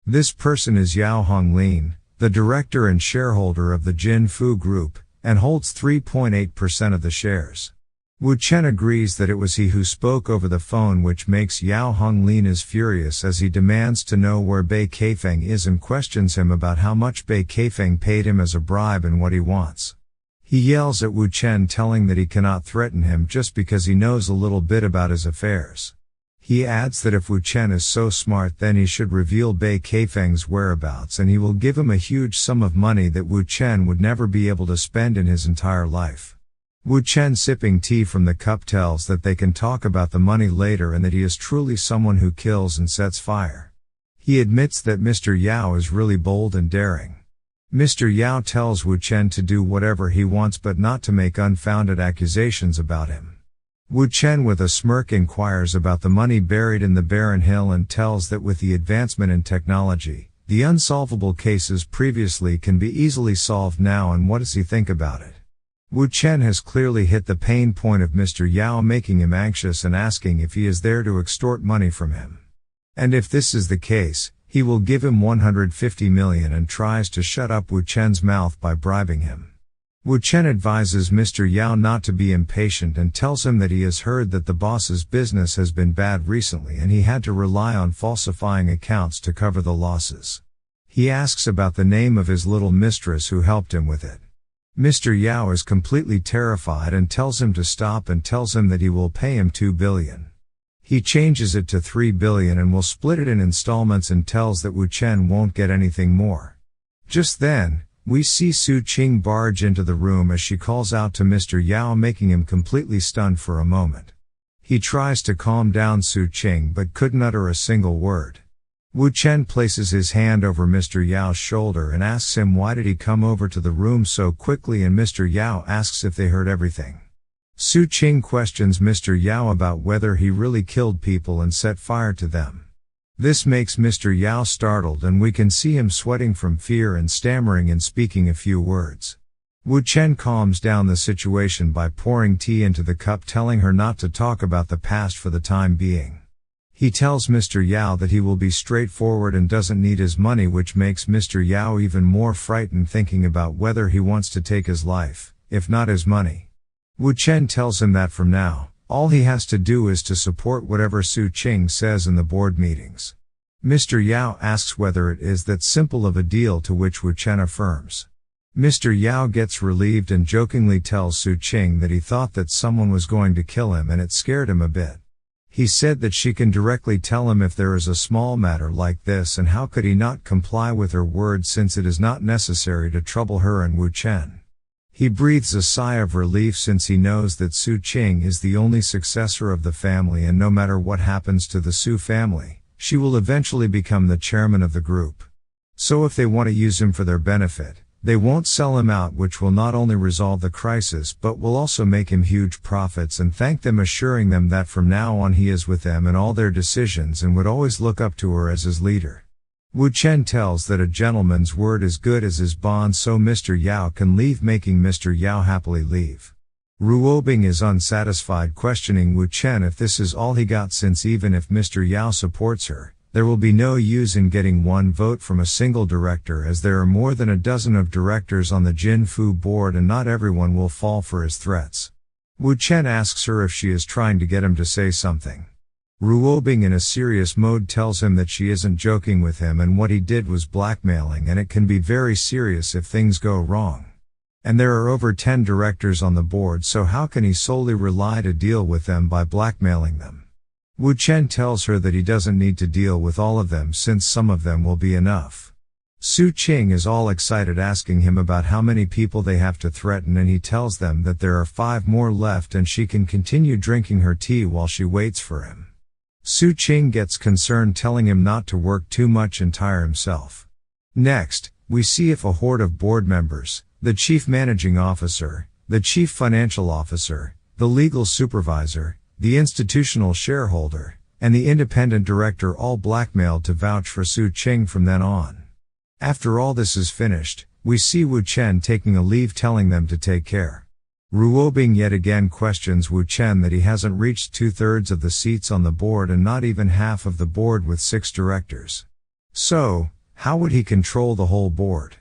Speaker 1: This person is Yao Honglin, the director and shareholder of the Jin Fu Group, and holds 3.8% of the shares. Wu Chen agrees that it was he who spoke over the phone, which makes Yao Honglin is furious as he demands to know where Bei Keifeng is and questions him about how much Bei Keifeng paid him as a bribe and what he wants. He yells at Wu Chen, telling that he cannot threaten him just because he knows a little bit about his affairs. He adds that if Wu Chen is so smart, then he should reveal Bei Keifeng's whereabouts and he will give him a huge sum of money that Wu Chen would never be able to spend in his entire life. Wu Chen, sipping tea from the cup, tells that they can talk about the money later and that he is truly someone who kills and sets fire. He admits that Mr. Yao is really bold and daring. Mr. Yao tells Wu Chen to do whatever he wants but not to make unfounded accusations about him. Wu Chen with a smirk inquires about the money buried in the barren hill and tells that with the advancement in technology, the unsolvable cases previously can be easily solved now, and what does he think about it? Wu Chen has clearly hit the pain point of Mr. Yao, making him anxious and asking if he is there to extort money from him. And if this is the case, he will give him 150 million and tries to shut up Wu Chen's mouth by bribing him. Wu Chen advises Mr. Yao not to be impatient and tells him that he has heard that the boss's business has been bad recently and he had to rely on falsifying accounts to cover the losses. He asks about the name of his little mistress who helped him with it. Mr. Yao is completely terrified and tells him to stop and tells him that he will pay him 2 billion. He changes it to 3 billion and will split it in installments and tells that Wu Chen won't get anything more. Just then, we see Su Qing barge into the room as she calls out to Mr. Yao, making him completely stunned for a moment. He tries to calm down Su Qing but couldn't utter a single word. Wu Chen places his hand over Mr. Yao's shoulder and asks him why did he come over to the room so quickly, and Mr. Yao asks if they heard everything. Su Qing questions Mr. Yao about whether he really killed people and set fire to them. This makes Mr. Yao startled, and we can see him sweating from fear and stammering and speaking a few words. Wu Chen calms down the situation by pouring tea into the cup, telling her not to talk about the past for the time being. He tells Mr. Yao that he will be straightforward and doesn't need his money, which makes Mr. Yao even more frightened, thinking about whether he wants to take his life, if not his money. Wu Chen tells him that from now, all he has to do is to support whatever Su Qing says in the board meetings. Mr. Yao asks whether it is that simple of a deal, to which Wu Chen affirms. Mr. Yao gets relieved and jokingly tells Su Qing that he thought that someone was going to kill him and it scared him a bit. He said that she can directly tell him if there is a small matter like this, and how could he not comply with her word since it is not necessary to trouble her and Wu Chen. He breathes a sigh of relief since he knows that Su Qing is the only successor of the family, and no matter what happens to the Su family, she will eventually become the chairman of the group. So if they want to use him for their benefit, they won't sell him out, which will not only resolve the crisis but will also make him huge profits, and thank them, assuring them that from now on he is with them in all their decisions and would always look up to her as his leader. Wu Chen tells that a gentleman's word is good as his bond, so Mr. Yao can leave, making Mr. Yao happily leave. Ruobing is unsatisfied, questioning Wu Chen if this is all he got, since even if Mr. Yao supports her, there will be no use in getting one vote from a single director, as there are more than a dozen of directors on the Jin Fu board and not everyone will fall for his threats. Wu Chen asks her if she is trying to get him to say something. Ruobing, in a serious mode, tells him that she isn't joking with him and what he did was blackmailing, and it can be very serious if things go wrong. And there are over 10 directors on the board, so how can he solely rely to deal with them by blackmailing them? Wu Chen tells her that he doesn't need to deal with all of them since some of them will be enough. Su Qing is all excited, asking him about how many people they have to threaten, and he tells them that there are 5 more left and she can continue drinking her tea while she waits for him. Su Qing gets concerned, telling him not to work too much and tire himself. Next, we see a horde of board members, the chief managing officer, the chief financial officer, the legal supervisor, the institutional shareholder, and the independent director, all blackmailed to vouch for Su Qing from then on. After all this is finished, we see Wu Chen taking a leave, telling them to take care. Ruobing yet again questions Wu Chen that he hasn't reached 2/3 of the seats on the board and not even half of the board with 6 directors. So, how would he control the whole board?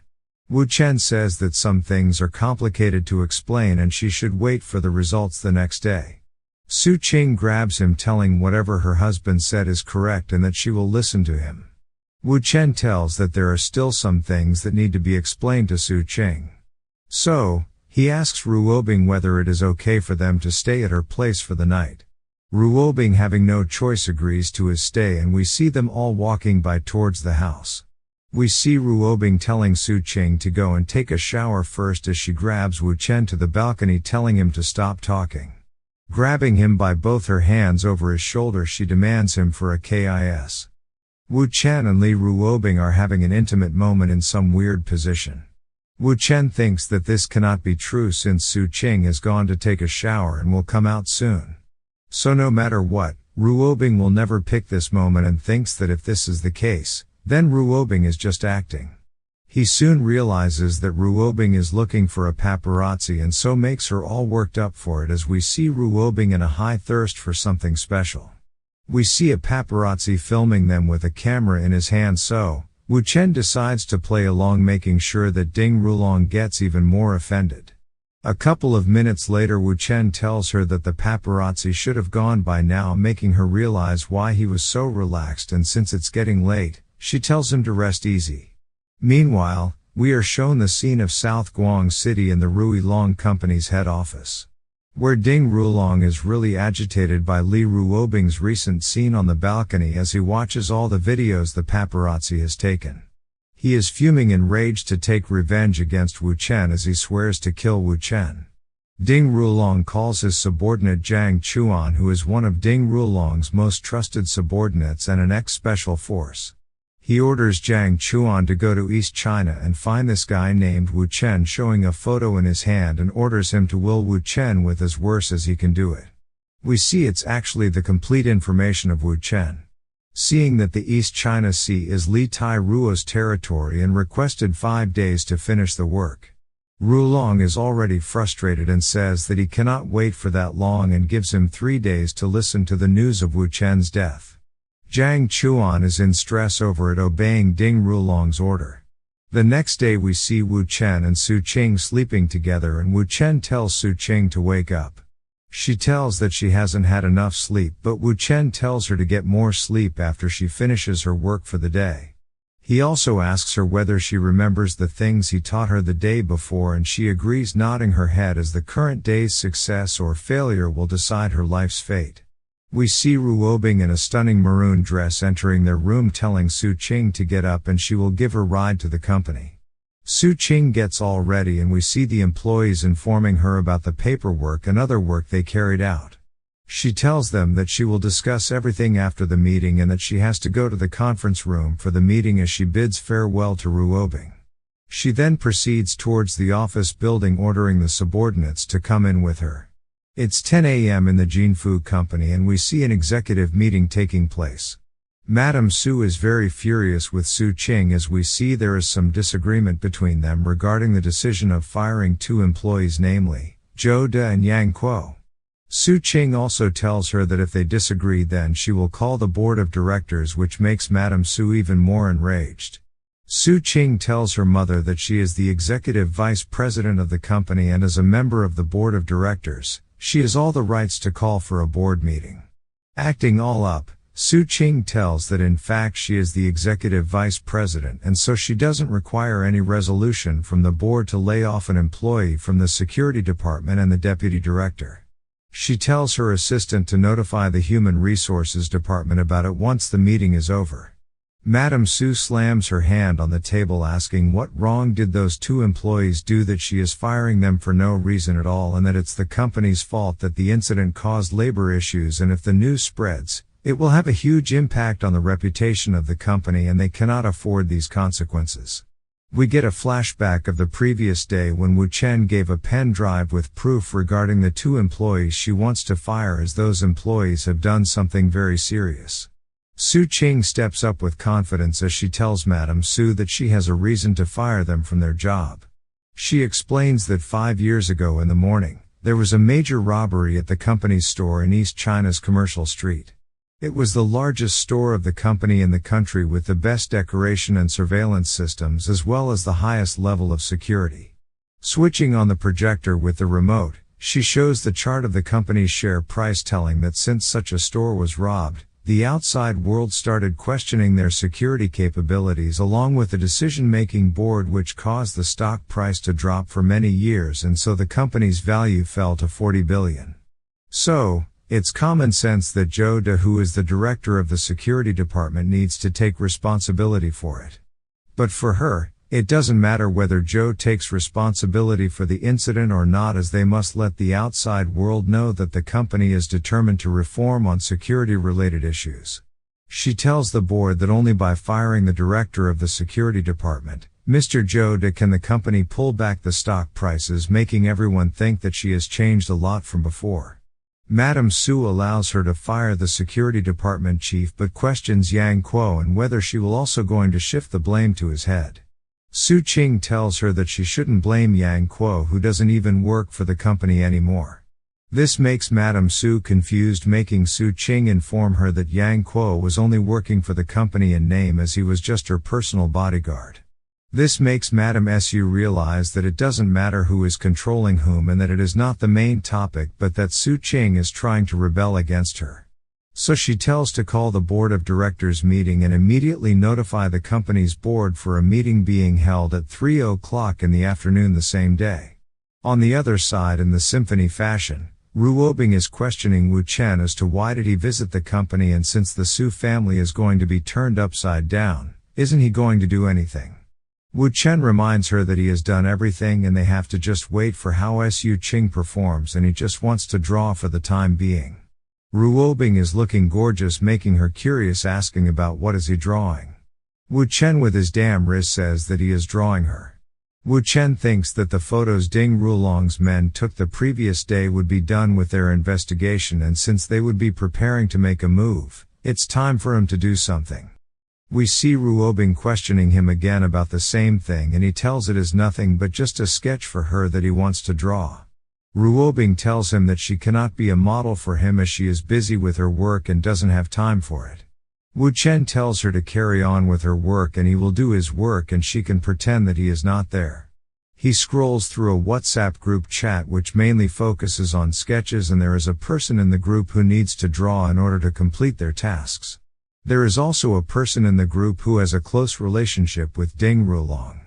Speaker 1: Wu Chen says that some things are complicated to explain and she should wait for the results the next day. Su Qing grabs him, telling whatever her husband said is correct and that she will listen to him. Wu Chen tells that there are still some things that need to be explained to Su Qing. So, he asks Ruobing whether it is okay for them to stay at her place for the night. Ruobing, having no choice, agrees to his stay, and we see them all walking by towards the house. We see Ruobing telling Su Qing to go and take a shower first, as she grabs Wu Chen to the balcony, telling him to stop talking. Grabbing him by both her hands over his shoulder, she demands him for a kiss. Wu Chen and Li Ruobing are having an intimate moment in some weird position. Wu Chen thinks that this cannot be true since Su Qing has gone to take a shower and will come out soon. So no matter what, Ruobing will never pick this moment and thinks that if this is the case, then Ruobing is just acting. He soon realizes that Ruobing is looking for a paparazzi and so makes her all worked up for it, as we see Ruobing in a high thirst for something special. We see a paparazzi filming them with a camera in his hand, so Wu Chen decides to play along, making sure that Ding Rulong gets even more offended. A couple of minutes later, Wu Chen tells her that the paparazzi should have gone by now, making her realize why he was so relaxed, and since it's getting late, she tells him to rest easy. Meanwhile, we are shown the scene of South Guang City in the Rui Long Company's head office, where Ding Rulong is really agitated by Li Ruobing's recent scene on the balcony as he watches all the videos the paparazzi has taken. He is fuming in rage to take revenge against Wu Chen as he swears to kill Wu Chen. Ding Rulong calls his subordinate Zhang Chuan, who is one of Ding Rulong's most trusted subordinates and an ex-special force. He orders Jiang Chuan to go to East China and find this guy named Wu Chen showing a photo in his hand and orders him to will Wu Chen with as worse as he can do it. We see it's actually the complete information of Wu Chen. Seeing that the East China Sea is Li Tai Ruo's territory and requested 5 days to finish the work. Rulong is already frustrated and says that he cannot wait for that long and gives him 3 days to listen to the news of Wu Chen's death. Jiang Chuan is in stress over it obeying Ding Rulong's order. The next day we see Wu Chen and Su Qing sleeping together and Wu Chen tells Su Qing to wake up. She tells that she hasn't had enough sleep but Wu Chen tells her to get more sleep after she finishes her work for the day. He also asks her whether she remembers the things he taught her the day before and she agrees nodding her head as the current day's success or failure will decide her life's fate. We see Ruobing in a stunning maroon dress entering their room telling Su Qing to get up and she will give her ride to the company. Su Qing gets all ready and we see the employees informing her about the paperwork and other work they carried out. She tells them that she will discuss everything after the meeting and that she has to go to the conference room for the meeting as she bids farewell to Ruobing. She then proceeds towards the office building ordering the subordinates to come in with her. It's 10 a.m. in the Jinfu company and we see an executive meeting taking place. Madame Su is very furious with Su Qing as we see there is some disagreement between them regarding the decision of firing 2 employees namely, Zhou De and Yang Kuo. Su Qing also tells her that if they disagree then she will call the board of directors which makes Madame Su even more enraged. Su Qing tells her mother that she is the executive vice president of the company and as a member of the board of directors, she has all the rights to call for a board meeting. Acting all up, Su Qing tells that in fact she is the executive vice president and so she doesn't require any resolution from the board to lay off an employee from the security department and the deputy director. She tells her assistant to notify the human resources department about it once the meeting is over. Madame Su slams her hand on the table asking what wrong did those 2 employees do that she is firing them for no reason at all and that it's the company's fault that the incident caused labor issues and if the news spreads, it will have a huge impact on the reputation of the company and they cannot afford these consequences. We get a flashback of the previous day when Wu Chen gave a pen drive with proof regarding the 2 employees she wants to fire as those employees have done something very serious. Su Qing steps up with confidence as she tells Madame Su that she has a reason to fire them from their job. She explains that 5 years ago in the morning, there was a major robbery at the company's store in East China's Commercial Street. It was the largest store of the company in the country with the best decoration and surveillance systems as well as the highest level of security. Switching on the projector with the remote, she shows the chart of the company's share price telling that since such a store was robbed, the outside world started questioning their security capabilities along with the decision-making board which caused the stock price to drop for many years and so the company's value fell to 40 billion. So, it's common sense that Zhou De, who is the director of the security department, needs to take responsibility for it. But for her, it doesn't matter whether Zhou takes responsibility for the incident or not as they must let the outside world know that the company is determined to reform on security-related issues. She tells the board that only by firing the director of the security department, Mr. Zhou De, can the company pull back the stock prices making everyone think that she has changed a lot from before. Madame Su allows her to fire the security department chief but questions Yang Kuo and whether she will also going to shift the blame to his head. Su Qing tells her that she shouldn't blame Yang Kuo who doesn't even work for the company anymore. This makes Madame Su confused making Su Qing inform her that Yang Kuo was only working for the company in name as he was just her personal bodyguard. This makes Madame Su realize that it doesn't matter who is controlling whom and that it is not the main topic but that Su Qing is trying to rebel against her. So she tells to call the board of directors meeting and immediately notify the company's board for a meeting being held at 3:00 in the afternoon the same day. On the other side in the symphony fashion, Ruobing is questioning Wu Chen as to why did he visit the company and since the Su family is going to be turned upside down, isn't he going to do anything? Wu Chen reminds her that he has done everything and they have to just wait for how Su Qing performs and he just wants to draw for the time being. Ruobing is looking gorgeous making her curious asking about what is he drawing. Wu Chen with his damn riz says that he is drawing her. Wu Chen thinks that the photos Ding Rulong's men took the previous day would be done with their investigation, and since they would be preparing to make a move, it's time for him to do something. We see Ruobing questioning him again about the same thing, and he tells it is nothing but just a sketch for her that he wants to draw. Ruobing tells him that she cannot be a model for him as she is busy with her work and doesn't have time for it. Wu Chen tells her to carry on with her work and he will do his work and she can pretend that he is not there. He scrolls through a WhatsApp group chat which mainly focuses on sketches, and there is a person in the group who needs to draw in order to complete their tasks. There is also a person in the group who has a close relationship with Ding Rulong.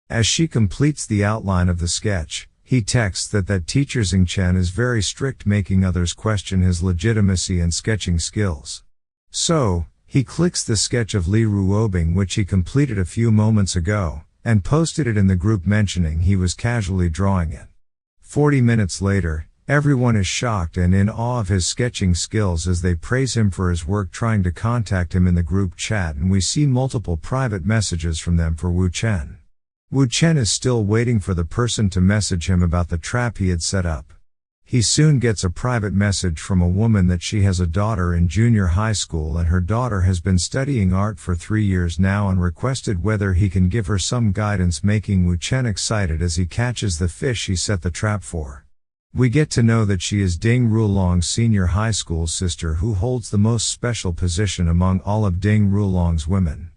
Speaker 1: As she completes the outline of the sketch, he texts that teacher Xing Chen is very strict, making others question his legitimacy and sketching skills. So, he clicks the sketch of Li Ruobing which he completed a few moments ago, and posted it in the group mentioning he was casually drawing it. 40 minutes later, everyone is shocked and in awe of his sketching skills as they praise him for his work trying to contact him in the group chat, and we see multiple private messages from them for Wu Chen. Wu Chen is still waiting for the person to message him about the trap he had set up. He soon gets a private message from a woman that she has a daughter in junior high school and her daughter has been studying art for 3 years now, and requested whether he can give her some guidance, making Wu Chen excited as he catches the fish he set the trap for. We get to know that she is Ding Rulong's senior high school sister who holds the most special position among all of Ding Rulong's women.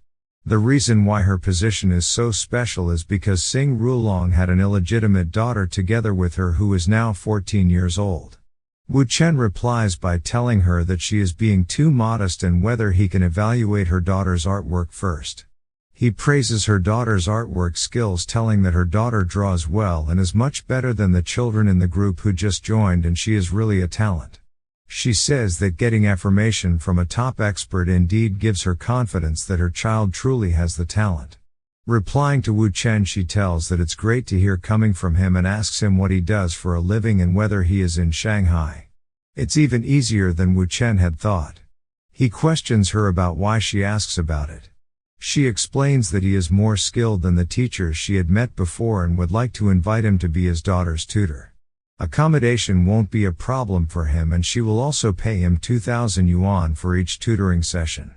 Speaker 1: The reason why her position is so special is because Xing Rulong had an illegitimate daughter together with her who is now 14 years old. Wu Chen replies by telling her that she is being too modest and whether he can evaluate her daughter's artwork first. He praises her daughter's artwork skills, telling that her daughter draws well and is much better than the children in the group who just joined, and she is really a talent. She says that getting affirmation from a top expert indeed gives her confidence that her child truly has the talent. Replying to Wu Chen, she tells that it's great to hear coming from him and asks him what he does for a living and whether he is in Shanghai. It's even easier than Wu Chen had thought. He questions her about why she asks about it. She explains that he is more skilled than the teachers she had met before and would like to invite him to be his daughter's tutor. Accommodation won't be a problem for him, and she will also pay him 2,000 yuan for each tutoring session.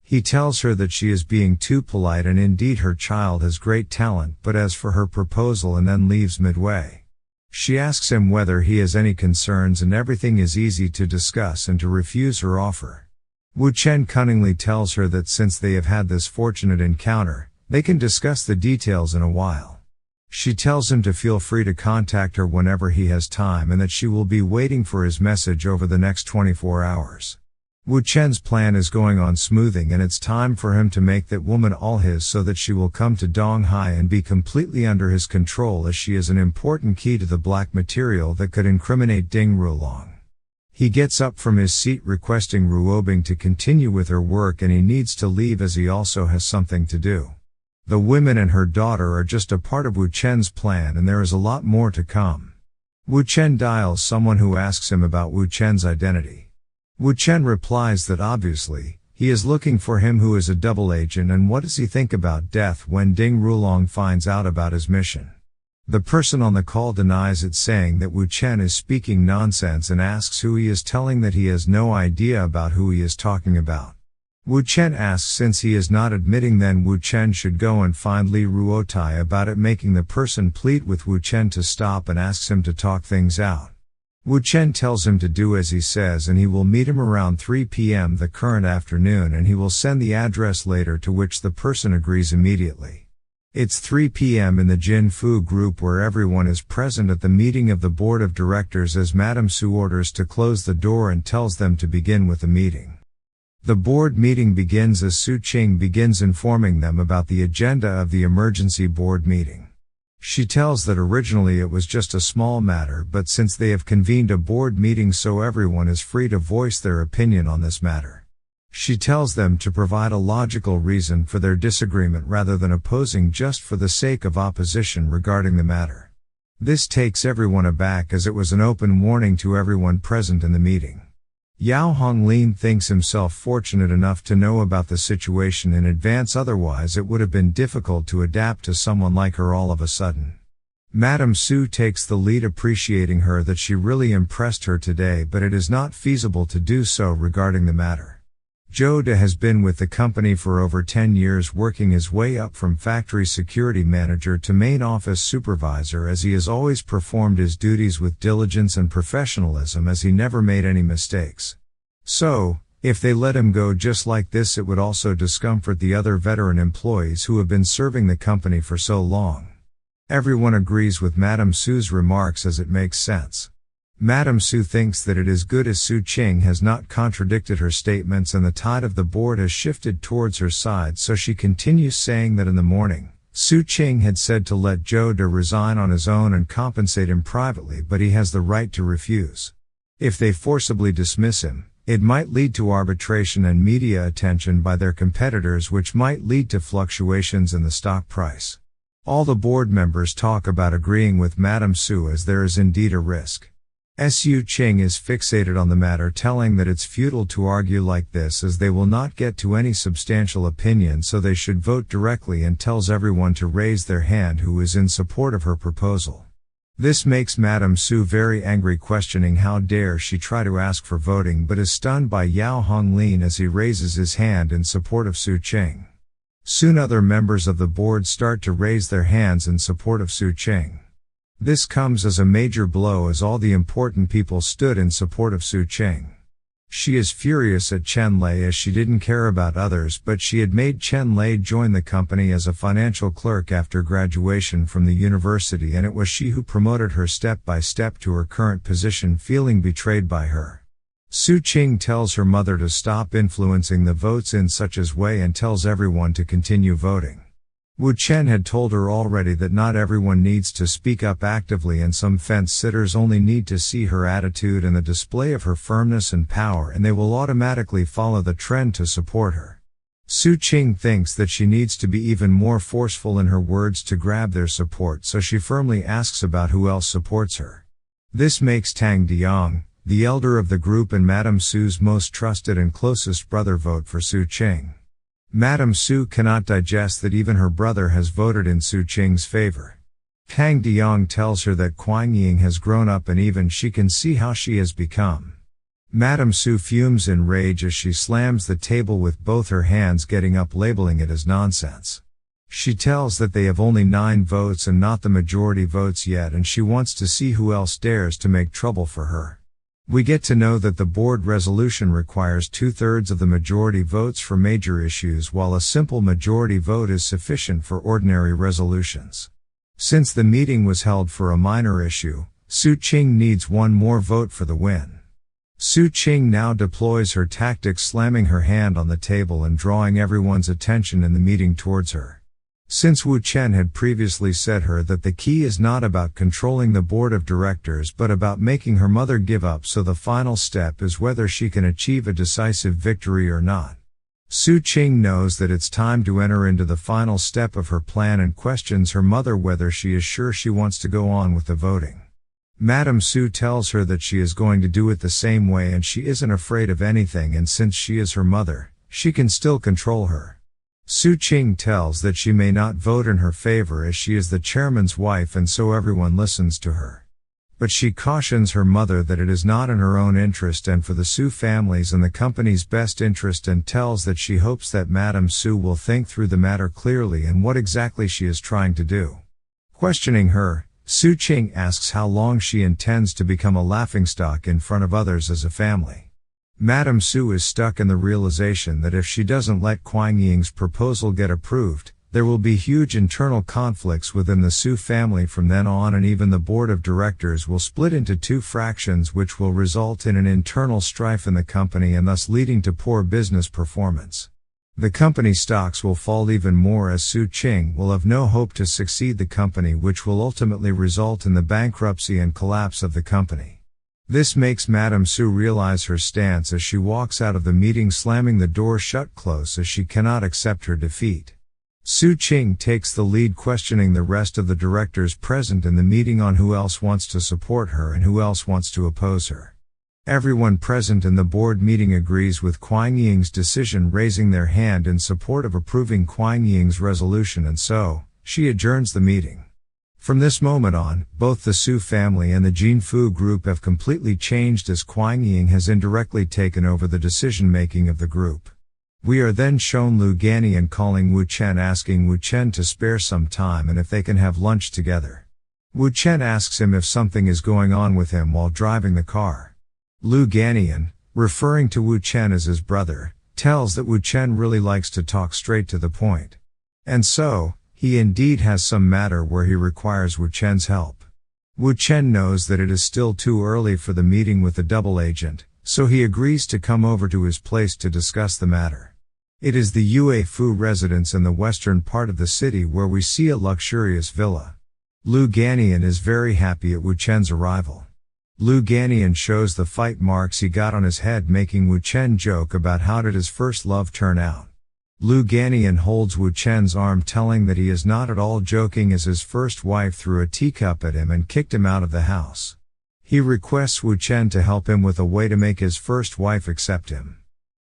Speaker 1: He tells her that she is being too polite and indeed her child has great talent, but as for her proposal, and then leaves midway. She asks him whether he has any concerns, and everything is easy to discuss and to refuse her offer. Wu Chen cunningly tells her that since they have had this fortunate encounter, they can discuss the details in a while. She tells him to feel free to contact her whenever he has time and that she will be waiting for his message over the next 24 hours. Wu Chen's plan is going on smoothing, and it's time for him to make that woman all his so that she will come to Donghai and be completely under his control, as she is an important key to the black material that could incriminate Ding Rulong. He gets up from his seat requesting Ruobing to continue with her work, and he needs to leave as he also has something to do. The women and her daughter are just a part of Wu Chen's plan, and there is a lot more to come. Wu Chen dials someone who asks him about Wu Chen's identity. Wu Chen replies that obviously, he is looking for him who is a double agent, and what does he think about death when Ding Rulong finds out about his mission. The person on the call denies it, saying that Wu Chen is speaking nonsense, and asks who he is, telling that he has no idea about who he is talking about. Wu Chen asks since he is not admitting, then Wu Chen should go and find Li Ruotai about it, making the person plead with Wu Chen to stop and asks him to talk things out. Wu Chen tells him to do as he says, and he will meet him around 3 p.m. the current afternoon, and he will send the address later, to which the person agrees immediately. It's 3 p.m. in the Jin Fu group, where everyone is present at the meeting of the board of directors, as Madame Su orders to close the door and tells them to begin with the meeting. The board meeting begins as Su Qing begins informing them about the agenda of the emergency board meeting. She tells that originally it was just a small matter, but since they have convened a board meeting, so everyone is free to voice their opinion on this matter. She tells them to provide a logical reason for their disagreement rather than opposing just for the sake of opposition regarding the matter. This takes everyone aback, as it was an open warning to everyone present in the meeting. Yao Honglin thinks himself fortunate enough to know about the situation in advance, otherwise it would have been difficult to adapt to someone like her all of a sudden. Madame Su takes the lead, appreciating her that she really impressed her today, but it is not feasible to do so regarding the matter. Zhou De has been with the company for over 10 years, working his way up from factory security manager to main office supervisor, as he has always performed his duties with diligence and professionalism, as he never made any mistakes. So, if they let him go just like this, it would also discomfort the other veteran employees who have been serving the company for so long. Everyone agrees with Madame Su's remarks, as it makes sense. Madame Su thinks that it is good as Su Qing has not contradicted her statements and the tide of the board has shifted towards her side, so she continues saying that in the morning, Su Qing had said to let Zhou De resign on his own and compensate him privately, but he has the right to refuse. If they forcibly dismiss him, it might lead to arbitration and media attention by their competitors, which might lead to fluctuations in the stock price. All the board members talk about agreeing with Madame Su, as there is indeed a risk. Su Qing is fixated on the matter, telling that it's futile to argue like this as they will not get to any substantial opinion, so they should vote directly, and tells everyone to raise their hand who is in support of her proposal. This makes Madame Su very angry, questioning how dare she try to ask for voting, but is stunned by Yao Honglin as he raises his hand in support of Su Qing. Soon other members of the board start to raise their hands in support of Su Qing. This comes as a major blow, as all the important people stood in support of Su Qing. She is furious at Chen Lei, as she didn't care about others, but she had made Chen Lei join the company as a financial clerk after graduation from the university, and it was she who promoted her step by step to her current position, feeling betrayed by her. Su Qing tells her mother to stop influencing the votes in such a way and tells everyone to continue voting. Wu Chen had told her already that not everyone needs to speak up actively, and some fence-sitters only need to see her attitude and the display of her firmness and power, and they will automatically follow the trend to support her. Su Qing thinks that she needs to be even more forceful in her words to grab their support, so she firmly asks about who else supports her. This makes Tang Diang, the elder of the group and Madame Su's most trusted and closest brother, vote for Su Qing. Madame Su cannot digest that even her brother has voted in Su Qing's favor. Tang Diang tells her that Kuang Ying has grown up and even she can see how she has become. Madame Su fumes in rage as she slams the table with both her hands, getting up, labeling it as nonsense. She tells that they have only 9 votes and not the majority votes yet, and she wants to see who else dares to make trouble for her. We get to know that the board resolution requires 2/3 of the majority votes for major issues, while a simple majority vote is sufficient for ordinary resolutions. Since the meeting was held for a minor issue, Su Qing needs one more vote for the win. Su Qing now deploys her tactics, slamming her hand on the table and drawing everyone's attention in the meeting towards her. Since Wu Chen had previously said her that the key is not about controlling the board of directors but about making her mother give up, so the final step is whether she can achieve a decisive victory or not. Su Qing knows that it's time to enter into the final step of her plan and questions her mother whether she is sure she wants to go on with the voting. Madame Su tells her that she is going to do it the same way and she isn't afraid of anything, and since she is her mother, she can still control her. Su Qing tells that she may not vote in her favor as she is the chairman's wife and so everyone listens to her. But she cautions her mother that it is not in her own interest and for the Su family's and the company's best interest, and tells that she hopes that Madame Su will think through the matter clearly and what exactly she is trying to do. Questioning her, Su Qing asks how long she intends to become a laughingstock in front of others as a family. Madame Su is stuck in the realization that if she doesn't let Kuang Ying's proposal get approved, there will be huge internal conflicts within the Su family from then on, and even the board of directors will split into 2 fractions, which will result in an internal strife in the company and thus leading to poor business performance. The company stocks will fall even more as Su Qing will have no hope to succeed the company, which will ultimately result in the bankruptcy and collapse of the company. This makes Madame Su realize her stance as she walks out of the meeting, slamming the door shut close as she cannot accept her defeat. Su Qing takes the lead, questioning the rest of the directors present in the meeting on who else wants to support her and who else wants to oppose her. Everyone present in the board meeting agrees with Kuang Ying's decision, raising their hand in support of approving Kuang Ying's resolution, and so, she adjourns the meeting. From this moment on, both the Su family and the Jinfu group have completely changed as Kuang Ying has indirectly taken over the decision-making of the group. We are then shown Lu Gannian calling Wu Chen, asking Wu Chen to spare some time and if they can have lunch together. Wu Chen asks him if something is going on with him while driving the car. Lu Gannian, referring to Wu Chen as his brother, tells that Wu Chen really likes to talk straight to the point. And so, he indeed has some matter where he requires Wu Chen's help. Wu Chen knows that it is still too early for the meeting with the double agent, so he agrees to come over to his place to discuss the matter. It is the Yue Fu residence in the western part of the city where we see a luxurious villa. Lu Gannian is very happy at Wu Chen's arrival. Lu Gannian shows the fight marks he got on his head, making Wu Chen joke about how did his first love turn out. Lu Gannian holds Wu Chen's arm, telling that he is not at all joking, as his first wife threw a teacup at him and kicked him out of the house. He requests Wu Chen to help him with a way to make his first wife accept him.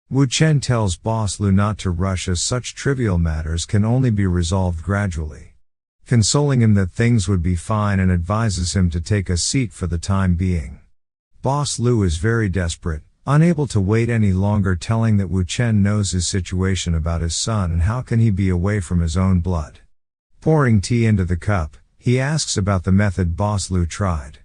Speaker 1: Wu Chen tells Boss Lu not to rush, as such trivial matters can only be resolved gradually, consoling him that things would be fine, and advises him to take a seat for the time being. Boss Lu is very desperate, unable to wait any longer, telling that Wu Chen knows his situation about his son and how can he be away from his own blood. Pouring tea into the cup, he asks about the method Boss Lu tried.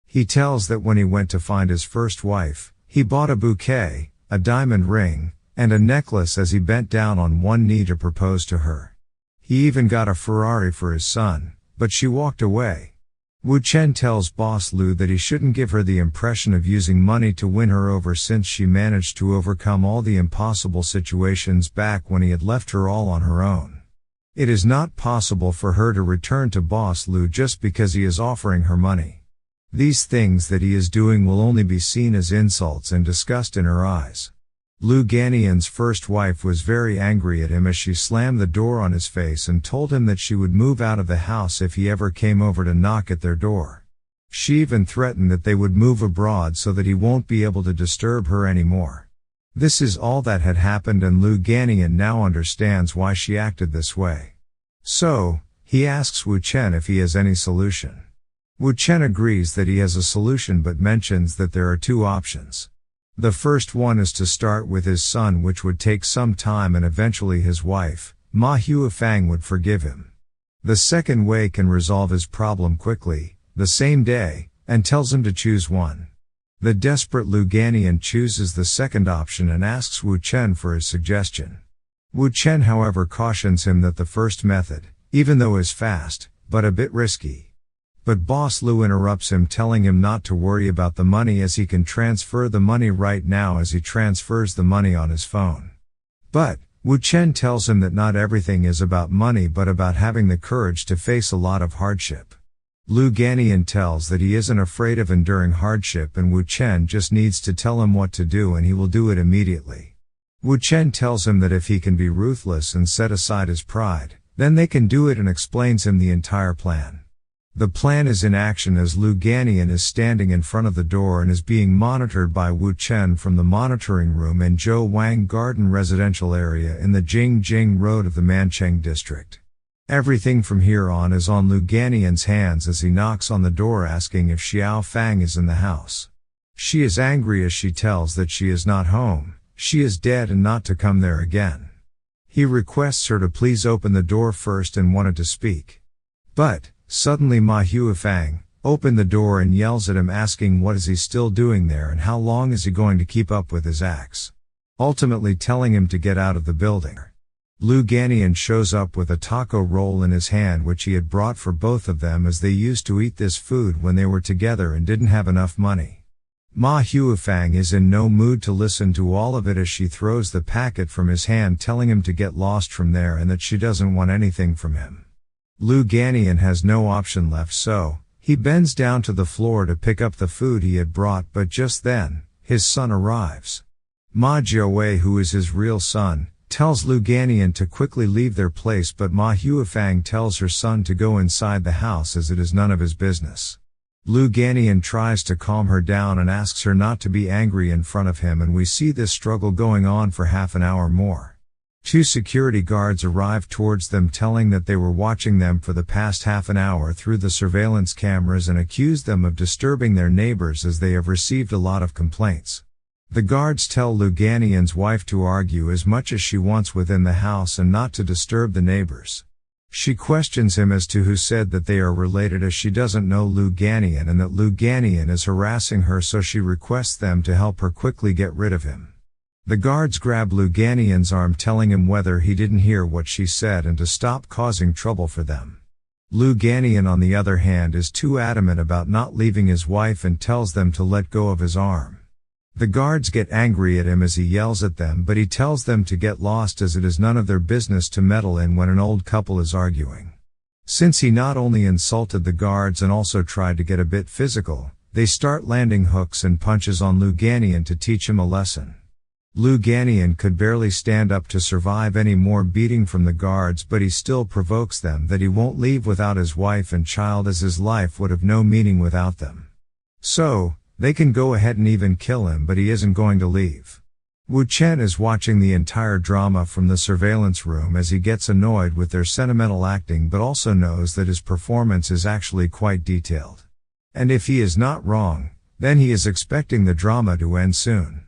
Speaker 1: He tells that when he went to find his first wife, he bought a bouquet, a diamond ring, and a necklace as he bent down on one knee to propose to her. He even got a Ferrari for his son, but she walked away. Wu Chen tells Boss Lu that he shouldn't give her the impression of using money to win her over, since she managed to overcome all the impossible situations back when he had left her all on her own. It is not possible for her to return to Boss Lu just because he is offering her money. These things that he is doing will only be seen as insults and disgust in her eyes. Lu Gannian's first wife was very angry at him as she slammed the door on his face and told him that she would move out of the house if he ever came over to knock at their door. She even threatened that they would move abroad so that he won't be able to disturb her anymore. This is all that had happened, and Lu Gannian now understands why she acted this way. So, he asks Wu Chen if he has any solution. Wu Chen agrees that he has a solution, but mentions that there are two options. The first one is to start with his son, which would take some time, and eventually his wife, Ma Huifang, would forgive him. The second way can resolve his problem quickly, the same day, and tells him to choose one. The desperate Lu Gannian chooses the second option and asks Wu Chen for his suggestion. Wu Chen, however, cautions him that the first method, even though is fast, but a bit risky. But Boss Lu interrupts him, telling him not to worry about the money as he can transfer the money right now, as he transfers the money on his phone. But, Wu Chen tells him that not everything is about money but about having the courage to face a lot of hardship. Lu Gannian tells that he isn't afraid of enduring hardship, and Wu Chen just needs to tell him what to do and he will do it immediately. Wu Chen tells him that if he can be ruthless and set aside his pride, then they can do it, and explains him the entire plan. The plan is in action as Lu Gannian is standing in front of the door and is being monitored by Wu Chen from the monitoring room in Zhou Wang Garden residential area in the Jingjing Road of the Mancheng district. Everything from here on is on Lu Gannian's hands as he knocks on the door, asking if Xiao Fang is in the house. She is angry as she tells that she is not home, she is dead, and not to come there again. He requests her to please open the door first and wanted to speak. But, suddenly Ma Huifang opened the door and yells at him, asking what is he still doing there and how long is he going to keep up with his acts, ultimately telling him to get out of the building. Lu Gannian shows up with a taco roll in his hand, which he had brought for both of them, as they used to eat this food when they were together and didn't have enough money. Ma Huifang is in no mood to listen to all of it as she throws the packet from his hand, telling him to get lost from there and that she doesn't want anything from him. Lu Gannian has no option left, so he bends down to the floor to pick up the food he had brought, but just then, his son arrives. Ma Jiawei, who is his real son, tells Lu Gannian to quickly leave their place, but Ma Huifang tells her son to go inside the house as it is none of his business. Lu Ganian tries to calm her down and asks her not to be angry in front of him, and we see this struggle going on for half an hour more. 2 security guards arrive towards them, telling that they were watching them for the past half an hour through the surveillance cameras and accuse them of disturbing their neighbors as they have received a lot of complaints. The guards tell Lu Ganian's wife to argue as much as she wants within the house and not to disturb the neighbors. She questions him as to who said that they are related, as she doesn't know Lu Ganian and that Lu Ganian is harassing her, so she requests them to help her quickly get rid of him. The guards grab Lu Ganian's arm, telling him whether he didn't hear what she said and to stop causing trouble for them. Lu Ganian, on the other hand, is too adamant about not leaving his wife and tells them to let go of his arm. The guards get angry at him as he yells at them, but he tells them to get lost, as it is none of their business to meddle in when an old couple is arguing. Since he not only insulted the guards and also tried to get a bit physical, they start landing hooks and punches on Lu Ganian to teach him a lesson. Lu Ganian could barely stand up to survive any more beating from the guards, but he still provokes them that he won't leave without his wife and child, as his life would have no meaning without them. So, they can go ahead and even kill him, but he isn't going to leave. Wu Chen is watching the entire drama from the surveillance room as he gets annoyed with their sentimental acting, but also knows that his performance is actually quite detailed. And if he is not wrong, then he is expecting the drama to end soon.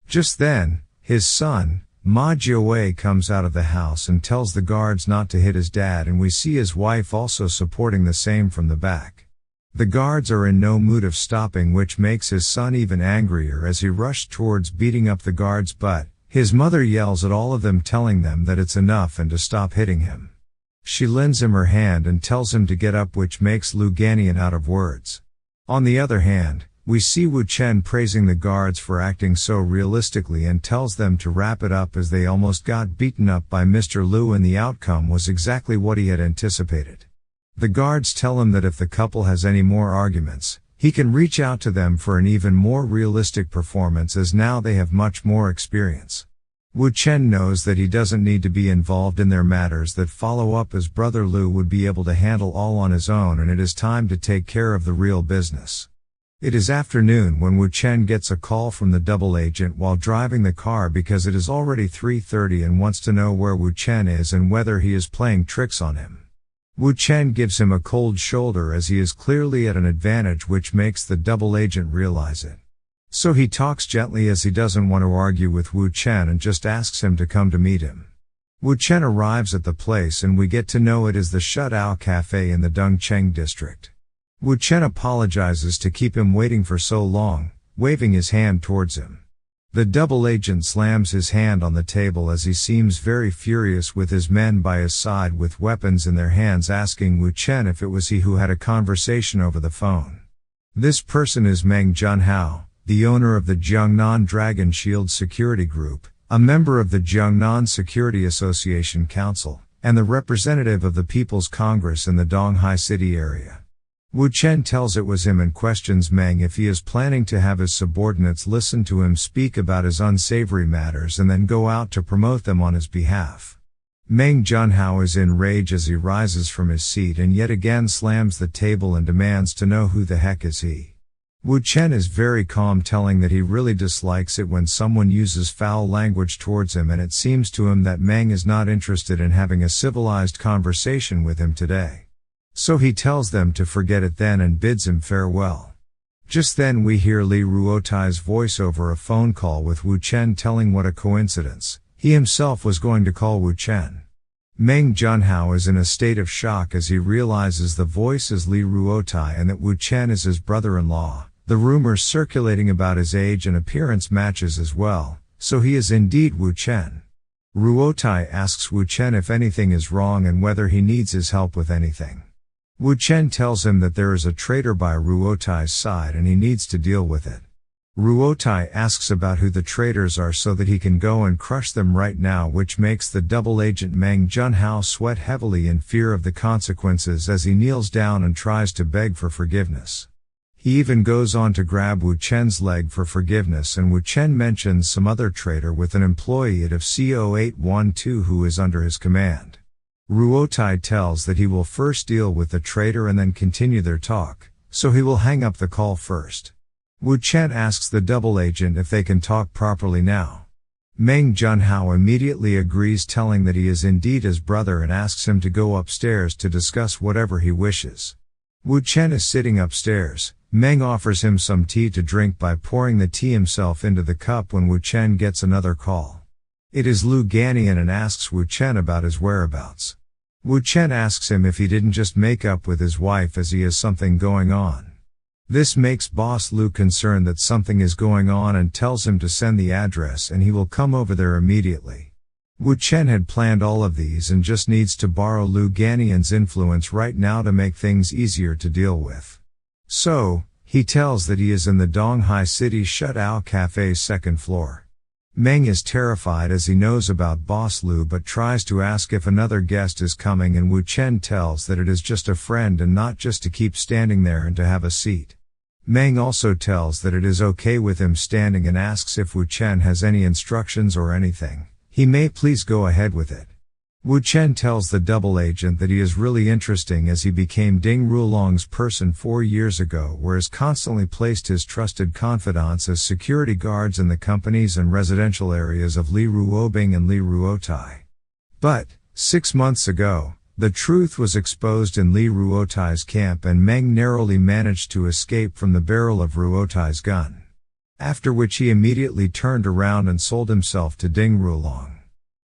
Speaker 1: Just then, his son, Ma Jiawei, comes out of the house and tells the guards not to hit his dad, and we see his wife also supporting the same from the back. The guards are in no mood of stopping, which makes his son even angrier as he rushed towards beating up the guards, but his mother yells at all of them, telling them that it's enough and to stop hitting him. She lends him her hand and tells him to get up, which makes Lu Ganian out of words. On the other hand, we see Wu Chen praising the guards for acting so realistically and tells them to wrap it up, as they almost got beaten up by Mr. Lu and the outcome was exactly what he had anticipated. The guards tell him that if the couple has any more arguments, he can reach out to them for an even more realistic performance, as now they have much more experience. Wu Chen knows that he doesn't need to be involved in their matters that follow up, as brother Lu would be able to handle all on his own, and it is time to take care of the real business. It is afternoon when Wu Chen gets a call from the double agent while driving the car, because it is already 3:30, and wants to know where Wu Chen is and whether he is playing tricks on him. Wu Chen gives him a cold shoulder as he is clearly at an advantage, which makes the double agent realize it. So he talks gently as he doesn't want to argue with Wu Chen and just asks him to come to meet him. Wu Chen arrives at the place and we get to know it is the Shut-Ao Cafe in the Dongcheng district. Wu Chen apologizes to keep him waiting for so long, waving his hand towards him. The double agent slams his hand on the table as he seems very furious, with his men by his side with weapons in their hands, asking Wu Chen if it was he who had a conversation over the phone. This person is Meng Junhao, the owner of the Jiangnan Dragon Shield Security Group, a member of the Jiangnan Security Association Council, and the representative of the People's Congress in the Donghai City area. Wu Chen tells it was him and questions Meng if he is planning to have his subordinates listen to him speak about his unsavory matters and then go out to promote them on his behalf. Meng Junhao is in rage as he rises from his seat and yet again slams the table and demands to know who the heck is he. Wu Chen is very calm, telling that he really dislikes it when someone uses foul language towards him, and it seems to him that Meng is not interested in having a civilized conversation with him today. So he tells them to forget it then and bids him farewell. Just then we hear Li Ruotai's voice over a phone call with Wu Chen, telling what a coincidence, he himself was going to call Wu Chen. Meng Junhao is in a state of shock as he realizes the voice is Li Ruotai and that Wu Chen is his brother-in-law. The rumors circulating about his age and appearance matches as well, so he is indeed Wu Chen. Ruotai asks Wu Chen if anything is wrong and whether he needs his help with anything. Wu Chen tells him that there is a traitor by Ruotai's side and he needs to deal with it. Ruotai asks about who the traitors are so that he can go and crush them right now, which makes the double agent Meng Junhao sweat heavily in fear of the consequences as he kneels down and tries to beg for forgiveness. He even goes on to grab Wu Chen's leg for forgiveness, and Wu Chen mentions some other traitor with an employee of CO812 who is under his command. Ruotai tells that he will first deal with the traitor and then continue their talk, so he will hang up the call first. Wu Chen asks the double agent if they can talk properly now. Meng Junhao immediately agrees, telling that he is indeed his brother, and asks him to go upstairs to discuss whatever he wishes. Wu Chen is sitting upstairs. Meng offers him some tea to drink by pouring the tea himself into the cup when Wu Chen gets another call. It is Lu Ganian and asks Wu Chen about his whereabouts. Wu Chen asks him if he didn't just make up with his wife as he has something going on. This makes Boss Lu concerned that something is going on and tells him to send the address and he will come over there immediately. Wu Chen had planned all of these and just needs to borrow Lu Ganian's influence right now to make things easier to deal with. So, he tells that he is in the Donghai City Shut-Ao Cafe's second floor. Meng is terrified as he knows about Boss Lu but tries to ask if another guest is coming, and Wu Chen tells that it is just a friend and not just to keep standing there and to have a seat. Meng also tells that it is okay with him standing and asks if Wu Chen has any instructions or anything. He may please go ahead with it. Wu Chen tells the double agent that he is really interesting as he became Ding Rulong's person 4 years ago, where has constantly placed his trusted confidants as security guards in the companies and residential areas of Li Ruobing and Li Ruotai. But, 6 months ago, the truth was exposed in Li Ruotai's camp and Meng narrowly managed to escape from the barrel of Ruotai's gun. After which he immediately turned around and sold himself to Ding Rulong.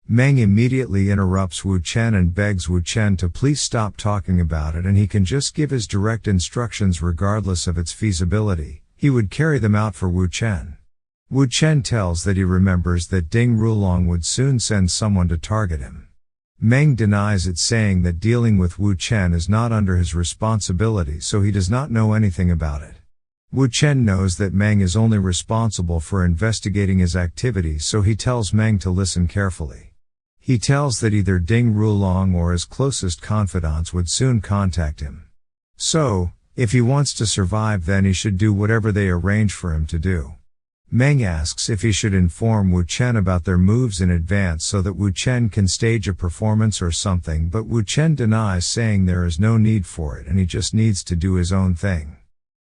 Speaker 1: Meng immediately interrupts Wu Chen and begs Wu Chen to please stop talking about it and he can just give his direct instructions regardless of its feasibility. He would carry them out for Wu Chen. Wu Chen tells that he remembers that Ding Rulong would soon send someone to target him. Meng denies it, saying that dealing with Wu Chen is not under his responsibility, so he does not know anything about it. Wu Chen knows that Meng is only responsible for investigating his activities, so he tells Meng to listen carefully. He tells that either Ding Rulong or his closest confidants would soon contact him. So, if he wants to survive, then he should do whatever they arrange for him to do. Meng asks if he should inform Wu Chen about their moves in advance so that Wu Chen can stage a performance or something, but Wu Chen denies, saying there is no need for it and he just needs to do his own thing.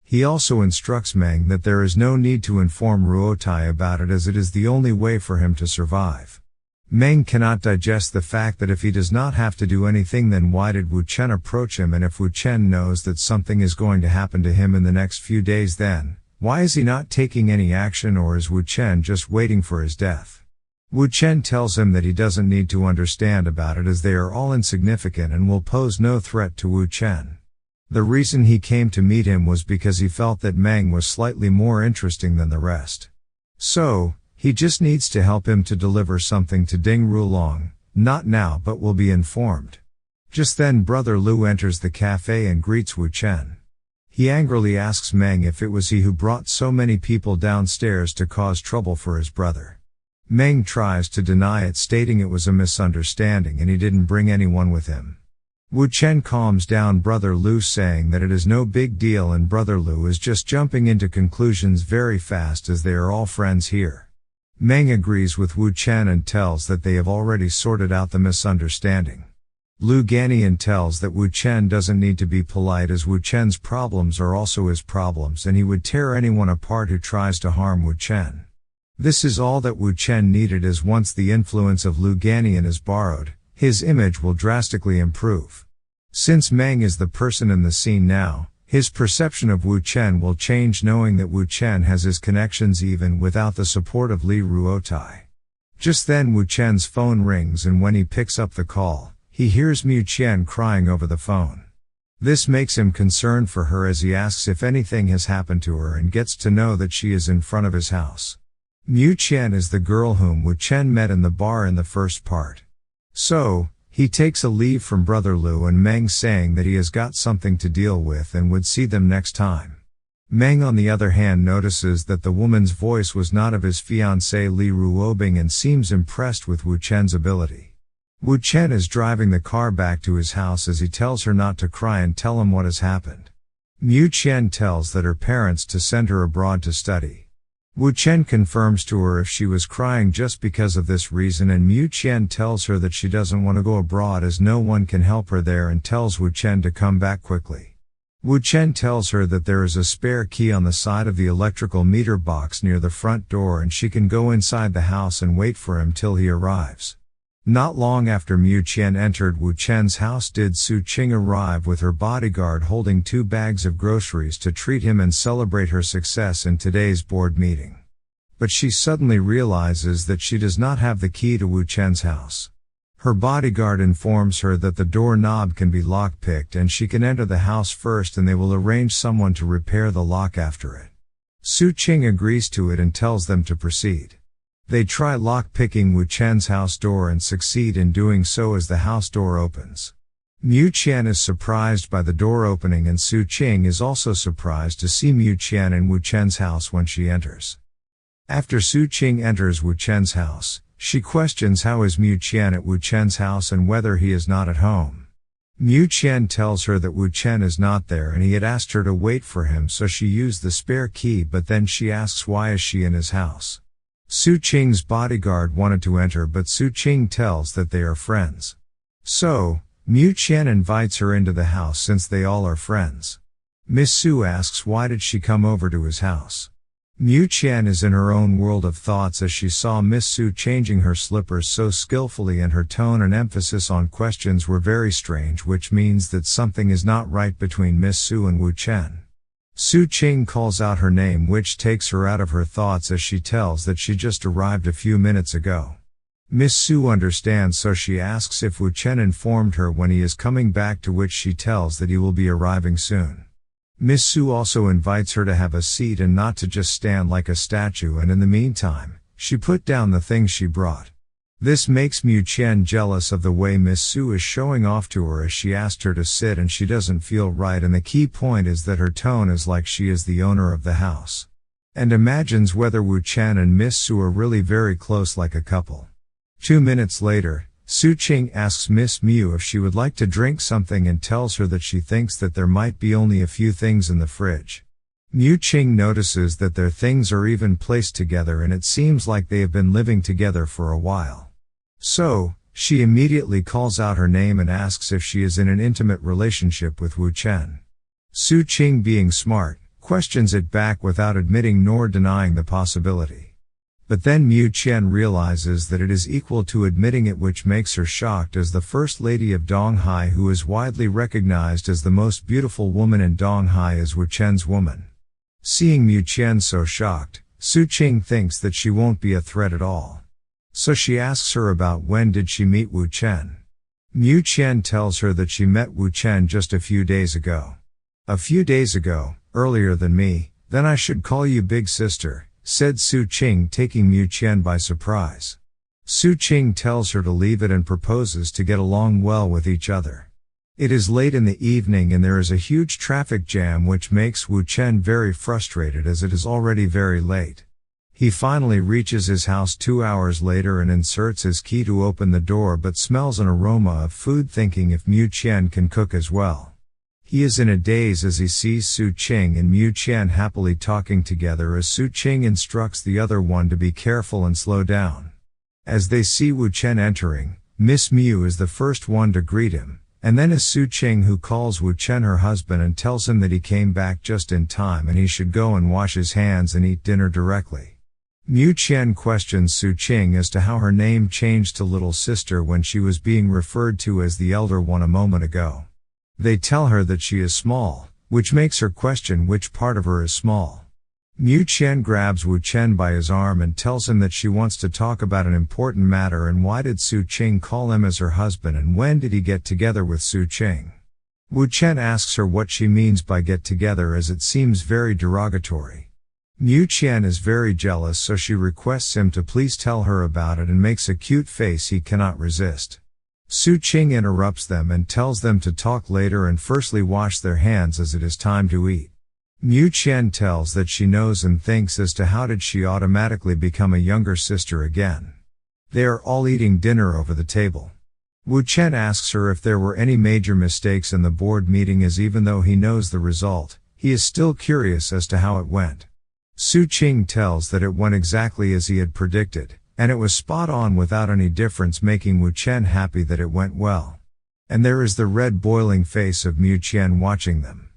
Speaker 1: He also instructs Meng that there is no need to inform Ruotai about it as it is the only way for him to survive. Meng cannot digest the fact that if he does not have to do anything, then why did Wu Chen approach him, and if Wu Chen knows that something is going to happen to him in the next few days, then why is he not taking any action, or is Wu Chen just waiting for his death? Wu Chen tells him that he doesn't need to understand about it as they are all insignificant and will pose no threat to Wu Chen. The reason he came to meet him was because he felt that Meng was slightly more interesting than the rest. So, he just needs to help him to deliver something to Ding Rulong, not now but will be informed. Just then Brother Lu enters the cafe and greets Wu Chen. He angrily asks Meng if it was he who brought so many people downstairs to cause trouble for his brother. Meng tries to deny it, stating it was a misunderstanding and he didn't bring anyone with him. Wu Chen calms down Brother Lu, saying that it is no big deal and Brother Lu is just jumping into conclusions very fast as they are all friends here. Meng agrees with Wu Chen and tells that they have already sorted out the misunderstanding. Lu Ganian tells that Wu Chen doesn't need to be polite as Wu Chen's problems are also his problems and he would tear anyone apart who tries to harm Wu Chen. This is all that Wu Chen needed, as once the influence of Lu Ganian is borrowed, his image will drastically improve. Since Meng is the person in the scene now, his perception of Wu Chen will change, knowing that Wu Chen has his connections even without the support of Li Ruotai. Just then Wu Chen's phone rings and when he picks up the call, he hears Mu Qian crying over the phone. This makes him concerned for her as he asks if anything has happened to her and gets to know that she is in front of his house. Mu Qian is the girl whom Wu Chen met in the bar in the first part. So, he takes a leave from Brother Lu and Meng, saying that he has got something to deal with and would see them next time. Meng on the other hand notices that the woman's voice was not of his fiancée Li Ruobing and seems impressed with Wu Chen's ability. Wu Chen is driving the car back to his house as he tells her not to cry and tell him what has happened. Mu Qian tells that her parents to send her abroad to study. Wu Chen confirms to her if she was crying just because of this reason, and Mu Qian tells her that she doesn't want to go abroad as no one can help her there and tells Wu Chen to come back quickly. Wu Chen tells her that there is a spare key on the side of the electrical meter box near the front door and she can go inside the house and wait for him till he arrives. Not long after Mu Qian entered Wu Chen's house did Su Qing arrive with her bodyguard holding 2 bags of groceries to treat him and celebrate her success in today's board meeting. But she suddenly realizes that she does not have the key to Wu Chen's house. Her bodyguard informs her that the doorknob can be lockpicked and she can enter the house first and they will arrange someone to repair the lock after it. Su Qing agrees to it and tells them to proceed. They try lock-picking Wu Chen's house door and succeed in doing so as the house door opens. Mu Qian is surprised by the door opening and Su Qing is also surprised to see Mu Qian in Wu Chen's house when she enters. After Su Qing enters Wu Chen's house, she questions how is Mu Qian at Wu Chen's house and whether he is not at home. Mu Qian tells her that Wu Chen is not there and he had asked her to wait for him, so she used the spare key, but then she asks why is she in his house. Su Qing's bodyguard wanted to enter but Su Qing tells that they are friends. So, Mu Qian invites her into the house since they all are friends. Miss Su asks why did she come over to his house. Mu Qian is in her own world of thoughts as she saw Miss Su changing her slippers so skillfully and her tone and emphasis on questions were very strange, which means that something is not right between Miss Su and Wu Chen. Su Qing calls out her name, which takes her out of her thoughts as she tells that she just arrived a few minutes ago. Miss Su understands, so she asks if Wu Chen informed her when he is coming back, to which she tells that he will be arriving soon. Miss Su also invites her to have a seat and not to just stand like a statue, and in the meantime, she put down the things she brought. This makes Mu Qian jealous of the way Miss Su is showing off to her as she asked her to sit and she doesn't feel right, and the key point is that her tone is like she is the owner of the house. And imagines whether Wu Chen and Miss Su are really very close like a couple. 2 minutes later, Su Qing asks Miss Mu if she would like to drink something and tells her that she thinks that there might be only a few things in the fridge. Mu Qing notices that their things are even placed together and it seems like they have been living together for a while. So, she immediately calls out her name and asks if she is in an intimate relationship with Wu Chen. Su Qing, being smart, questions it back without admitting nor denying the possibility. But then Mu Qian realizes that it is equal to admitting it, which makes her shocked, as the First Lady of Donghai, who is widely recognized as the most beautiful woman in Donghai, is Wu Chen's woman. Seeing Mu Qian so shocked, Su Qing thinks that she won't be a threat at all. So she asks her about when did she meet Wu Chen. Mu Qian tells her that she met Wu Chen just a few days ago. A few days ago, earlier than me, then I should call you big sister, said Su Qing, taking Mu Qian by surprise. Su Qing tells her to leave it and proposes to get along well with each other. It is late in the evening and there is a huge traffic jam, which makes Wu Chen very frustrated as it is already very late. He finally reaches his house 2 hours later and inserts his key to open the door, but smells an aroma of food, thinking if Mu Qian can cook as well. He is in a daze as he sees Su Qing and Mu Qian happily talking together, as Su Qing instructs the other one to be careful and slow down. As they see Wu Chen entering, Miss Mu is the first one to greet him, and then is Su Qing, who calls Wu Chen her husband and tells him that he came back just in time and he should go and wash his hands and eat dinner directly. Mu Qian questions Su Qing as to how her name changed to little sister when she was being referred to as the elder one a moment ago. They tell her that she is small, which makes her question which part of her is small. Mu Qian grabs Wu Chen by his arm and tells him that she wants to talk about an important matter, and why did Su Qing call him as her husband and when did he get together with Su Qing. Wu Chen asks her what she means by get together, as it seems very derogatory. Mu Qian is very jealous, so she requests him to please tell her about it and makes a cute face he cannot resist. Su Qing interrupts them and tells them to talk later and firstly wash their hands as it is time to eat. Mu Qian tells that she knows and thinks as to how did she automatically become a younger sister again. They are all eating dinner over the table. Wu Chen asks her if there were any major mistakes in the board meeting, as even though he knows the result, he is still curious as to how it went. Su Qing tells that it went exactly as he had predicted, and it was spot on without any difference, making Wu Chen happy that it went well. And there is the red boiling face of Mu Qian watching them.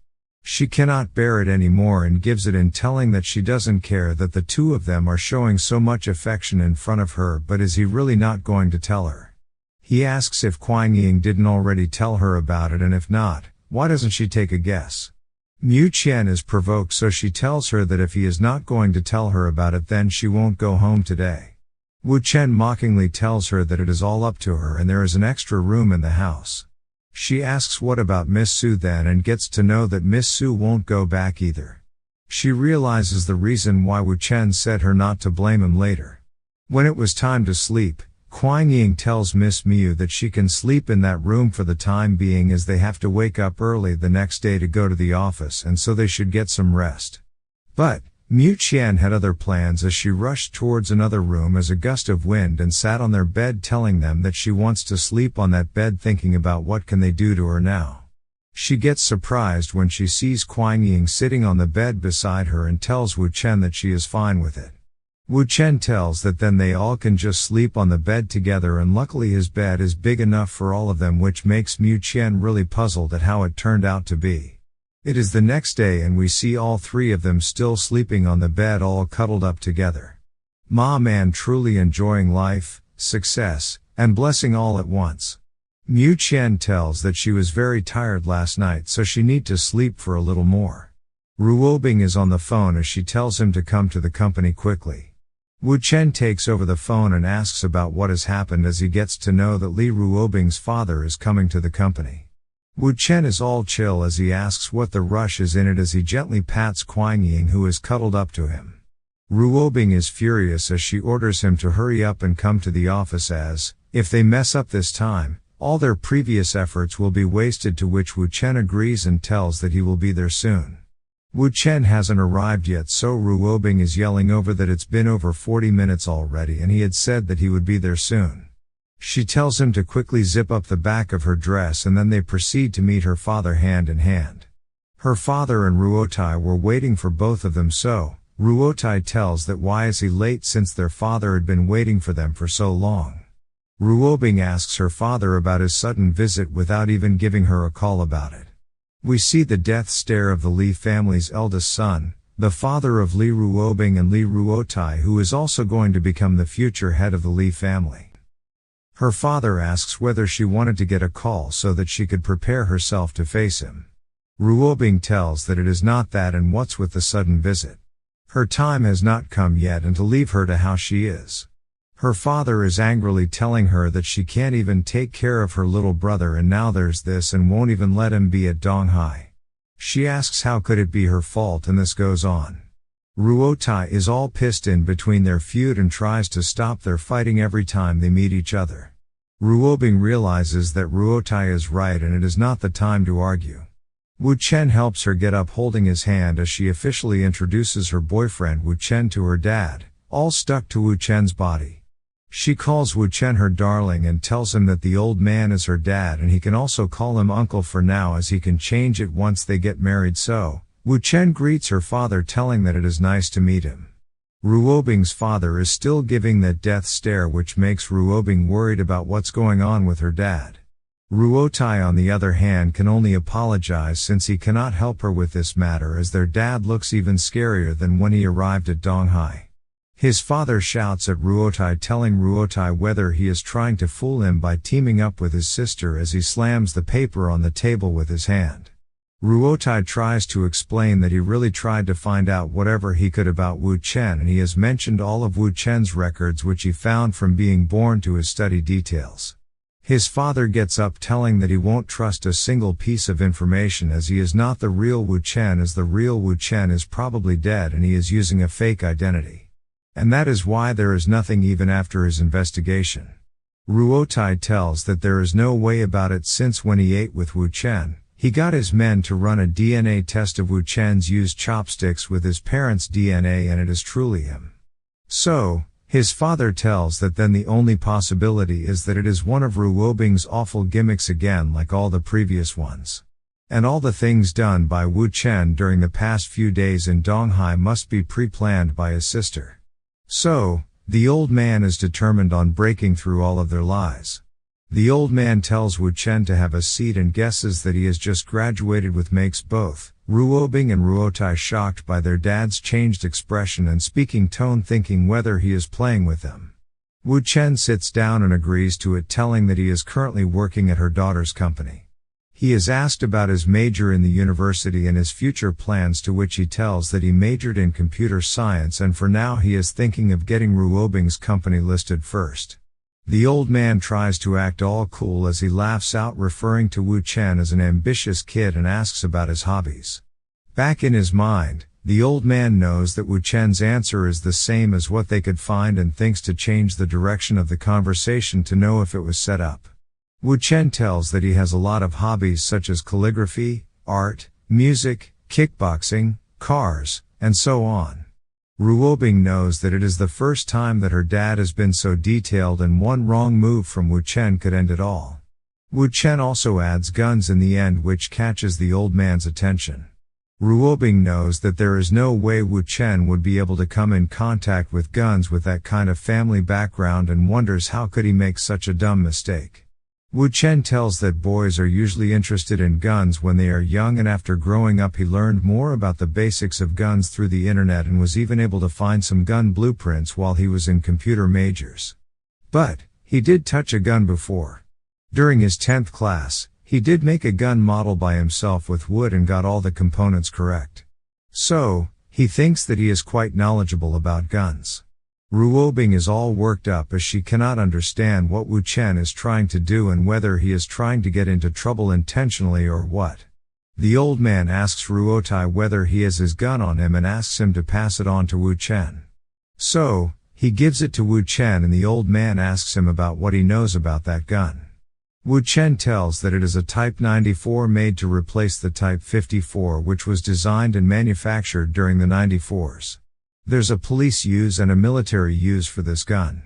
Speaker 1: She cannot bear it anymore and gives it in, telling that she doesn't care that the two of them are showing so much affection in front of her, but is he really not going to tell her? He asks if Kwang Ying didn't already tell her about it, and if not, why doesn't she take a guess? Mu Qian is provoked, so she tells her that if he is not going to tell her about it, then she won't go home today. Wu Chen mockingly tells her that it is all up to her and there is an extra room in the house. She asks what about Miss Su then, and gets to know that Miss Su won't go back either. She realizes the reason why Wu Chen said her not to blame him later. When it was time to sleep, Kwang Ying tells Miss Miu that she can sleep in that room for the time being, as they have to wake up early the next day to go to the office, and so they should get some rest. But Mu Qian had other plans, as she rushed towards another room as a gust of wind and sat on their bed, telling them that she wants to sleep on that bed, thinking about what can they do to her now. She gets surprised when she sees Kwang Ying sitting on the bed beside her and tells Wu Chen that she is fine with it. Wu Chen tells that then they all can just sleep on the bed together, and luckily his bed is big enough for all of them, which makes Mu Qian really puzzled at how it turned out to be. It is the next day and we see all three of them still sleeping on the bed, all cuddled up together. Ma Man truly enjoying life, success, and blessing all at once. Mu Qian tells that she was very tired last night, so she need to sleep for a little more. Ruobing is on the phone as she tells him to come to the company quickly. Wu Chen takes over the phone and asks about what has happened, as he gets to know that Li Ruobing's father is coming to the company. Wu Chen is all chill as he asks what the rush is in it, as he gently pats Kwang Ying, who is cuddled up to him. Ruobing is furious as she orders him to hurry up and come to the office, as, if they mess up this time, all their previous efforts will be wasted, to which Wu Chen agrees and tells that he will be there soon. Wu Chen hasn't arrived yet, so Ruobing is yelling over that it's been over 40 minutes already and he had said that he would be there soon. She tells him to quickly zip up the back of her dress, and then they proceed to meet her father hand in hand. Her father and Ruotai were waiting for both of them, so Ruotai tells that why is he late, since their father had been waiting for them for so long. Ruobing asks her father about his sudden visit without even giving her a call about it. We see the death stare of the Li family's eldest son, the father of Li Ruobing and Li Ruotai, who is also going to become the future head of the Li family. Her father asks whether she wanted to get a call so that she could prepare herself to face him. Ruobing tells that it is not that, and what's with the sudden visit. Her time has not come yet, and to leave her to how she is. Her father is angrily telling her that she can't even take care of her little brother, and now there's this, and won't even let him be at Donghai. She asks how could it be her fault, and this goes on. Ruotai is all pissed in between their feud and tries to stop their fighting every time they meet each other. Ruobing realizes that Ruotai is right and it is not the time to argue. Wu Chen helps her get up, holding his hand as she officially introduces her boyfriend Wu Chen to her dad, all stuck to Wu Chen's body. She calls Wu Chen her darling and tells him that the old man is her dad, and he can also call him uncle for now, as he can change it once they get married. So Wu Chen greets her father, telling that it is nice to meet him. Ruobing's father is still giving that death stare, which makes Ruobing worried about what's going on with her dad. Ruotai, on the other hand, can only apologize since he cannot help her with this matter, as their dad looks even scarier than when he arrived at Donghai. His father shouts at Ruotai, telling Ruotai whether he is trying to fool him by teaming up with his sister, as he slams the paper on the table with his hand. Ruotai tries to explain that he really tried to find out whatever he could about Wu Chen, and he has mentioned all of Wu Chen's records which he found from being born to his study details. His father gets up, telling that he won't trust a single piece of information, as he is not the real Wu Chen, as the real Wu Chen is probably dead and he is using a fake identity. And that is why there is nothing even after his investigation. Ruotai tells that there is no way about it, since when he ate with Wu Chen, he got his men to run a DNA test of Wu Chen's used chopsticks with his parents' DNA, and it is truly him. So, his father tells that then the only possibility is that it is one of Ruobing's awful gimmicks again, like all the previous ones. And all the things done by Wu Chen during the past few days in Donghai must be pre-planned by his sister. So, the old man is determined on breaking through all of their lies. The old man tells Wu Chen to have a seat and guesses that he has just graduated with makes both Ruobing and Ruotai shocked by their dad's changed expression and speaking tone, thinking whether he is playing with them. Wu Chen sits down and agrees to it, telling that he is currently working at her daughter's company. He is asked about his major in the university and his future plans, to which he tells that he majored in computer science and for now he is thinking of getting Ruobing's company listed first. The old man tries to act all cool as he laughs out, referring to Wu Chen as an ambitious kid, and asks about his hobbies. Back in his mind, the old man knows that Wu Chen's answer is the same as what they could find and thinks to change the direction of the conversation to know if it was set up. Wu Chen tells that he has a lot of hobbies such as calligraphy, art, music, kickboxing, cars, and so on. Ruobing knows that it is the first time that her dad has been so detailed, and one wrong move from Wu Chen could end it all. Wu Chen also adds guns in the end, which catches the old man's attention. Ruobing knows that there is no way Wu Chen would be able to come in contact with guns with that kind of family background and wonders how could he make such a dumb mistake. Wu Chen tells that boys are usually interested in guns when they are young, and after growing up he learned more about the basics of guns through the internet and was even able to find some gun blueprints while he was in computer majors. But he did touch a gun before. During his 10th class, he did make a gun model by himself with wood and got all the components correct. So, he thinks that he is quite knowledgeable about guns. Ruobing is all worked up as she cannot understand what Wu Chen is trying to do and whether he is trying to get into trouble intentionally or what. The old man asks Ruotai whether he has his gun on him and asks him to pass it on to Wu Chen. So, he gives it to Wu Chen and the old man asks him about what he knows about that gun. Wu Chen tells that it is a Type 94 made to replace the Type 54, which was designed and manufactured during the 94s. There's a police use and a military use for this gun.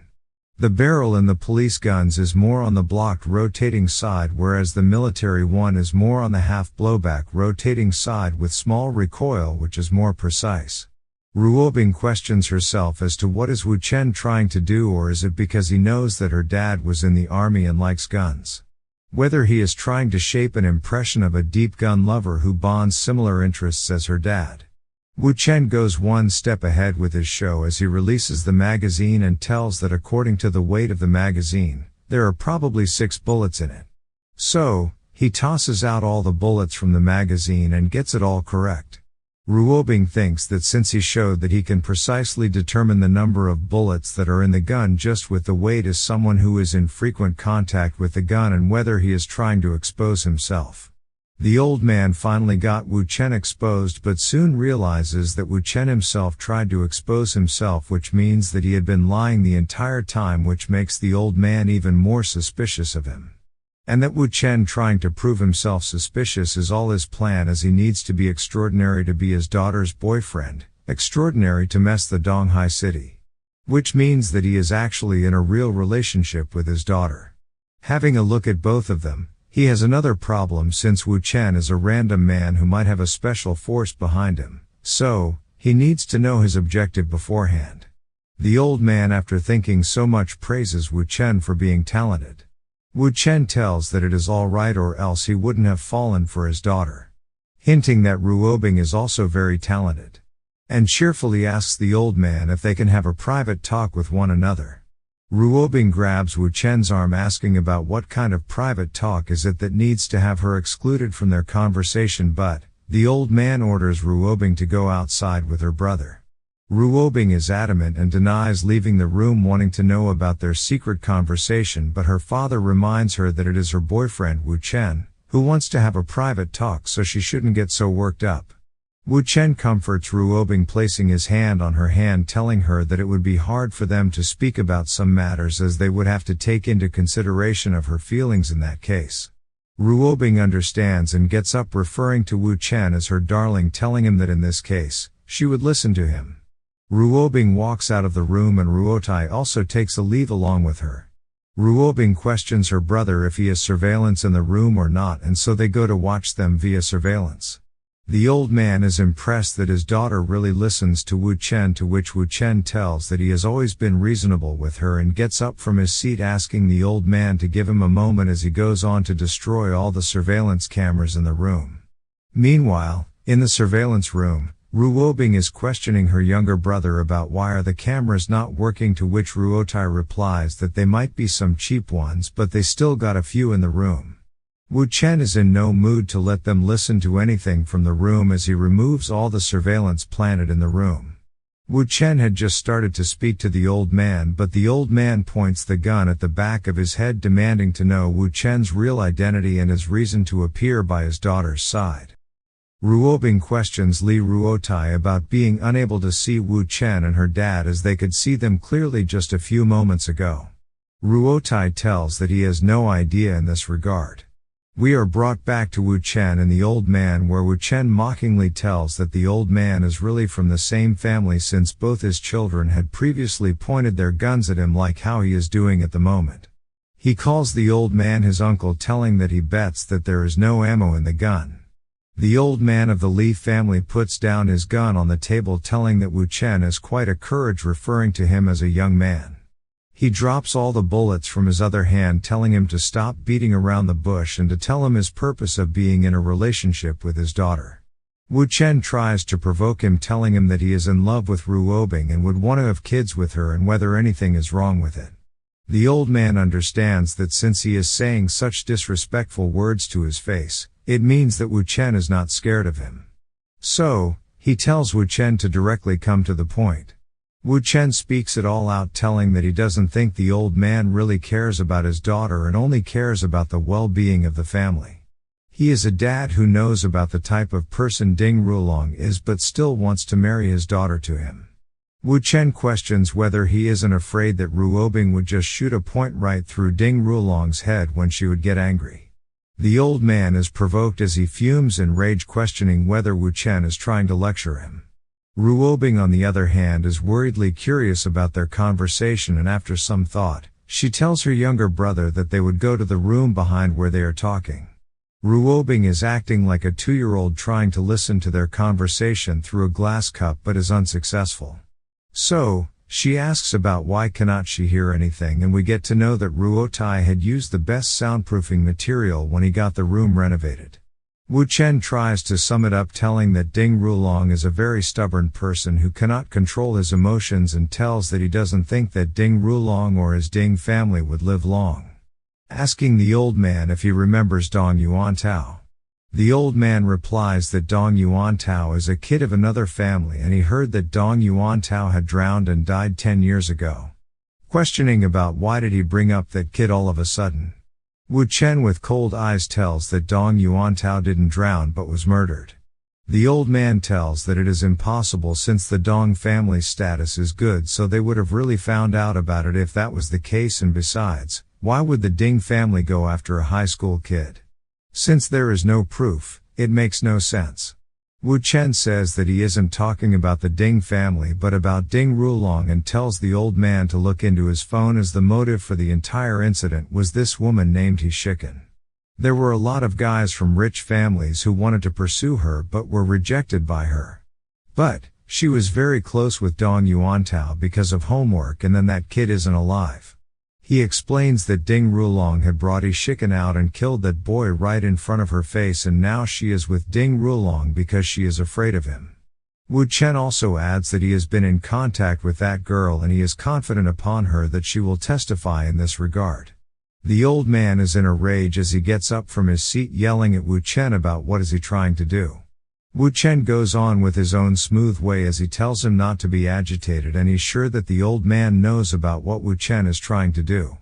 Speaker 1: The barrel in the police guns is more on the blocked rotating side, whereas the military one is more on the half blowback rotating side with small recoil, which is more precise. Ruobing questions herself as to what is Wu Chen trying to do, or is it because he knows that her dad was in the army and likes guns? Whether he is trying to shape an impression of a deep gun lover who bonds similar interests as her dad. Wu Chen goes one step ahead with his show as he releases the magazine and tells that according to the weight of the magazine, there are probably 6 bullets in it. So, he tosses out all the bullets from the magazine and gets it all correct. Ruobing thinks that since he showed that he can precisely determine the number of bullets that are in the gun just with the weight as someone who is in frequent contact with the gun and whether he is trying to expose himself. The old man finally got Wu Chen exposed, but soon realizes that Wu Chen himself tried to expose himself, which means that he had been lying the entire time, which makes the old man even more suspicious of him. And that Wu Chen trying to prove himself suspicious is all his plan, as he needs to be extraordinary to be his daughter's boyfriend, extraordinary to mess the Donghai city. Which means that he is actually in a real relationship with his daughter. Having a look at both of them, he has another problem, since Wu Chen is a random man who might have a special force behind him, so, he needs to know his objective beforehand. The old man, after thinking so much, praises Wu Chen for being talented. Wu Chen tells that it is all right, or else he wouldn't have fallen for his daughter. Hinting that Ruobing is also very talented. And cheerfully asks the old man if they can have a private talk with one another. Ruobing grabs Wu Chen's arm, asking about what kind of private talk is it that needs to have her excluded from their conversation, but the old man orders Ruobing to go outside with her brother. Ruobing is adamant and denies leaving the room, wanting to know about their secret conversation, but her father reminds her that it is her boyfriend Wu Chen, who wants to have a private talk, so she shouldn't get so worked up. Wu Chen comforts Ruobing, placing his hand on her hand, telling her that it would be hard for them to speak about some matters, as they would have to take into consideration of her feelings in that case. Ruobing understands and gets up, referring to Wu Chen as her darling, telling him that in this case, she would listen to him. Ruobing walks out of the room and Ruotai also takes a leave along with her. Ruobing questions her brother if he has surveillance in the room or not, and so they go to watch them via surveillance. The old man is impressed that his daughter really listens to Wu Chen, to which Wu Chen tells that he has always been reasonable with her and gets up from his seat, asking the old man to give him a moment as he goes on to destroy all the surveillance cameras in the room. Meanwhile, in the surveillance room, Ruobing is questioning her younger brother about why are the cameras not working, to which Ruotai replies that they might be some cheap ones, but they still got a few in the room. Wu Chen is in no mood to let them listen to anything from the room as he removes all the surveillance planted in the room. Wu Chen had just started to speak to the old man, but the old man points the gun at the back of his head, demanding to know Wu Chen's real identity and his reason to appear by his daughter's side. Ruobing questions Li Ruotai about being unable to see Wu Chen and her dad as they could see them clearly just a few moments ago. Ruotai tells that he has no idea in this regard. We are brought back to Wu Chen and the old man, where Wu Chen mockingly tells that the old man is really from the same family, since both his children had previously pointed their guns at him, like how he is doing at the moment. He calls the old man his uncle, telling that he bets that there is no ammo in the gun. The old man of the Li family puts down his gun on the table, telling that Wu Chen has quite a courage, referring to him as a young man. He drops all the bullets from his other hand, telling him to stop beating around the bush and to tell him his purpose of being in a relationship with his daughter. Wu Chen tries to provoke him, telling him that he is in love with Ruobing and would want to have kids with her, and whether anything is wrong with it. The old man understands that since he is saying such disrespectful words to his face, it means that Wu Chen is not scared of him. So, he tells Wu Chen to directly come to the point. Wu Chen speaks it all out, telling that he doesn't think the old man really cares about his daughter and only cares about the well-being of the family. He is a dad who knows about the type of person Ding Rulong is, but still wants to marry his daughter to him. Wu Chen questions whether he isn't afraid that Ruobing would just shoot a point right through Ding Rulong's head when she would get angry. The old man is provoked as he fumes in rage, questioning whether Wu Chen is trying to lecture him. Ruobing, on the other hand, is worriedly curious about their conversation, and after some thought, she tells her younger brother that they would go to the room behind where they are talking. Ruobing is acting like a 2-year-old, trying to listen to their conversation through a glass cup, but is unsuccessful. So, she asks about why cannot she hear anything, and we get to know that Ruotai had used the best soundproofing material when he got the room renovated. Wu Chen tries to sum it up, telling that Ding Rulong is a very stubborn person who cannot control his emotions, and tells that he doesn't think that Ding Rulong or his Ding family would live long. Asking the old man if he remembers Dong Yuantao. The old man replies that Dong Yuantao is a kid of another family, and he heard that Dong Yuantao had drowned and died 10 years ago. Questioning about why did he bring up that kid all of a sudden, Wu Chen with cold eyes tells that Dong Yuantao didn't drown but was murdered. The old man tells that it is impossible, since the Dong family's status is good, so they would have really found out about it if that was the case, and besides, why would the Ding family go after a high school kid? Since there is no proof, it makes no sense. Wu Chen says that he isn't talking about the Ding family but about Ding Rulong, and tells the old man to look into his phone, as the motive for the entire incident was this woman named He Shiken. There were a lot of guys from rich families who wanted to pursue her but were rejected by her. But, she was very close with Dong Yuantao because of homework, and then that kid isn't alive. He explains that Ding Rulong had brought He Shiken out and killed that boy right in front of her face, and now she is with Ding Rulong because she is afraid of him. Wu Chen also adds that he has been in contact with that girl, and he is confident upon her that she will testify in this regard. The old man is in a rage as he gets up from his seat, yelling at Wu Chen about what is he trying to do. Wu Chen goes on with his own smooth way as he tells him not to be agitated, and he's sure that the old man knows about what Wu Chen is trying to do.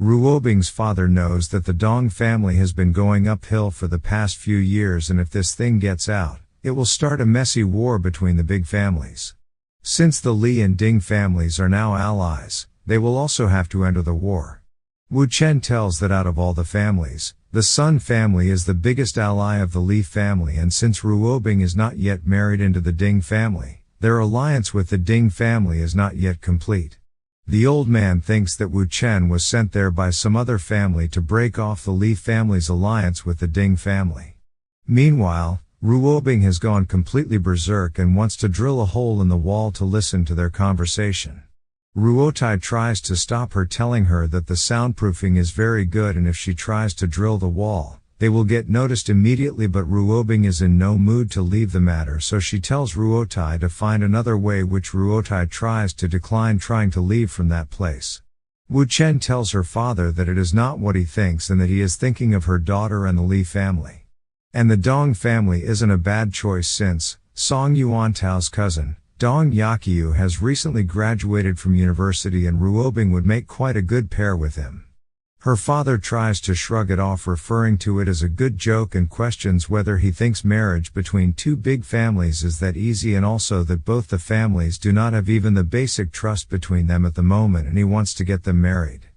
Speaker 1: Ruobing's father knows that the Dong family has been going uphill for the past few years, and if this thing gets out, it will start a messy war between the big families. Since the Li and Ding families are now allies, they will also have to enter the war. Wu Chen tells that out of all the families, the Sun family is the biggest ally of the Li family, and since Ruobing is not yet married into the Ding family, their alliance with the Ding family is not yet complete. The old man thinks that Wu Chen was sent there by some other family to break off the Li family's alliance with the Ding family. Meanwhile, Ruobing has gone completely berserk and wants to drill a hole in the wall to listen to their conversation. Ruotai tries to stop her, telling her that the soundproofing is very good and if she tries to drill the wall, they will get noticed immediately, but Ruobing is in no mood to leave the matter, so she tells Ruotai to find another way, which Ruotai tries to decline, trying to leave from that place. Wu Chen tells her father that it is not what he thinks and that he is thinking of her daughter and the Li family. And the Dong family isn't a bad choice since Song Yuantao's cousin, Dong Yakyu, has recently graduated from university and Ruobing would make quite a good pair with him. Her father tries to shrug it off, referring to it as a good joke, and questions whether he thinks marriage between two big families is that easy, and also that both the families do not have even the basic trust between them at the moment, and he wants to get them married.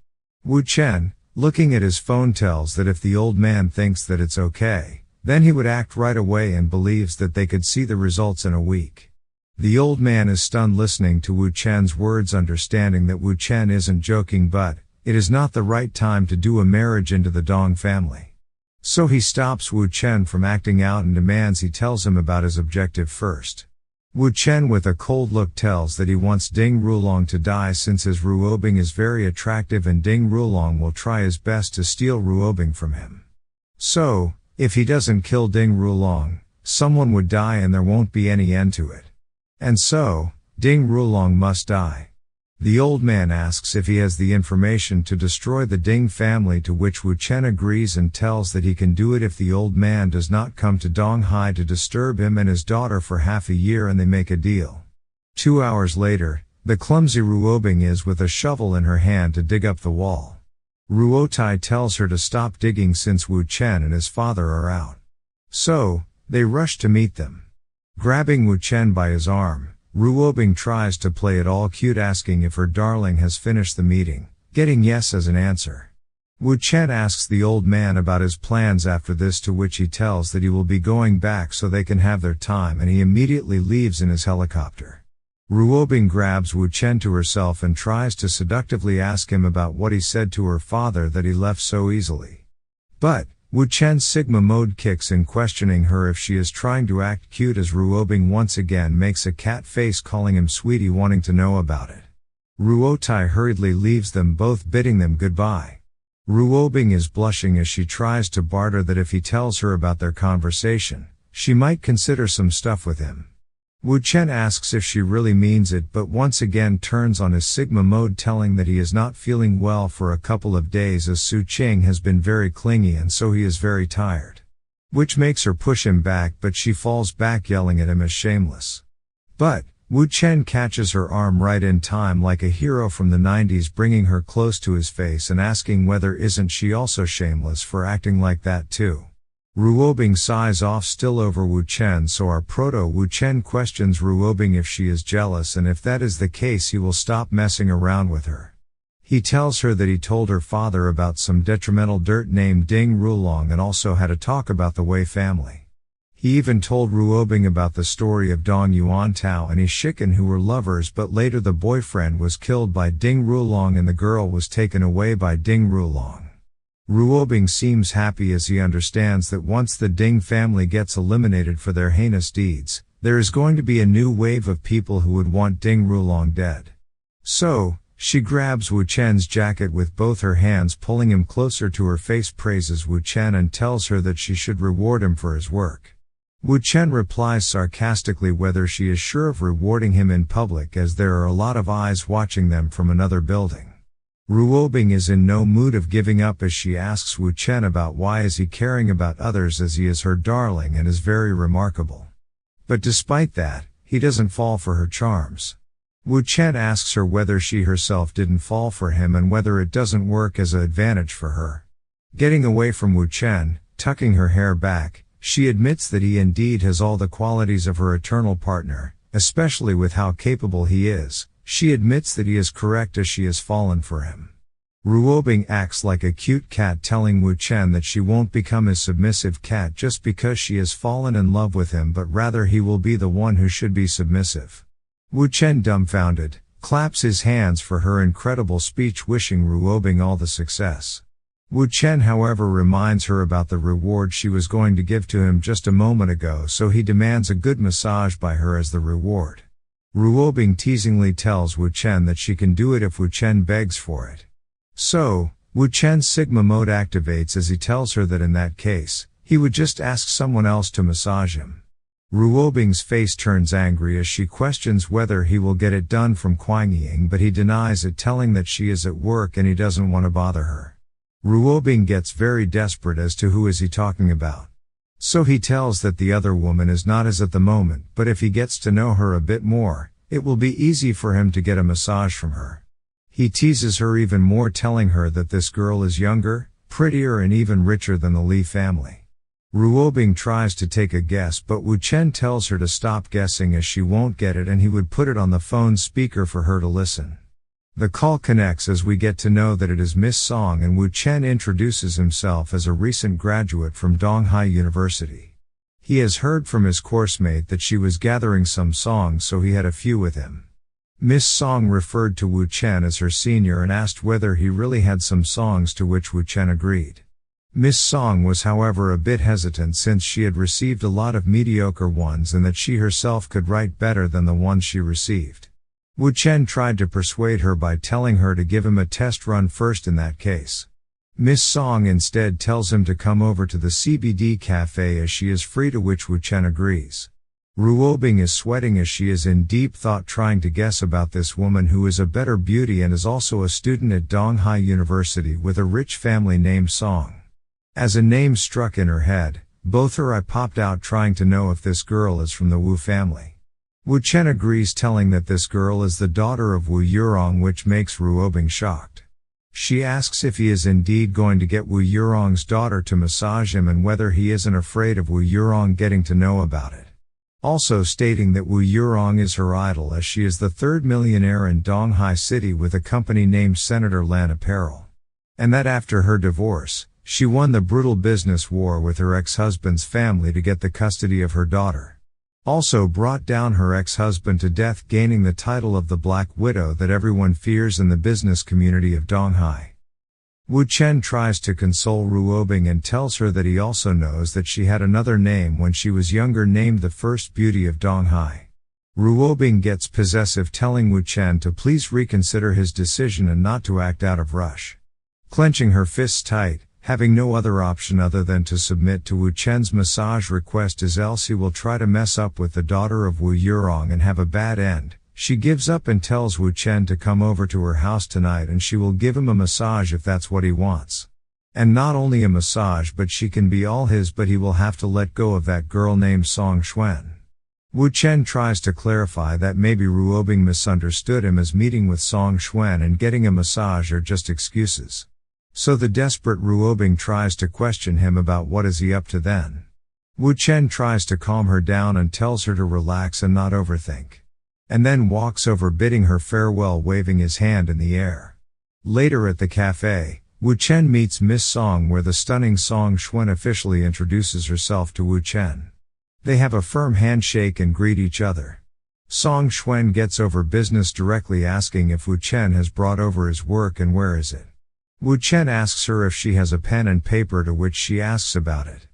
Speaker 1: Wu Chen, looking at his phone, tells that if the old man thinks that it's okay, then he would act right away, and believes that they could see the results in a week. The old man is stunned listening to Wu Chen's words, understanding that Wu Chen isn't joking, but it is not the right time to do a marriage into the Dong family. So he stops Wu Chen from acting out and demands he tells him about his objective first. Wu Chen, with a cold look, tells that he wants Ding Rulong to die since his Ruobing is very attractive, and Ding Rulong will try his best to steal Ruobing from him. So, if he doesn't kill Ding Rulong, someone would die and there won't be any end to it. And so, Ding Rulong must die. The old man asks if he has the information to destroy the Ding family, to which Wu Chen agrees and tells that he can do it if the old man does not come to Donghai to disturb him and his daughter for half a year, and they make a deal. 2 hours later, the clumsy Ruobing is with a shovel in her hand to dig up the wall. Ruotai tells her to stop digging since Wu Chen and his father are out. So, they rush to meet them. Grabbing Wu Chen by his arm, Ruobing tries to play it all cute, asking if her darling has finished the meeting, getting yes as an answer. Wu Chen asks the old man about his plans after this, to which he tells that he will be going back so they can have their time, and he immediately leaves in his helicopter. Ruobing grabs Wu Chen to herself and tries to seductively ask him about what he said to her father that he left so easily. But Wu Chen's Sigma mode kicks in, questioning her if she is trying to act cute, as Ruobing once again makes a cat face, calling him sweetie, wanting to know about it. Ruotai hurriedly leaves them both, bidding them goodbye. Ruobing is blushing as she tries to barter that if he tells her about their conversation, she might consider some stuff with him. Wu Chen asks if she really means it, but once again turns on his Sigma mode, telling that he is not feeling well for a couple of days as Su Qing has been very clingy and so he is very tired. Which makes her push him back, but she falls back, yelling at him as shameless. But Wu Chen catches her arm right in time, like a hero from the 90s, bringing her close to his face and asking whether isn't she also shameless for acting like that too. Ruobing sighs off, still over Wu Chen, so our proto-Wu Chen questions Ruobing if she is jealous, and if that is the case he will stop messing around with her. He tells her that he told her father about some detrimental dirt named Ding Rulong and also had a talk about the Wei family. He even told Ruobing about the story of Dong Yuantao and Ishikan, who were lovers, but later the boyfriend was killed by Ding Rulong and the girl was taken away by Ding Rulong. Ruobing seems happy as he understands that once the Ding family gets eliminated for their heinous deeds, there is going to be a new wave of people who would want Ding Rulong dead. So, she grabs Wu Chen's jacket with both her hands, pulling him closer to her face, praises Wu Chen and tells her that she should reward him for his work. Wu Chen replies sarcastically whether she is sure of rewarding him in public, as there are a lot of eyes watching them from another building. Ruobing is in no mood of giving up as she asks Wu Chen about why is he caring about others, as he is her darling and is very remarkable. But despite that, he doesn't fall for her charms. Wu Chen asks her whether she herself didn't fall for him and whether it doesn't work as an advantage for her. Getting away from Wu Chen, tucking her hair back, she admits that he indeed has all the qualities of her eternal partner, especially with how capable he is. She admits that he is correct as she has fallen for him. Ruobing acts like a cute cat, telling Wu Chen that she won't become his submissive cat just because she has fallen in love with him, but rather he will be the one who should be submissive. Wu Chen, dumbfounded, claps his hands for her incredible speech, wishing Ruobing all the success. Wu Chen however reminds her about the reward she was going to give to him just a moment ago, so he demands a good massage by her as the reward. Ruobing teasingly tells Wu Chen that she can do it if Wu Chen begs for it. So, Wu Chen's Sigma mode activates as he tells her that in that case, he would just ask someone else to massage him. Ruobing's face turns angry as she questions whether he will get it done from Kuangying, but he denies it, telling that she is at work and he doesn't want to bother her. Ruobing gets very desperate as to who is he talking about. So he tells that the other woman is not his at the moment, but if he gets to know her a bit more, it will be easy for him to get a massage from her. He teases her even more, telling her that this girl is younger, prettier and even richer than the Li family. Ruobing tries to take a guess, but Wu Chen tells her to stop guessing as she won't get it and he would put it on the phone speaker for her to listen. The call connects as we get to know that it is Miss Song, and Wu Chen introduces himself as a recent graduate from Donghai University. He has heard from his coursemate that she was gathering some songs, so he had a few with him. Miss Song referred to Wu Chen as her senior and asked whether he really had some songs, to which Wu Chen agreed. Miss Song was however a bit hesitant since she had received a lot of mediocre ones and that she herself could write better than the ones she received. Wu Chen tried to persuade her by telling her to give him a test run first in that case. Miss Song instead tells him to come over to the CBD cafe as she is free, to which Wu Chen agrees. Ruobing is sweating as she is in deep thought trying to guess about this woman who is a better beauty and is also a student at Donghai University with a rich family named Song. As a name struck in her head, both her eyes popped out trying to know if this girl is from the Wu family. Wu Chen agrees, telling that this girl is the daughter of Wu Yurong, which makes Ruobing shocked. She asks if he is indeed going to get Wu Yurong's daughter to massage him and whether he isn't afraid of Wu Yurong getting to know about it. Also stating that Wu Yurong is her idol as she is the third millionaire in Donghai City with a company named Senator Lan Apparel. And that after her divorce, she won the brutal business war with her ex-husband's family to get the custody of her daughter. Also brought down her ex-husband to death, gaining the title of the Black Widow that everyone fears in the business community of Donghai. Wu Chen tries to console Ruobing and tells her that he also knows that she had another name when she was younger named the First Beauty of Donghai. Ruobing gets possessive, telling Wu Chen to please reconsider his decision and not to act out of rush. Clenching her fists tight, having no other option other than to submit to Wu Chen's massage request, as else he will try to mess up with the daughter of Wu Yurong and have a bad end, she gives up and tells Wu Chen to come over to her house tonight and she will give him a massage if that's what he wants. And not only a massage, but she can be all his, but he will have to let go of that girl named Song Xuan. Wu Chen tries to clarify that maybe Ruobing misunderstood him, as meeting with Song Xuan and getting a massage are just excuses. So the desperate Ruobing tries to question him about what is he up to then. Wu Chen tries to calm her down and tells her to relax and not overthink. And then walks over, bidding her farewell, waving his hand in the air. Later at the cafe, Wu Chen meets Miss Song, where the stunning Song Xuan officially introduces herself to Wu Chen. They have a firm handshake and greet each other. Song Xuan gets over business, directly asking if Wu Chen has brought over his work and where is it. Wu Chen asks her if she has a pen and paper, to which she asks about it.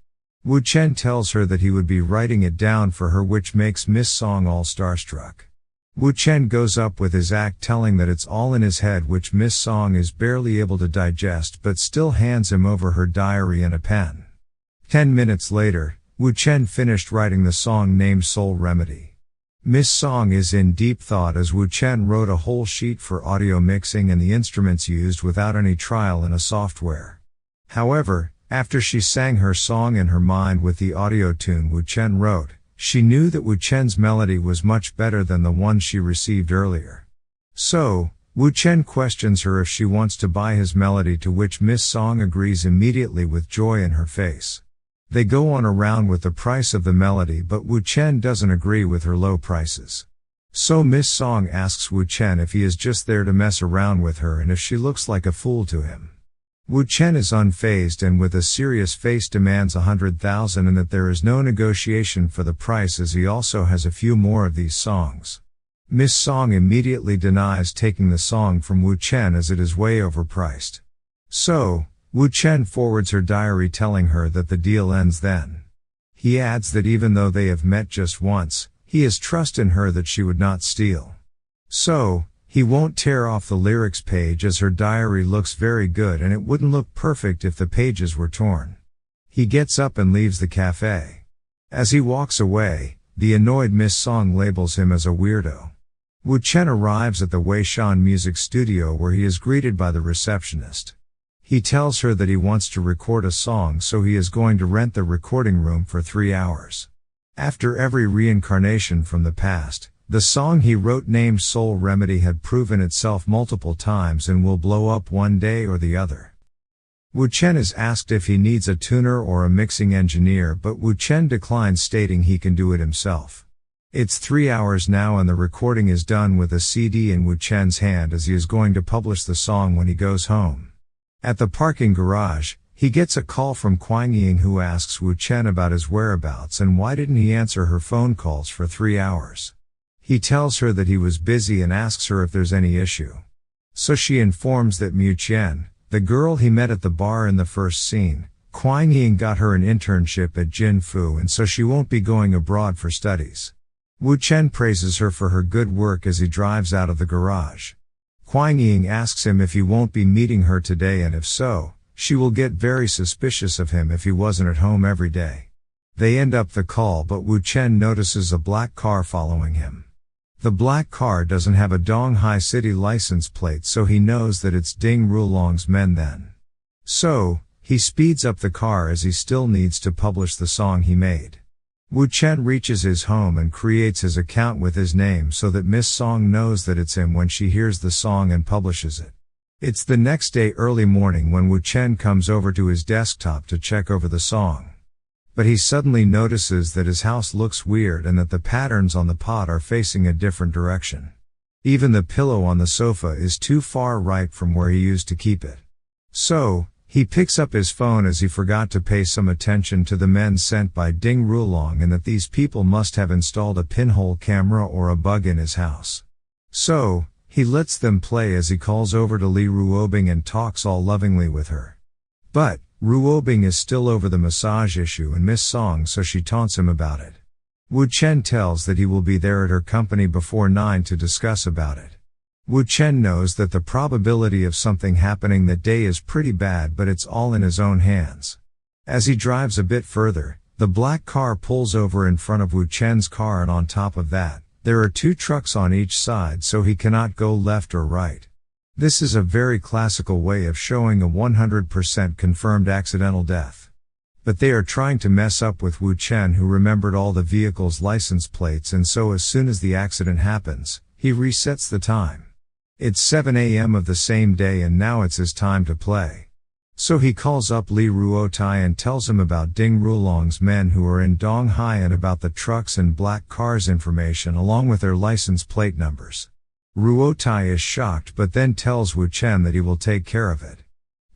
Speaker 1: Wu Chen tells her that he would be writing it down for her, which makes Miss Song all starstruck. Wu Chen goes up with his act, telling that it's all in his head, which Miss Song is barely able to digest, but still hands him over her diary and a pen. 10 minutes later, Wu Chen finished writing the song named Soul Remedy. Miss Song is in deep thought as Wu Chen wrote a whole sheet for audio mixing and the instruments used without any trial in a software. However, after she sang her song in her mind with the audio tune Wu Chen wrote, she knew that Wu Chen's melody was much better than the one she received earlier. So, Wu Chen questions her if she wants to buy his melody, to which Miss Song agrees immediately with joy in her face. They go on around with the price of the melody, but Wu Chen doesn't agree with her low prices. So Miss Song asks Wu Chen if he is just there to mess around with her and if she looks like a fool to him. Wu Chen is unfazed and with a serious face demands 100,000 and that there is no negotiation for the price, as he also has a few more of these songs. Miss Song immediately denies taking the song from Wu Chen as it is way overpriced. So, Wu Chen forwards her diary telling her that the deal ends then. He adds that even though they have met just once, he has trust in her that she would not steal. So, he won't tear off the lyrics page as her diary looks very good and it wouldn't look perfect if the pages were torn. He gets up and leaves the cafe. As he walks away, the annoyed Miss Song labels him as a weirdo. Wu Chen arrives at the Wei Shan music studio where he is greeted by the receptionist. He tells her that he wants to record a song, so he is going to rent the recording room for 3 hours. After every reincarnation from the past, the song he wrote named Soul Remedy had proven itself multiple times and will blow up one day or the other. Wu Chen is asked if he needs a tuner or a mixing engineer, but Wu Chen declines, stating he can do it himself. It's 3 hours now and the recording is done with a CD in Wu Chen's hand as he is going to publish the song when he goes home. At the parking garage, he gets a call from Kuang Ying, who asks Wu Chen about his whereabouts and why didn't he answer her phone calls for 3 hours. He tells her that he was busy and asks her if there's any issue. So she informs that Mu Chen, the girl he met at the bar in the first scene, Kuang Ying got her an internship at Jinfu and so she won't be going abroad for studies. Wu Chen praises her for her good work as he drives out of the garage. Kuang Ying asks him if he won't be meeting her today, and if so, she will get very suspicious of him if he wasn't at home every day. They end up the call, but Wu Chen notices a black car following him. The black car doesn't have a Donghai City license plate, so he knows that it's Ding Rulong's men then. So, he speeds up the car as he still needs to publish the song he made. Wu Chen reaches his home and creates his account with his name so that Miss Song knows that it's him when she hears the song and publishes it. It's the next day early morning when Wu Chen comes over to his desktop to check over the song. But he suddenly notices that his house looks weird and that the patterns on the pot are facing a different direction. Even the pillow on the sofa is too far right from where he used to keep it. So, he picks up his phone as he forgot to pay some attention to the men sent by Ding Rulong and that these people must have installed a pinhole camera or a bug in his house. So, he lets them play as he calls over to Li Ruobing and talks all lovingly with her. But, Ruobing is still over the massage issue and Miss Song, so she taunts him about it. Wu Chen tells that he will be there at her company before 9 to discuss about it. Wu Chen knows that the probability of something happening that day is pretty bad, but it's all in his own hands. As he drives a bit further, the black car pulls over in front of Wu Chen's car, and on top of that, there are 2 trucks on each side, so he cannot go left or right. This is a very classical way of showing a 100% confirmed accidental death. But they are trying to mess up with Wu Chen, who remembered all the vehicle's license plates, and so as soon as the accident happens, he resets the time. It's 7 a.m. of the same day and now it's his time to play. So he calls up Li Ruotai and tells him about Ding Rulong's men who are in Donghai and about the trucks and black cars information along with their license plate numbers. Ruotai is shocked but then tells Wu Chen that he will take care of it.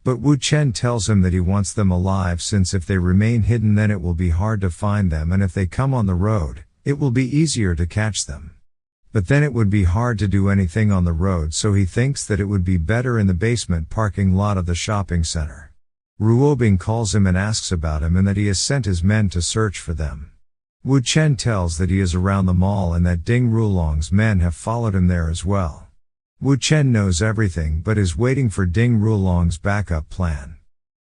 Speaker 1: But Wu Chen tells him that he wants them alive, since if they remain hidden then it will be hard to find them, and if they come on the road, it will be easier to catch them. But then it would be hard to do anything on the road, so he thinks that it would be better in the basement parking lot of the shopping center. Ruobing calls him and asks about him and that he has sent his men to search for them. Wu Chen tells that he is around the mall and that Ding Rulong's men have followed him there as well. Wu Chen knows everything but is waiting for Ding Rulong's backup plan.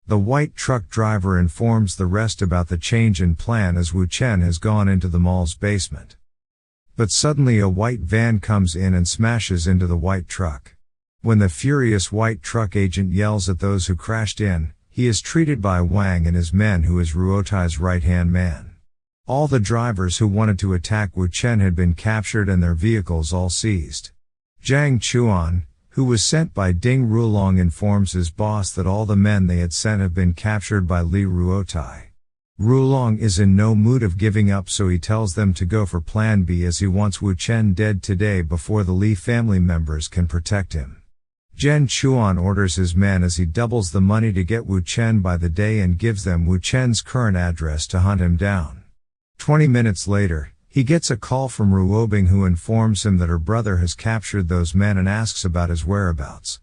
Speaker 1: The white truck driver informs the rest about the change in plan as Wu Chen has gone into the mall's basement. But suddenly a white van comes in and smashes into the white truck. When the furious white truck agent yells at those who crashed in, he is treated by Wang and his men, who is Ruotai's right-hand man. All the drivers who wanted to attack Wu Chen had been captured and their vehicles all seized. Zhang Chuan, who was sent by Ding Rulong, informs his boss that all the men they had sent have been captured by Li Ruotai. Rulong is in no mood of giving up, so he tells them to go for plan B as he wants Wu Chen dead today before the Li family members can protect him. Zhang Chuan orders his men as he doubles the money to get Wu Chen by the day and gives them Wu Chen's current address to hunt him down. 20 minutes later, he gets a call from Ruobing, who informs him that her brother has captured those men and asks about his whereabouts.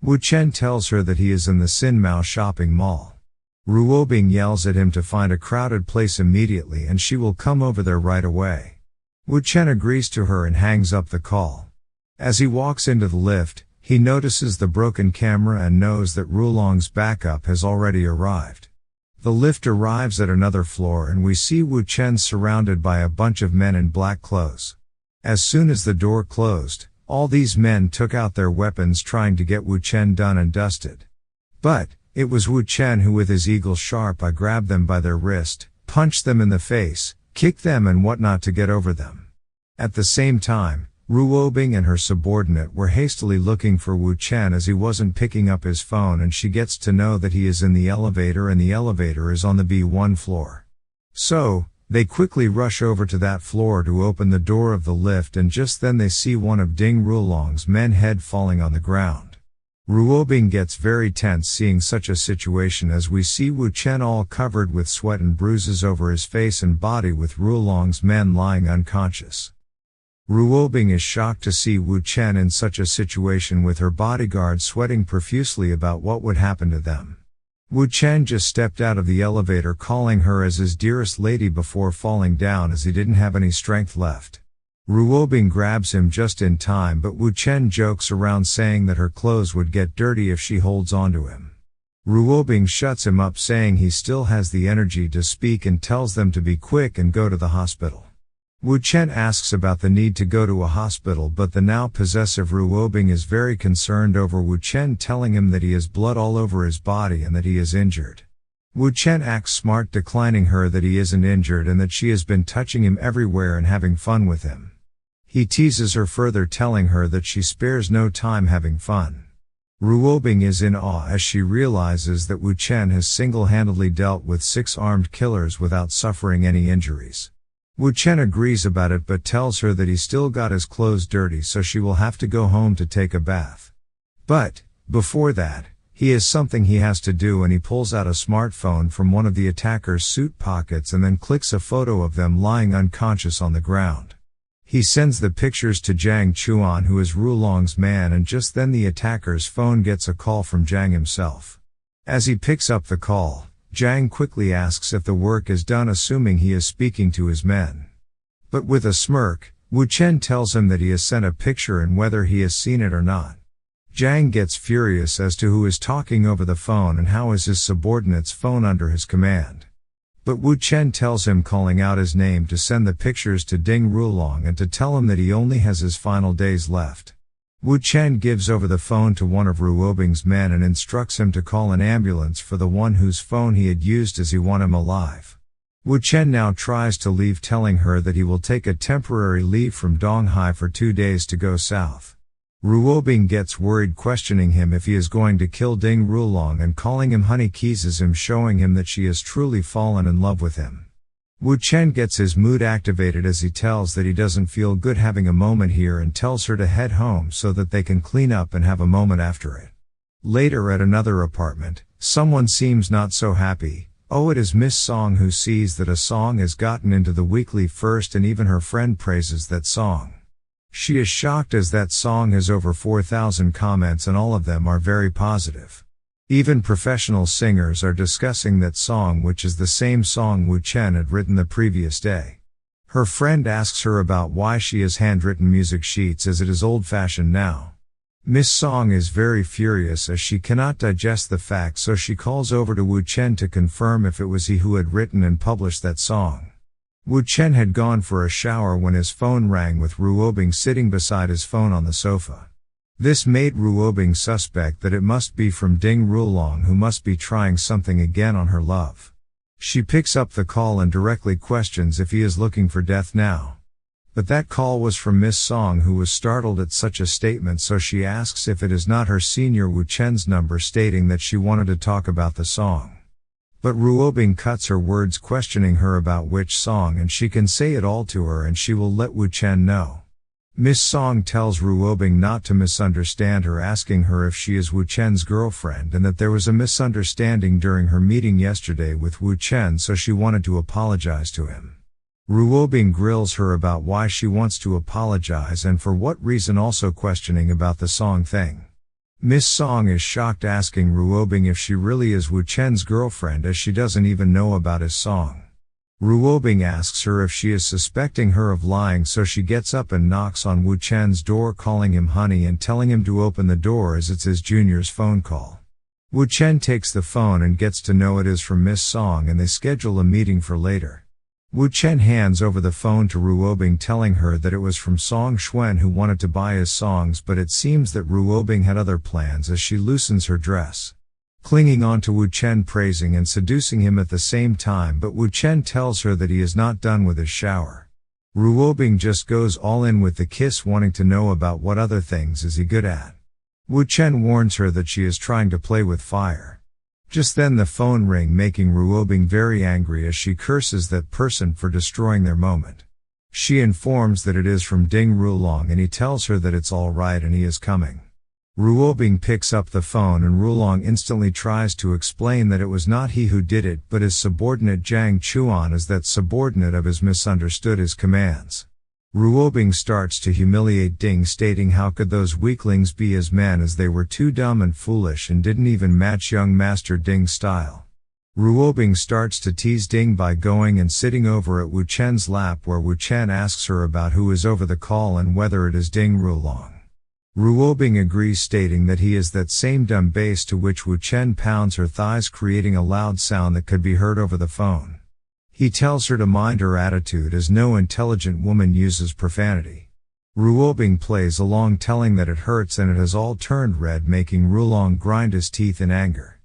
Speaker 1: Wu Chen tells her that he is in the Sinmao shopping mall. Ruobing yells at him to find a crowded place immediately and she will come over there right away. Wu Chen agrees to her and hangs up the call. As he walks into the lift, he notices the broken camera and knows that Rulong's backup has already arrived. The lift arrives at another floor and we see Wu Chen surrounded by a bunch of men in black clothes. As soon as the door closed, all these men took out their weapons trying to get Wu Chen done and dusted. But, it was Wu Chen who with his eagle-sharp eye grabbed them by their wrist, punched them in the face, kicked them and whatnot to get over them. At the same time, Ruobing and her subordinate were hastily looking for Wu Chen as he wasn't picking up his phone and she gets to know that he is in the elevator and the elevator is on the B1 floor. So, they quickly rush over to that floor to open the door of the lift and just then they see one of Ding Rulong's men head falling on the ground. Ruobing gets very tense seeing such a situation as we see Wu Chen all covered with sweat and bruises over his face and body with Rulong's men lying unconscious. Ruobing is shocked to see Wu Chen in such a situation with her bodyguard sweating profusely about what would happen to them. Wu Chen just stepped out of the elevator calling her as his dearest lady before falling down as he didn't have any strength left. Ruobing grabs him just in time but Wu Chen jokes around saying that her clothes would get dirty if she holds onto him. Ruobing shuts him up saying he still has the energy to speak and tells them to be quick and go to the hospital. Wu Chen asks about the need to go to a hospital but the now possessive Ruobing is very concerned over Wu Chen telling him that he has blood all over his body and that he is injured. Wu Chen acts smart declining her that he isn't injured and that she has been touching him everywhere and having fun with him. He teases her further telling her that she spares no time having fun. Ruobing is in awe as she realizes that Wu Chen has single-handedly dealt with 6 armed killers without suffering any injuries. Wu Chen agrees about it but tells her that he still got his clothes dirty so she will have to go home to take a bath. But, before that, he has something he has to do and he pulls out a smartphone from one of the attacker's suit pockets and then clicks a photo of them lying unconscious on the ground. He sends the pictures to Zhang Chuan who is Rulong's man and just then the attacker's phone gets a call from Zhang himself. As he picks up the call, Zhang quickly asks if the work is done assuming he is speaking to his men. But with a smirk, Wu Chen tells him that he has sent a picture and whether he has seen it or not. Zhang gets furious as to who is talking over the phone and how is his subordinate's phone under his command. But Wu Chen tells him calling out his name to send the pictures to Ding Rulong and to tell him that he only has his final days left. Wu Chen gives over the phone to one of Ruobing's men and instructs him to call an ambulance for the one whose phone he had used as he wanted him alive. Wu Chen now tries to leave telling her that he will take a temporary leave from Donghai for 2 days to go south. Ruobing gets worried questioning him if he is going to kill Ding Rulong and calling him honey kisses him showing him that she has truly fallen in love with him. Wu Chen gets his mood activated as he tells that he doesn't feel good having a moment here and tells her to head home so that they can clean up and have a moment after it. Later at another apartment, someone seems not so happy. Oh, it is Miss Song who sees that a song has gotten into the weekly first and even her friend praises that song. She is shocked as that song has over 4,000 comments and all of them are very positive. Even professional singers are discussing that song which is the same song Wu Chen had written the previous day. Her friend asks her about why she has handwritten music sheets as it is old-fashioned now. Miss Song is very furious as she cannot digest the fact so she calls over to Wu Chen to confirm if it was he who had written and published that song. Wu Chen had gone for a shower when his phone rang with Ruobing sitting beside his phone on the sofa. This made Ruobing suspect that it must be from Ding Rulong who must be trying something again on her love. She picks up the call and directly questions if he is looking for death now. But that call was from Miss Song who was startled at such a statement so she asks if it is not her senior Wu Chen's number stating that she wanted to talk about the song. But Ruobing cuts her words questioning her about which song and she can say it all to her and she will let Wu Chen know. Miss Song tells Ruobing not to misunderstand her asking her if she is Wu Chen's girlfriend and that there was a misunderstanding during her meeting yesterday with Wu Chen so she wanted to apologize to him. Ruobing grills her about why she wants to apologize and for what reason also questioning about the song thing. Miss Song is shocked, asking Ruobing if she really is Wu Chen's girlfriend, as she doesn't even know about his song. Ruobing asks her if she is suspecting her of lying, so she gets up and knocks on Wu Chen's door, calling him honey and telling him to open the door as it's his junior's phone call. Wu Chen takes the phone and gets to know it is from Miss Song, and they schedule a meeting for later. Wu Chen hands over the phone to Ruobing, telling her that it was from Song Xuan, who wanted to buy his songs, but it seems that Ruobing had other plans, as she loosens her dress, clinging on to Wu Chen, praising and seducing him at the same time, but Wu Chen tells her that he is not done with his shower. Ruobing just goes all in with the kiss, wanting to know about what other things is he good at. Wu Chen warns her that she is trying to play with fire. Just then the phone rings, making Ruobing very angry, as she curses that person for destroying their moment. She informs that it is from Ding Rulong, and he tells her that it's all right and he is coming. Ruobing picks up the phone, and Rulong instantly tries to explain that it was not he who did it, but his subordinate Zhang Chuan, as that subordinate of his misunderstood his commands. Ruobing starts to humiliate Ding, stating how could those weaklings be his men, as they were too dumb and foolish and didn't even match young Master Ding's style. Ruobing starts to tease Ding by going and sitting over at Wu Chen's lap, where Wu Chen asks her about who is over the call and whether it is Ding Rulong. Ruobing agrees, stating that he is that same dumb bass, to which Wu Chen pounds her thighs, creating a loud sound that could be heard over the phone. He tells her to mind her attitude, as no intelligent woman uses profanity. Ruobing plays along, telling that it hurts and it has all turned red, making Rulong grind his teeth in anger.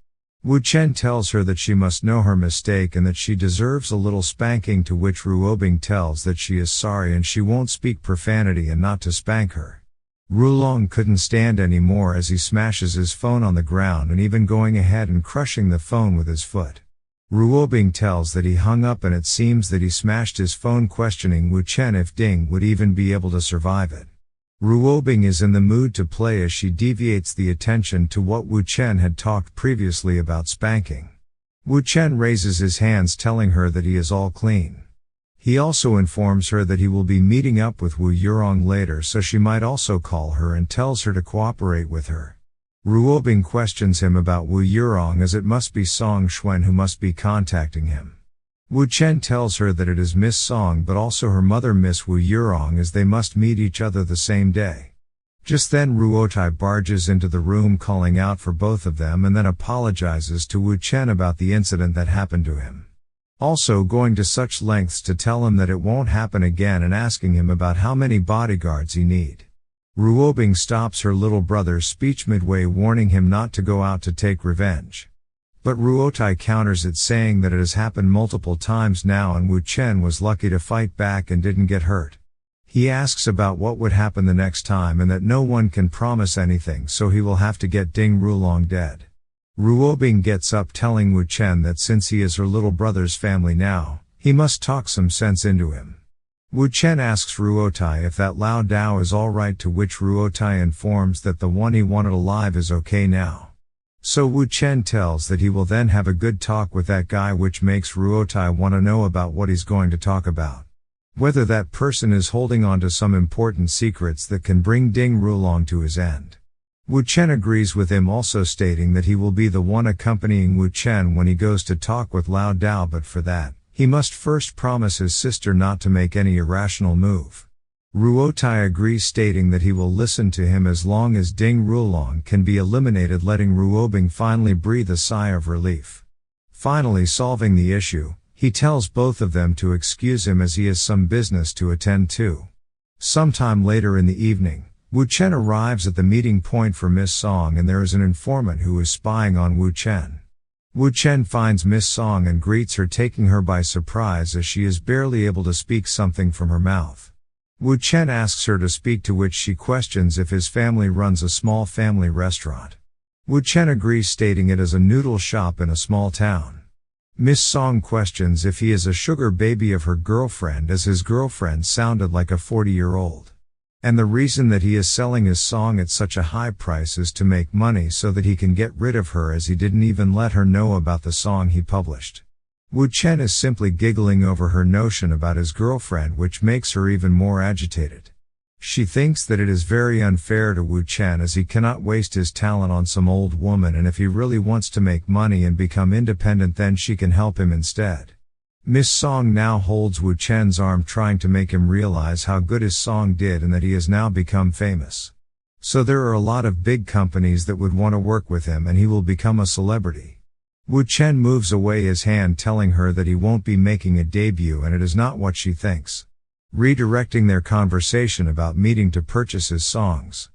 Speaker 1: Wu Chen tells her that she must know her mistake and that she deserves a little spanking, to which Ruobing tells that she is sorry and she won't speak profanity and not to spank her. Rulong couldn't stand anymore, as he smashes his phone on the ground and even going ahead and crushing the phone with his foot. Ruobing tells that he hung up, and it seems that he smashed his phone, questioning Wu Chen if Ding would even be able to survive it. Ruobing is in the mood to play, as she deviates the attention to what Wu Chen had talked previously about spanking. Wu Chen raises his hands, telling her that he is all clean. He also informs her that he will be meeting up with Wu Yurong later, so she might also call her, and tells her to cooperate with her. Ruobing questions him about Wu Yurong, as it must be Song Xuan who must be contacting him. Wu Chen tells her that it is Miss Song, but also her mother, Miss Wu Yurong, as they must meet each other the same day. Just then Ruotai barges into the room, calling out for both of them, and then apologizes to Wu Chen about the incident that happened to him. Also going to such lengths to tell him that it won't happen again, and asking him about how many bodyguards he need. Ruobing stops her little brother's speech midway, warning him not to go out to take revenge. But Ruotai counters it, saying that it has happened multiple times now and Wu Chen was lucky to fight back and didn't get hurt. He asks about what would happen the next time, and that no one can promise anything, so he will have to get Ding Rulong dead. Ruobing gets up, telling Wu Chen that since he is her little brother's family now, he must talk some sense into him. Wu Chen asks Ruotai if that Lao Dao is alright, to which Ruotai informs that the one he wanted alive is okay now. So Wu Chen tells that he will then have a good talk with that guy, which makes Ruotai want to know about what he's going to talk about. Whether that person is holding on to some important secrets that can bring Ding Rulong to his end. Wu Chen agrees with him, also stating that he will be the one accompanying Wu Chen when he goes to talk with Lao Dao, but for that, he must first promise his sister not to make any irrational move. Ruotai agrees, stating that he will listen to him as long as Ding Rulong can be eliminated, letting Ruobing finally breathe a sigh of relief. Finally solving the issue, he tells both of them to excuse him as he has some business to attend to. Sometime later in the evening, Wu Chen arrives at the meeting point for Miss Song, and there is an informant who is spying on Wu Chen. Wu Chen finds Miss Song and greets her, taking her by surprise as she is barely able to speak something from her mouth. Wu Chen asks her to speak, to which she questions if his family runs a small family restaurant. Wu Chen agrees, stating it is a noodle shop in a small town. Miss Song questions if he is a sugar baby of her girlfriend, as his girlfriend sounded like a 40-year-old. And the reason that he is selling his song at such a high price is to make money so that he can get rid of her, as he didn't even let her know about the song he published. Wu Chen is simply giggling over her notion about his girlfriend, which makes her even more agitated. She thinks that it is very unfair to Wu Chen as he cannot waste his talent on some old woman, and if he really wants to make money and become independent then she can help him instead. Miss Song now holds Wu Chen's arm, trying to make him realize how good his song did and that he has now become famous. So there are a lot of big companies that would want to work with him and he will become a celebrity. Wu Chen moves away his hand, telling her that he won't be making a debut, and it is not what she thinks. Redirecting their conversation about meeting to purchase his songs.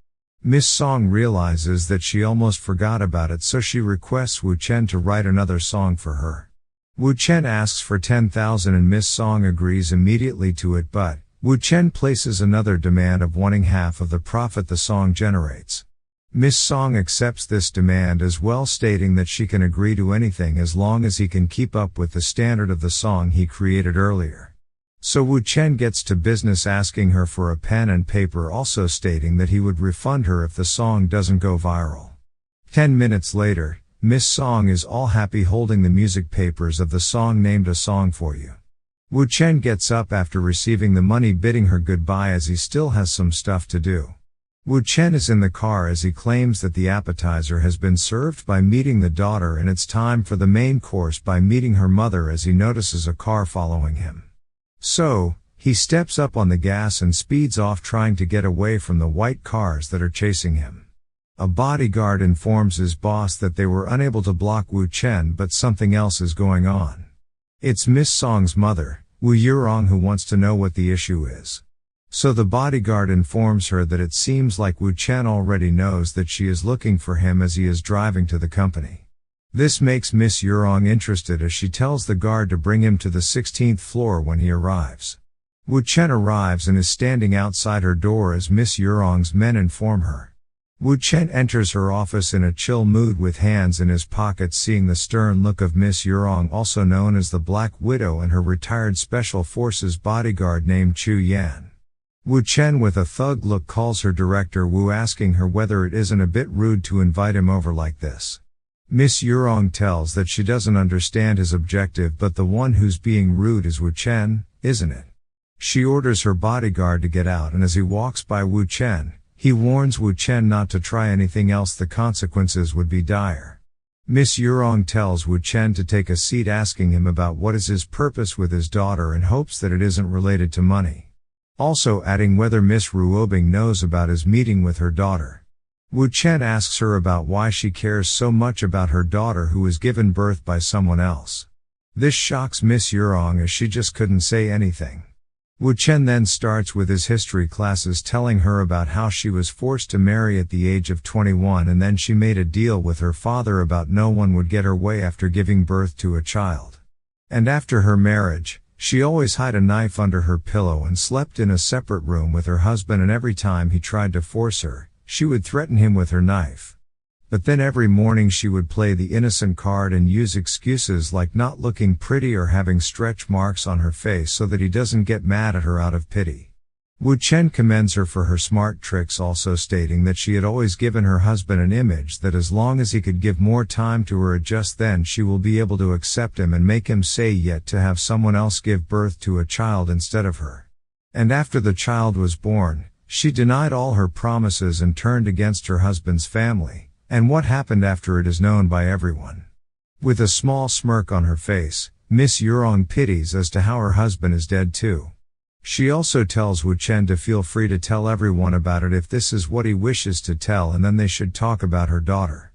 Speaker 1: Miss Song realizes that she almost forgot about it, so she requests Wu Chen to write another song for her. Wu Chen asks for 10,000 and Miss Song agrees immediately to it, but Wu Chen places another demand of wanting half of the profit the song generates. Miss Song accepts this demand as well, stating that she can agree to anything as long as he can keep up with the standard of the song he created earlier. So Wu Chen gets to business, asking her for a pen and paper, also stating that he would refund her if the song doesn't go viral. 10 minutes later, Miss Song is all happy holding the music papers of the song named A Song For You. Wu Chen gets up after receiving the money, bidding her goodbye as he still has some stuff to do. Wu Chen is in the car as he claims that the appetizer has been served by meeting the daughter, and it's time for the main course by meeting her mother as he notices a car following him. So, he steps up on the gas and speeds off, trying to get away from the white cars that are chasing him. A bodyguard informs his boss that they were unable to block Wu Chen, but something else is going on. It's Miss Song's mother, Wu Yurong, who wants to know what the issue is. So the bodyguard informs her that it seems like Wu Chen already knows that she is looking for him as he is driving to the company. This makes Miss Yurong interested as she tells the guard to bring him to the 16th floor when he arrives. Wu Chen arrives and is standing outside her door as Miss Yurong's men inform her. Wu Chen enters her office in a chill mood with hands in his pockets, seeing the stern look of Miss Yurong, also known as the Black Widow, and her retired Special Forces bodyguard named Chu Yan. Wu Chen, with a thug look, calls her director Wu, asking her whether it isn't a bit rude to invite him over like this. Miss Yurong tells that she doesn't understand his objective, but the one who's being rude is Wu Chen, isn't it? She orders her bodyguard to get out, and as he walks by Wu Chen, he warns Wu Chen not to try anything else, the consequences would be dire. Miss Yurong tells Wu Chen to take a seat, asking him about what is his purpose with his daughter and hopes that it isn't related to money. Also adding whether Miss Ruobing knows about his meeting with her daughter. Wu Chen asks her about why she cares so much about her daughter who was given birth by someone else. This shocks Miss Yurong as she just couldn't say anything. Wu Chen then starts with his history classes, telling her about how she was forced to marry at the age of 21 and then she made a deal with her father about no one would get her way after giving birth to a child. And after her marriage, she always hid a knife under her pillow and slept in a separate room with her husband, and every time he tried to force her, she would threaten him with her knife. But then every morning she would play the innocent card and use excuses like not looking pretty or having stretch marks on her face so that he doesn't get mad at her out of pity. Wu Chen commends her for her smart tricks, also stating that she had always given her husband an image that as long as he could give more time to her, just then she will be able to accept him and make him say yet to have someone else give birth to a child instead of her. And after the child was born, she denied all her promises and turned against her husband's family, and what happened after it is known by everyone. With a small smirk on her face, Miss Yurong pities as to how her husband is dead too. She also tells Wu Chen to feel free to tell everyone about it if this is what he wishes to tell, and then they should talk about her daughter.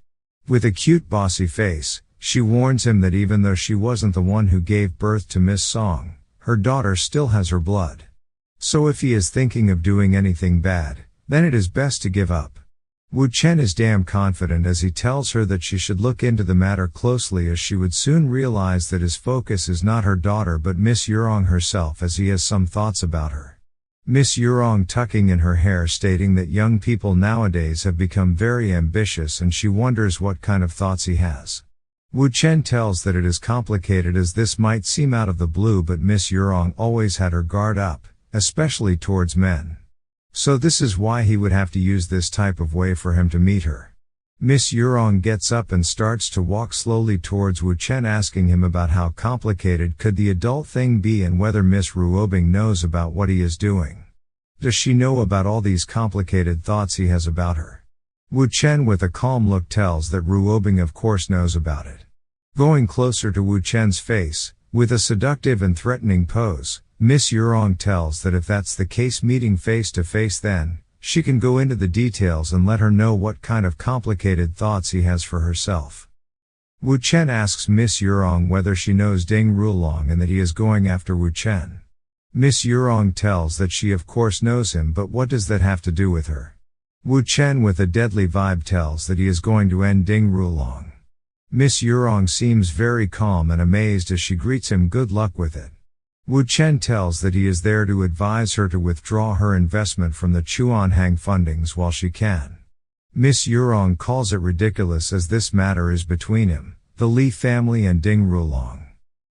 Speaker 1: With a cute bossy face, she warns him that even though she wasn't the one who gave birth to Miss Song, her daughter still has her blood. So if he is thinking of doing anything bad, then it is best to give up. Wu Chen is damn confident as he tells her that she should look into the matter closely, as she would soon realize that his focus is not her daughter but Miss Yurong herself, as he has some thoughts about her. Miss Yurong tucking in her hair, stating that young people nowadays have become very ambitious and she wonders what kind of thoughts he has. Wu Chen tells that it is complicated as this might seem out of the blue, but Miss Yurong always had her guard up, especially towards men. So this is why he would have to use this type of way for him to meet her. Miss Yurong gets up and starts to walk slowly towards Wu Chen, asking him about how complicated could the adult thing be and whether Miss Ruobing knows about what he is doing. Does she know about all these complicated thoughts he has about her? Wu Chen with a calm look tells that Ruobing of course knows about it. Going closer to Wu Chen's face, with a seductive and threatening pose, Miss Yurong tells that if that's the case, meeting face to face, then she can go into the details and let her know what kind of complicated thoughts he has for herself. Wu Chen asks Miss Yurong whether she knows Ding Rulong and that he is going after Wu Chen. Miss Yurong tells that she of course knows him, but what does that have to do with her? Wu Chen with a deadly vibe tells that he is going to end Ding Rulong. Miss Yurong seems very calm and amazed as she greets him good luck with it. Wu Chen tells that he is there to advise her to withdraw her investment from the Chuanhang fundings while she can. Miss Yurong calls it ridiculous as this matter is between him, the Li family and Ding Rulong.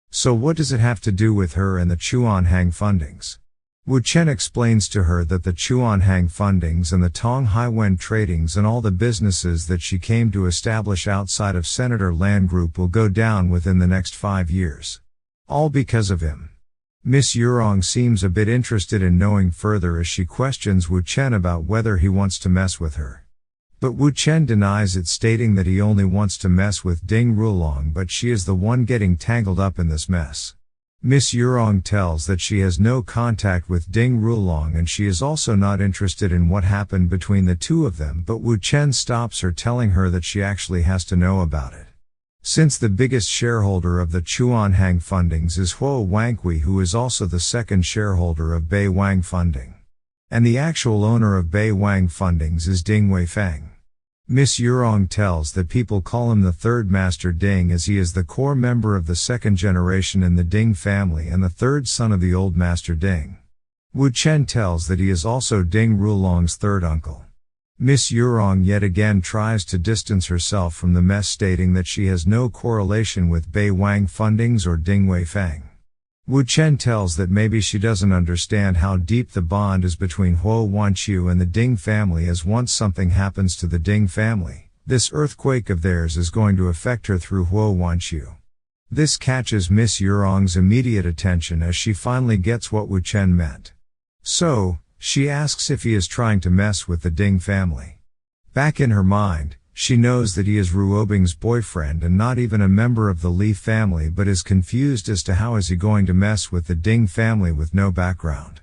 Speaker 1: So what does it have to do with her and the Chuanhang fundings? Wu Chen explains to her that the Chuanhang fundings and the Tong Haiwen tradings and all the businesses that she came to establish outside of Senator Land Group will go down within the next 5 years. All because of him. Miss Yurong seems a bit interested in knowing further as she questions Wu Chen about whether he wants to mess with her. But Wu Chen denies it, stating that he only wants to mess with Ding Rulong, but she is the one getting tangled up in this mess. Miss Yurong tells that she has no contact with Ding Rulong and she is also not interested in what happened between the two of them, but Wu Chen stops her, telling her that she actually has to know about it. Since the biggest shareholder of the Chuanhang fundings is Huo Wangqi, who is also the second shareholder of Bei Wang Funding. And the actual owner of Bei Wang Fundings is Ding Weifeng. Miss Yurong tells that people call him the third Master Ding as he is the core member of the second generation in the Ding family and the third son of the old Master Ding. Wu Chen tells that he is also Ding Rulong's third uncle. Miss Yurong yet again tries to distance herself from the mess, stating that she has no correlation with Bei Wang Fundings or Ding Weifeng. Wu Chen tells that maybe she doesn't understand how deep the bond is between Huo Wanqiu and the Ding family, as once something happens to the Ding family, this earthquake of theirs is going to affect her through Huo Wanqiu. This catches Miss Yurong's immediate attention as she finally gets what Wu Chen meant. So, she asks if he is trying to mess with the Ding family. Back in her mind, she knows that he is Ruobing's boyfriend and not even a member of the Li family, but is confused as to how is he going to mess with the Ding family with no background.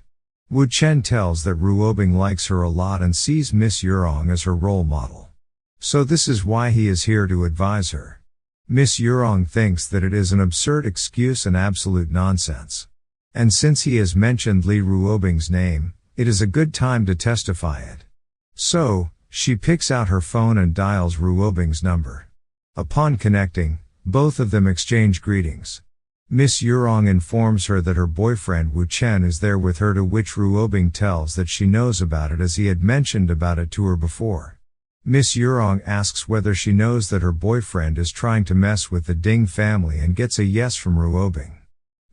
Speaker 1: Wu Chen tells that Ruobing likes her a lot and sees Miss Yurong as her role model. So this is why he is here to advise her. Miss Yurong thinks that it is an absurd excuse and absolute nonsense. And since he has mentioned Li Ruobing's name, it is a good time to testify it. So, she picks out her phone and dials Ruobing's number. Upon connecting, both of them exchange greetings. Miss Yurong informs her that her boyfriend Wu Chen is there with her, to which Ruobing tells that she knows about it as he had mentioned about it to her before. Miss Yurong asks whether she knows that her boyfriend is trying to mess with the Ding family and gets a yes from Ruobing.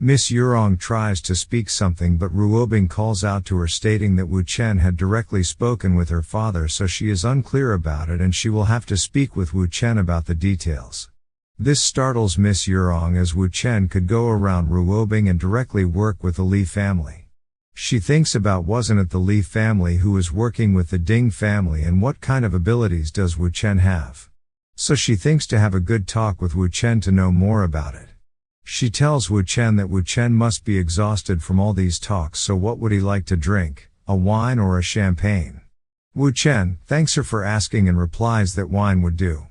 Speaker 1: Miss Yurong tries to speak something, but Ruobing calls out to her, stating that Wu Chen had directly spoken with her father, so she is unclear about it and she will have to speak with Wu Chen about the details. This startles Miss Yurong as Wu Chen could go around Ruobing and directly work with the Li family. She thinks about, wasn't it the Li family who was working with the Ding family, and what kind of abilities does Wu Chen have? So she thinks to have a good talk with Wu Chen to know more about it. She tells Wu Chen that Wu Chen must be exhausted from all these talks, so what would he like to drink, a wine or a champagne? Wu Chen thanks her for asking and replies that wine would do.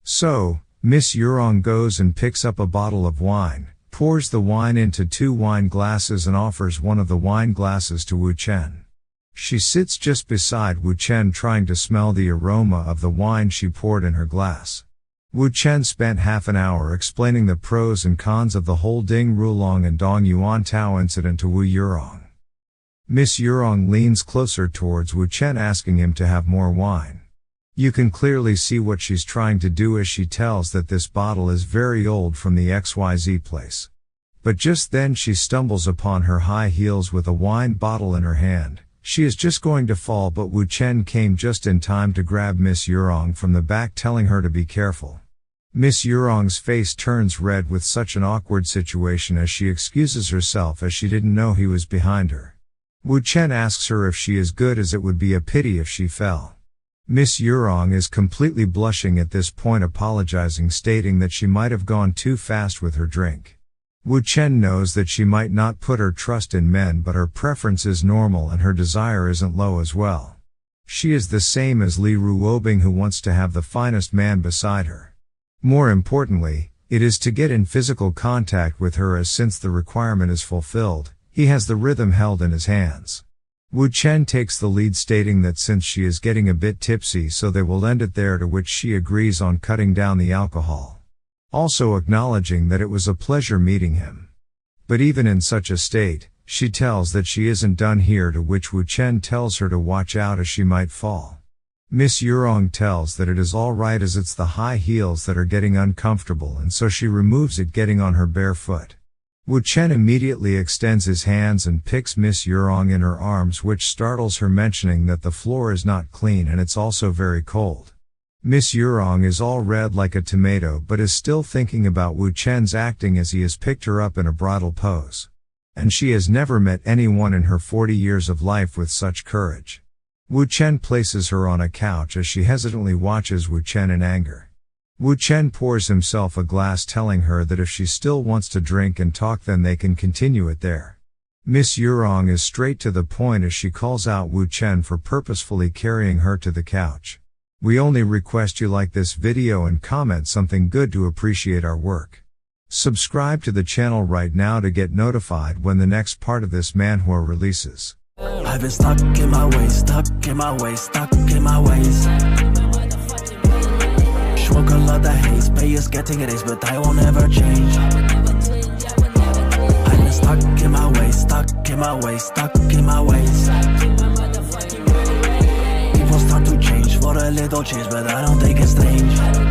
Speaker 1: So, Miss Yurong goes and picks up a bottle of wine, pours the wine into 2 wine glasses and offers one of the wine glasses to Wu Chen. She sits just beside Wu Chen, trying to smell the aroma of the wine she poured in her glass. Wu Chen spent half an hour explaining the pros and cons of the whole Ding Rulong and Dong Yuan Tao incident to Wu Yurong. Miss Yurong leans closer towards Wu Chen, asking him to have more wine. You can clearly see what she's trying to do as she tells that this bottle is very old, from the XYZ place. But just then she stumbles upon her high heels with a wine bottle in her hand. She is just going to fall, but Wu Chen came just in time to grab Miss Yurong from the back, telling her to be careful. Miss Yurong's face turns red with such an awkward situation as she excuses herself as she didn't know he was behind her. Wu Chen asks her if she is good, as it would be a pity if she fell. Miss Yurong is completely blushing at this point, apologizing, stating that she might have gone too fast with her drink. Wu Chen knows that she might not put her trust in men, but her preference is normal and her desire isn't low as well. She is the same as Li Ruobing, who wants to have the finest man beside her. More importantly, it is to get in physical contact with her, as since the requirement is fulfilled, he has the rhythm held in his hands. Wu Chen takes the lead, stating that since she is getting a bit tipsy, so they will end it there, to which she agrees on cutting down the alcohol. Also acknowledging that it was a pleasure meeting him. But even in such a state, she tells that she isn't done here, to which Wu Chen tells her to watch out as she might fall. Miss Yurong tells that it is alright, as it's the high heels that are getting uncomfortable, and so she removes it, getting on her bare foot. Wu Chen immediately extends his hands and picks Miss Yurong in her arms, which startles her, mentioning that the floor is not clean and it's also very cold. Miss Yurong is all red like a tomato, but is still thinking about Wu Chen's acting, as he has picked her up in a bridal pose. And she has never met anyone in her 40 years of life with such courage. Wu Chen places her on a couch as she hesitantly watches Wu Chen in anger. Wu Chen pours himself a glass, telling her that if she still wants to drink and talk, then they can continue it there. Miss Yurong is straight to the point as she calls out Wu Chen for purposefully carrying her to the couch. We only request you like this video and comment something good to appreciate our work. Subscribe to the channel right now to get notified when the next part of this manhwa releases.
Speaker 3: I've been stuck in my ways, stuck in my ways, stuck in my ways. Smoke a lot of haze, pay is getting it is, but I won't ever change. I've been stuck in my ways, stuck in my ways, stuck in my ways. People start to change for a little change, but I don't think it's strange.